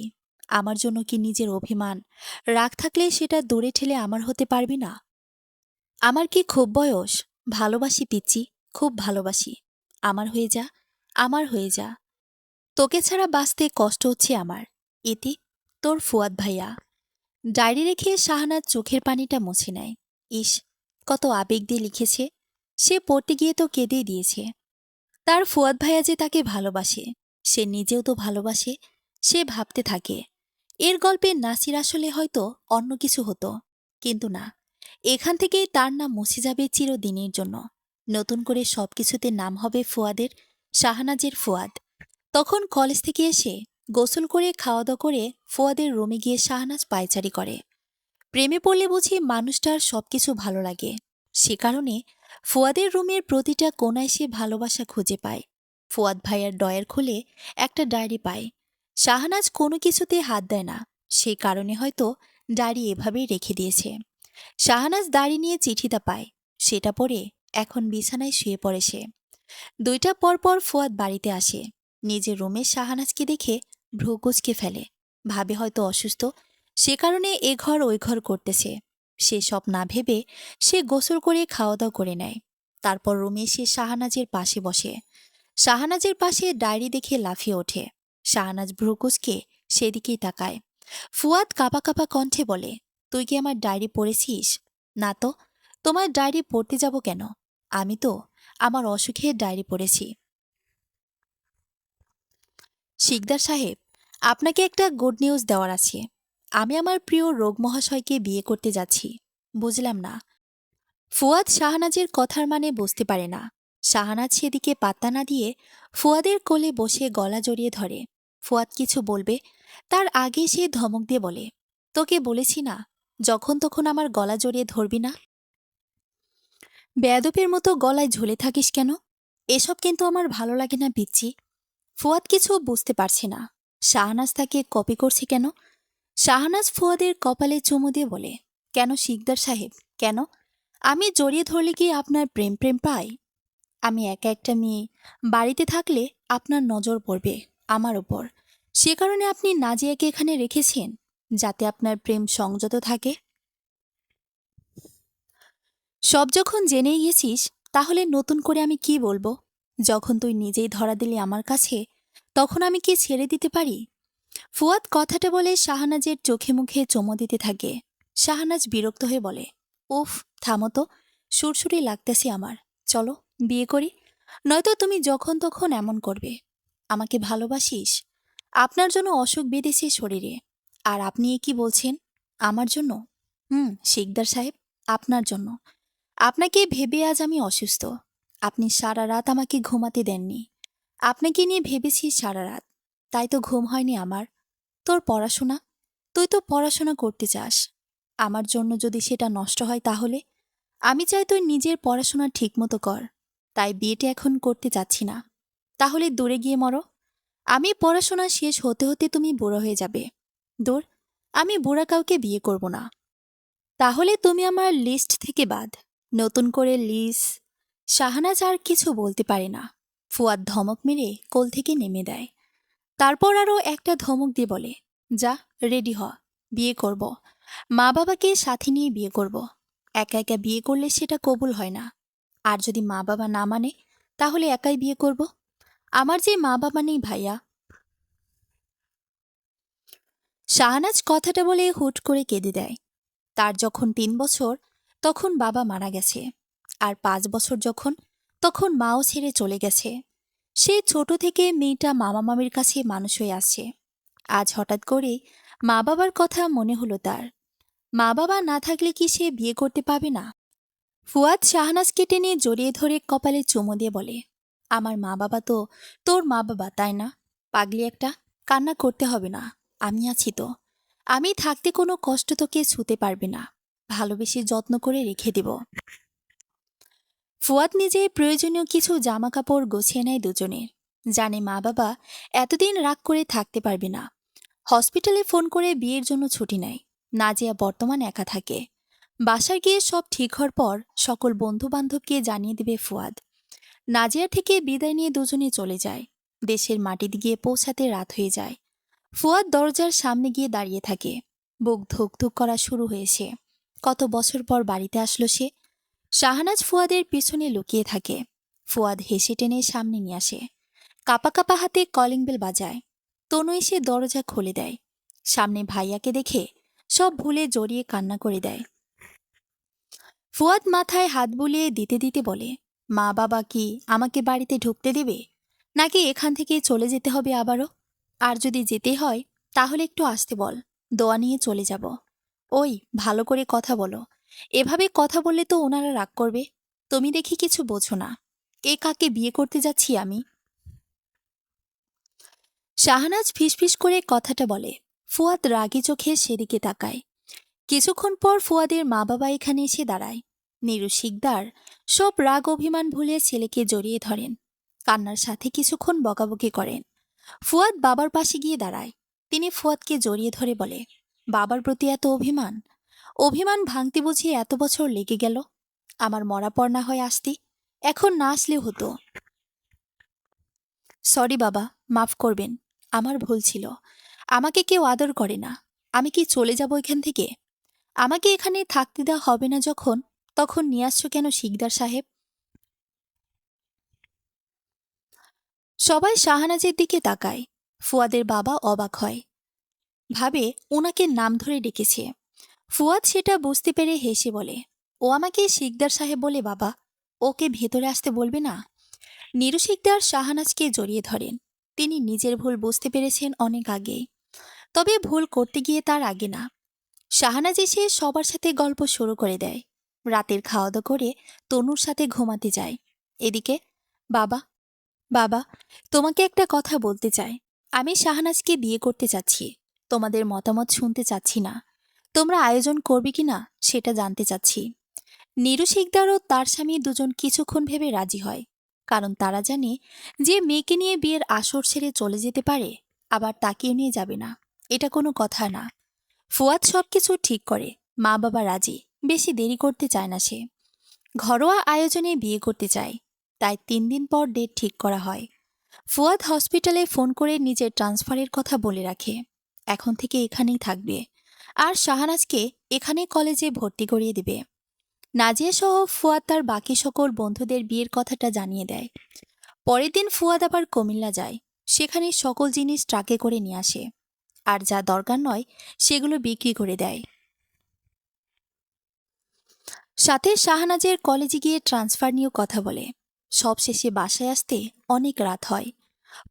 আমার জন্য কি নিজের অভিমান, রাগ থাকলে সেটা দূরে ঠেলে আমার হতে পারবি না? আমার কি খুব বয়স? ভালোবাসি পিচ্চি, খুব ভালোবাসি। আমার হয়ে যা, আমার হয়ে যা। তোকে ছাড়া বাঁচতে কষ্ট হচ্ছে আমার। ইতি, তোর ফুয়াদ ভাইয়া। ডায়েরি রেখে শাহানাজ চোখের পানিটা মুছে নেয়। ইস, কত আবেগ দিয়ে লিখেছে। সে পড়তে গিয়ে তো কেঁদেই দিয়েছে। তার ফুয়াদ ভাইয়া যে তাকে ভালোবাসে, সে নিজেও তো ভালোবাসে। সে ভাবতে থাকে, এর গল্পে নাসির আসলে হয়তো অন্য কিছু হতো। কিন্তু না, এখান থেকেই তার নাম মুছে যাবে চিরদিনের জন্য। নতুন করে সবকিছুতে নাম হবে ফুয়াদের, শাহানাজের ফুয়াদ। তখন কলেজ থেকে এসে গোসল করে খাওয়া দাওয়া করে ফুয়াদের রুমে গিয়ে শাহানাজ পায়চারি করে। প্রেমে পড়লে বুঝি মানুষটার সবকিছু ভালো লাগে। সে কারণে ফুয়াদের রুমের প্রতিটা কোনায় সে ভালোবাসা খুঁজে পায়। ফুয়াদ ভাইয়ার ডয়ার খুলে একটা ডায়েরি পায়। শাহানাজ কোনো কিছুতে হাত দেয় না। সেই কারণে হয়তো ডায়েরি এভাবেই রেখে দিয়েছে। শাহানাজ ডায়েরি নিয়ে চিঠিটা পায়। সেটা পড়ে এখন বিছানায় শুয়ে পড়ে সে। 2টা পর পর ফুয়াদ বাড়িতে আসে। নিজের রুমে শাহানাজকে দেখে ভ্রু কুঁচকে ফেলে। ভাবে হয়তো অসুস্থ, সে কারণে এ ঘর ওই ঘর করতেছে। সে সব না ভেবে সে গোসল করে খাওয়া দাওয়া করে নেয়। তারপর রুমে এসে শাহানাজের পাশে বসে। শাহানাজের পাশে ডায়েরি দেখে লাফিয়ে ওঠে। শাহানাজ ভ্রু কুঁচকে সেদিকেই তাকায়। ফুয়াদ কাঁপা কাঁপা কণ্ঠে বলে, তুই কি আমার ডায়েরি পড়েছিস? না তো, তোমার ডায়েরি পড়তে যাব কেন? আমি তো আমার অসুখের ডায়েরি পড়েছি। শিকদার সাহেব, আপনাকে একটা গুড নিউজ দেওয়ার আছে। আমি আমার প্রিয় রোগ মহাশয়কে বিয়ে করতে যাচ্ছি। বুঝলাম না। ফুয়াদ শাহনাজের কথার মানে বুঝতে পারে না। শাহনাজ সেদিকে পাত্তা না দিয়ে ফুয়াদের কোলে বসে গলা জড়িয়ে ধরে। ফুয়াদ কিছু বলবে তার আগে সে ধমক দিয়ে বলে, তোকে বলেছি না যখন তখন আমার গলা জড়িয়ে ধরবি না। বেয়াদবের মতো গলায় ঝুলে থাকিস কেন? এসব কিন্তু আমার ভালো লাগে না পিচ্চি। ফুয়াদ কিছু বুঝতে পারছে না। শাহনাজ তাকে কপি করছে কেন? শাহনাজ ফুয়াদের কপালে চুমু দিয়ে বলে, কেন শিকদার সাহেব, কেন? আমি জড়িয়ে ধরলে কি আপনার প্রেম প্রেম পাই? আমি একা একটা মেয়ে বাড়িতে থাকলে আপনার নজর পড়বে আমার ওপর। সে কারণে আপনি নাজিয়াকে এখানে রেখেছেন, যাতে আপনার প্রেম সংযত থাকে। সব যখন জেনেই গেছিস, তাহলে নতুন করে আমি কি বলবো? যখন তুই নিজেই ধরা দিলি আমার কাছে, তখন আমি কি ছেড়ে দিতে পারি? ফুয়াদ কথাটা বলে শাহনাজের চোখে মুখে চুমো দিতে থাকে। শাহনাজ বিরক্ত হয়ে বলে, উফ, থামো তো, সুরসুরি লাগতেছে আমার। চলো বিয়ে করি, নয়তো তুমি যখন তখন এমন করবে। আমাকে ভালোবাসিস? আপনার জন্য অসুখ বেঁধেছে শরীরে। আর আপনি এ কি বলছেন? আমার জন্য? শিকদার সাহেব, আপনার জন্য। আপনাকে ভেবে আজ আমি অসুস্থ। আপনি সারা রাত আমাকে ঘুমাতে দেননি। আপনাকে নিয়ে ভেবেছি সারা রাত, তাই তো ঘুম হয়নি আমার। তোর পড়াশোনা, তুই তো পড়াশোনা করতে চাস। আমার জন্য যদি সেটা নষ্ট হয় তাহলে? আমি চাই তুই নিজের পড়াশোনা ঠিকমতো কর। তাই বিয়েটা এখন করতে চাচ্ছি না। তাহলে দূরে গিয়ে মরো। আমি পড়াশোনা শেষ হতে হতে তুমি বুড়ো হয়ে যাবে। দূর, আমি বুড়া কাউকে বিয়ে করব না। তাহলে তুমি আমার লিস্ট থেকে বাদ। নতুন করে লিস। শাহনাজ আর কিছু বলতে পারে না। ফুয়াদ ধমক মেরে কোল থেকে নেমে দেয়। তারপর আরও একটা ধমক দিয়ে বলে, যা, রেডি হ, বিয়ে করব। মা বাবাকে সাথে নিয়ে বিয়ে করব। একা একা বিয়ে করলে সেটা কবুল হয় না। আর যদি মা বাবা না মানে, তাহলে একাই বিয়ে করব। আমার যে মা বাবা নেই ভাইয়া। শাহনাজ কথাটা বলে হুট করে কেঁদে দেয়। তার যখন 3 বছর, তখন বাবা মারা গেছে। আর 5 বছর যখন, তখন মাও ছেড়ে চলে গেছে। সে ছোট থেকে মেয়েটা মামা মামির কাছে মানুষ হয়ে আসছে। আজ হঠাৎ করেই মা বাবার কথা মনে হলো তার। মা বাবা না থাকলে কি সে বিয়ে করতে পাবে না? ফুয়াদ শাহনাজকে টেনে জড়িয়ে ধরে কপালে চুমো দিয়ে বলে, আমার মা বাবা তো তোর মা বাবা, তাই না? পাগলি একটা, কান্না করতে হবে না। আমি আছি তো। আমি থাকতে কোনো কষ্ট তোকে ছুতে পারবে না। ভালোবেসে যত্ন করে রেখে দেব। ফুয়াদ নিজে প্রয়োজনীয় কিছু জামা কাপড় গুছিয়ে নেয় দুজনের। জানে মা বাবা এতদিন রাগ করে থাকতে পারবে না। হসপিটালে ফোন করে বিয়ের জন্য ছুটি নেয়। নাজিয়া বর্তমান একা থাকে। বাসায় গিয়ে সব ঠিক হওয়ার পর সকল বন্ধু বান্ধবকে জানিয়ে দেবে ফুয়াদ। নাজিয়া থেকে বিদায় নিয়ে দুজনে চলে যায়। দেশের মাটিতে গিয়ে পৌঁছাতে রাত হয়ে যায়। ফুয়াদ দরজার সামনে গিয়ে দাঁড়িয়ে থাকে। বুক ধুক ধুক করা শুরু হয়েছে। কত বছর পর বাড়িতে আসলো সে। শাহনাজ ফুয়াদের পিছনে লুকিয়ে থাকে। ফুয়াদ হেসে টেনে সামনে নিয়ে আসে। কাপা কাপা হাতে কলিং বেল বাজায়। তনু এসে দরজা খুলে দেয়। সামনে ভাইয়াকে দেখে সব ভুলে জড়িয়ে কান্না করে দেয়। ফুয়াদ মাথায় হাত বুলিয়ে দিতে দিতে বলে, মা বাবা কি আমাকে বাড়িতে ঢুকতে দেবে, নাকি এখান থেকে চলে যেতে হবে আবারও? আর যদি যেতে হয়, তাহলে একটু আসতে বল, দোয়া নিয়ে চলে যাব। ওই, ভালো করে কথা বলো। এভাবে কথা বললে তো ওনারা রাগ করবে। তুমি দেখি কিছু বোঝো না। এ কাকে বিয়ে করতে যাচ্ছি আমি? শাহনাজ ফিসফিস করে কথাটা বলে। ফুয়াদ রাগী চোখে সেদিকে তাকায়। কিছুক্ষণ পর ফুয়াদের মা বাবা এখানে এসে দাঁড়ায়। নীরু শিকদার সব রাগ অভিমান ভুলে ছেলেকে জড়িয়ে ধরেন। কান্নার সাথে কিছুক্ষণ বকাবকি করেন। ফুয়াদ বাবার পাশে গিয়ে দাঁড়ায়। তিনি ফুয়াদকে জড়িয়ে ধরে বলে, বাবার প্রতি এত অভিমান? অভিমান ভাঙতে বুঝি এত বছর লেগে গেল? আমার মরা পর না হয় আসতি, এখন না আসলেও হতো। সরি বাবা, মাফ করবেন। আমার ভুল ছিল। আমাকে কেউ আদর করে না। আমি কি চলে যাব এখান থেকে? আমাকে এখানে থাকতে দেওয়া হবে না যখন, তখন নিয়ে আসছো কেন শিকদার সাহেব? সবাই শাহনাজের দিকে তাকায়। ফুয়াদের বাবা অবাক হয়। ভাবে ওনাকে নাম ধরে ডেকেছে। ফুয়াদ সেটা বুঝতে পেরে হেসে বলে, ও আমাকে শিকদার সাহেব বলে বাবা, ওকে ভেতরে আসতে বলবে না? নীরু শিকদার শাহনাজকে জড়িয়ে ধরেন। তিনি নিজের ভুল বুঝতে পেরেছেন অনেক আগেই। তবে ভুল করতে গিয়ে তার আগে না। শাহনাজ এসে সবার সাথে গল্প শুরু করে দেয়। রাতের খাওয়া দাওয়া করে তনুর সাথে ঘুমাতে যায়। এদিকে, বাবা, বাবা, তোমাকে একটা কথা বলতে চাই। আমি শাহনাজকে বিয়ে করতে চাচ্ছি। তোমাদের মতামত শুনতে চাচ্ছি না। তোমরা আয়োজন করবে কিনা সেটা জানতে চাচ্ছি। নীরু শিকদার ও তার স্বামী দুজন কিছুক্ষণ ভেবে রাজি হয়। কারণ তারা জানে, যে মেয়েকে নিয়ে বিয়ের আসর ছেড়ে চলে যেতে পারে, আবার তাকিয়ে নিয়ে যাবে না, এটা কোনো কথা না। ফুয়াদ সবকিছু ঠিক করে। মা বাবা রাজি, বেশি দেরি করতে চায় না সে। ঘরোয়া আয়োজনে বিয়ে করতে চায়, তাই 3 দিন পর ডেট ঠিক করা হয়। ফুয়াদ হসপিটালে ফোন করে নিজের ট্রান্সফারের কথা বলে রাখে, এখন থেকে এখানেই থাকবে, আর শাহানাজকে এখানে কলেজে ভর্তি করিয়ে দিবে। নাজিয়া সহ ফুয়াদ তার বাকি সকল বন্ধুদের বিয়ের কথাটা জানিয়ে দেয়। পরের দিন ফুয়াদ আবার কুমিল্লা যায়, সেখানে সকল জিনিস ট্রাকে করে নিয়ে আসে, আর যা দরকার নয় সেগুলো বিক্রি করে দেয়। সাথে শাহনাজের কলেজে গিয়ে ট্রান্সফার নিয়েও কথা বলে। সবশেষে বাসায় আসতে অনেক রাত হয়।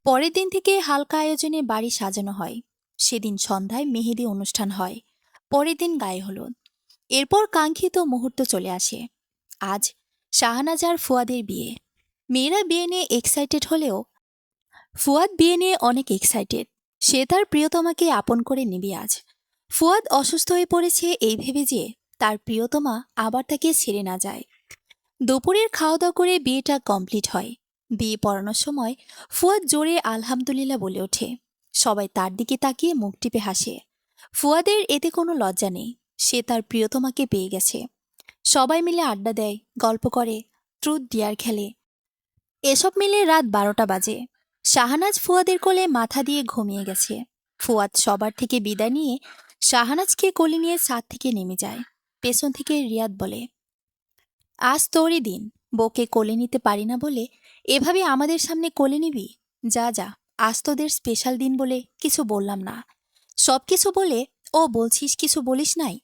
পরের দিন থেকে হালকা আয়োজনে বাড়ি সাজানো হয়। সেদিন সন্ধ্যায় মেহেদি অনুষ্ঠান হয়, পরের দিন গায়ে হলুদ। এরপর কাঙ্ক্ষিত মুহূর্ত চলে আসে। আজ শাহনাজ আর ফুয়াদের বিয়ে। মেয়েরা বিয়ে নিয়ে এক্সাইটেড হলেও ফুয়াদ বিয়ে নিয়ে অনেক এক্সাইটেড। সে তার প্রিয়তমাকে আপন করে নিবে আজ। ফুয়াদ অসুস্থ হয়ে পড়েছে এই ভেবে যে তার প্রিয়তমা আবার তাকে ছেড়ে না যায়। দুপুরের খাওয়া দাওয়া করে বিয়েটা কমপ্লিট হয়। বিয়ে পড়ানোর সময় ফুয়াদ জোরে আলহামদুলিল্লাহ বলে ওঠে। সবাই তার দিকে তাকিয়ে মুখ টিপে হাসে। ফুয়াদের এতে কোনো লজ্জা নেই, সে তার প্রিয়তমাকে পেয়ে গেছে। সবাই মিলে আড্ডা দেয়, গল্প করে, ট্রুথ ডিয়ার খেলে। এসব মিলে রাত 12টা বাজে। শাহানাজ ফুয়াদের কোলে মাথা দিয়ে ঘুমিয়ে গেছে। ফুয়াদ সবার থেকে বিদায় নিয়ে শাহানাজকে কোলে নিয়ে ছাদ থেকে নেমে যায়। পেছন থেকে রিয়াদ বলে, আজ তোরই দিন, বউকে কোলে নিতে পারি না বলে এভাবে আমাদের সামনে কোলে নিবি? যা যা, আজ তোদের স্পেশাল দিন বলে কিছু বললাম না। সব কিছু বলে ও বলছিস কিছু বলিস নাই?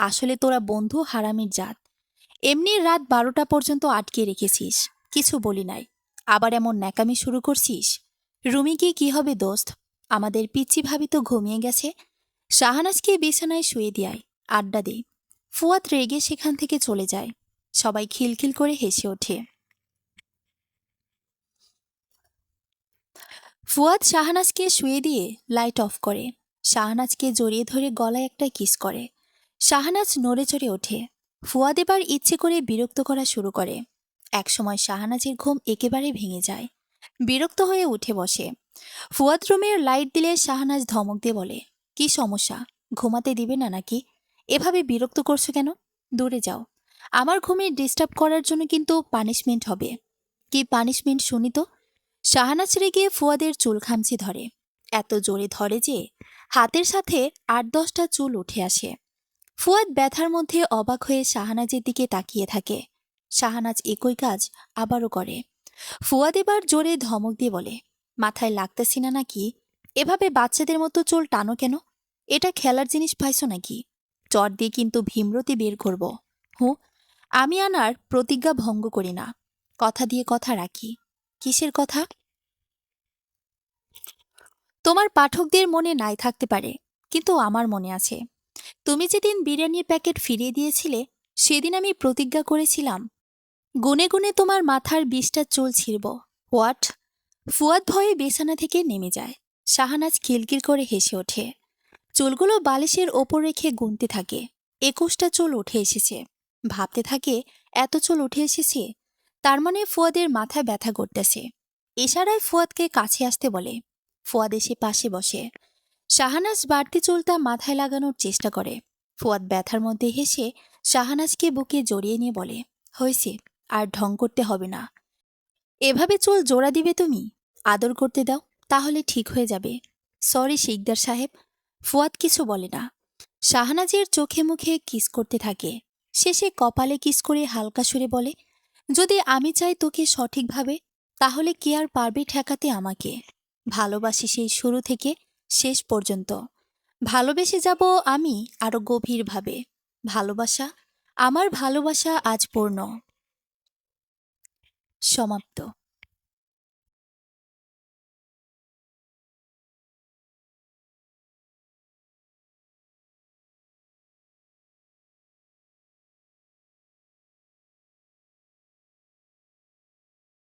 আসলে তোরা বন্ধু হারামির জাত। এমনি রাত 12টা পর্যন্ত আটকে রেখেছিস, কিছু বলি নাই, আবার এমন ন্যাকামি শুরু করছিস। রুমে গিয়ে কি হবে দোস্ত? আমাদের পিচ্চি ভাবি তো ঘুমিয়ে গেছে। শাহানাজকে বিছানায় শুয়ে দেয়, আড্ডা দেয়। ফুয়াদ রেগে সেখান থেকে চলে যায়। সবাই খিলখিল করে হেসে ওঠে। ফুয়াদ শাহানাজকে শুয়ে দিয়ে লাইট অফ করে। শাহানাজকে জড়িয়ে ধরে গলায় একটা কিস করে। শাহানাজ নড়ে চড়ে ওঠে। ফুয়াদ এবার ইচ্ছে করে বিরক্ত করা শুরু করে। একসময় শাহানাজের ঘুম একেবারে ভেঙে যায়। বিরক্ত হয়ে উঠে বসে। ফুয়াদ রুমের লাইট দিলে শাহানাজ ধমক দিয়ে বলে, কি সমস্যা? ঘুমাতে দিবে না নাকি? এভাবে বিরক্ত করছো কেন? দূরে যাও। আমার ঘুমে ডিস্টার্ব করার জন্য কিন্তু পানিশমেন্ট হবে। কি পানিশমেন্ট শুনি তো? শাহানাজ রেগে ফুয়াদের চুল খামচি ধরে। এত জোরে ধরে যে হাতের সাথে 8-10টা চুল উঠে আসে। ফুয়াদ ব্যথার মধ্যে অবাক হয়ে শাহানাজের দিকে তাকিয়ে থাকে। শাহানাজ একই কাজ আবারও করে। ফুয়াদ এবার জোরে ধমক দিয়ে বলে, মাথায় লাগতেছি না নাকি? এভাবে বাচ্চাদের মতো চুল টানো কেন? এটা খেলার জিনিস পাইছো নাকি? চট দিয়ে কিন্তু ভীমরতি বের করব। হুঁ, আমি আনার প্রতিজ্ঞা ভঙ্গ করি না, কথা দিয়ে কথা রাখি। কিসের কথা? তোমার পাঠকদের মনে নাই থাকতে পারে, কিন্তু আমার মনে আছে। তুমি যেদিন বিরিয়ানির প্যাকেট ফিরিয়ে দিয়েছিলে, সেদিন আমি প্রতিজ্ঞা করেছিলাম গুনে গুনে তোমার মাথার 20টা চুল ছিঁড়ব। হোয়াট? ফুয়াদ ভয়ে বিছানা থেকে নেমে যায়। শাহানাজ খিলখিল করে হেসে ওঠে। চুলগুলো বালিশের ওপর রেখে গুনতে থাকে। 21টা চুল উঠে এসেছে। ভাবতে থাকে, এত চুল উঠে এসেছে, তার মানে ফুয়াদের মাথায় ব্যথা করতেছে। ইশারায় ফুয়াদকে কাছে আসতে বলে। ফুয়াদ এসে পাশে বসে। শাহানাজ বাড়তি চুলটা মাথায় লাগানোর চেষ্টা করে। ফুয়াদ ব্যথার মধ্যে হেসে শাহানাজকে বুকে জড়িয়ে নিয়ে বলে, হয়েছে, আর ঢং করতে হবে না। এভাবে চুল জোড়া দিবে তুমি? আদর করতে দাও, তাহলে ঠিক হয়ে যাবে। সরি শিকদার সাহেব। ফুয়াদ কিছু বলে না। শাহনাজের চোখে মুখে কিস করতে থাকে। শেষে কপালে কিস করে হালকা সুরে বলে, যদি আমি চাই তোকে সঠিকভাবে, তাহলে কে আর পারবে ঠেকাতে আমাকে? ভালোবাসি সেই শুরু থেকে শেষ পর্যন্ত। ভালোবেসে যাব আমি আরো গভীরভাবে। ভালোবাসা, আমার ভালোবাসা আজ পূর্ণ। সমাপ্ত।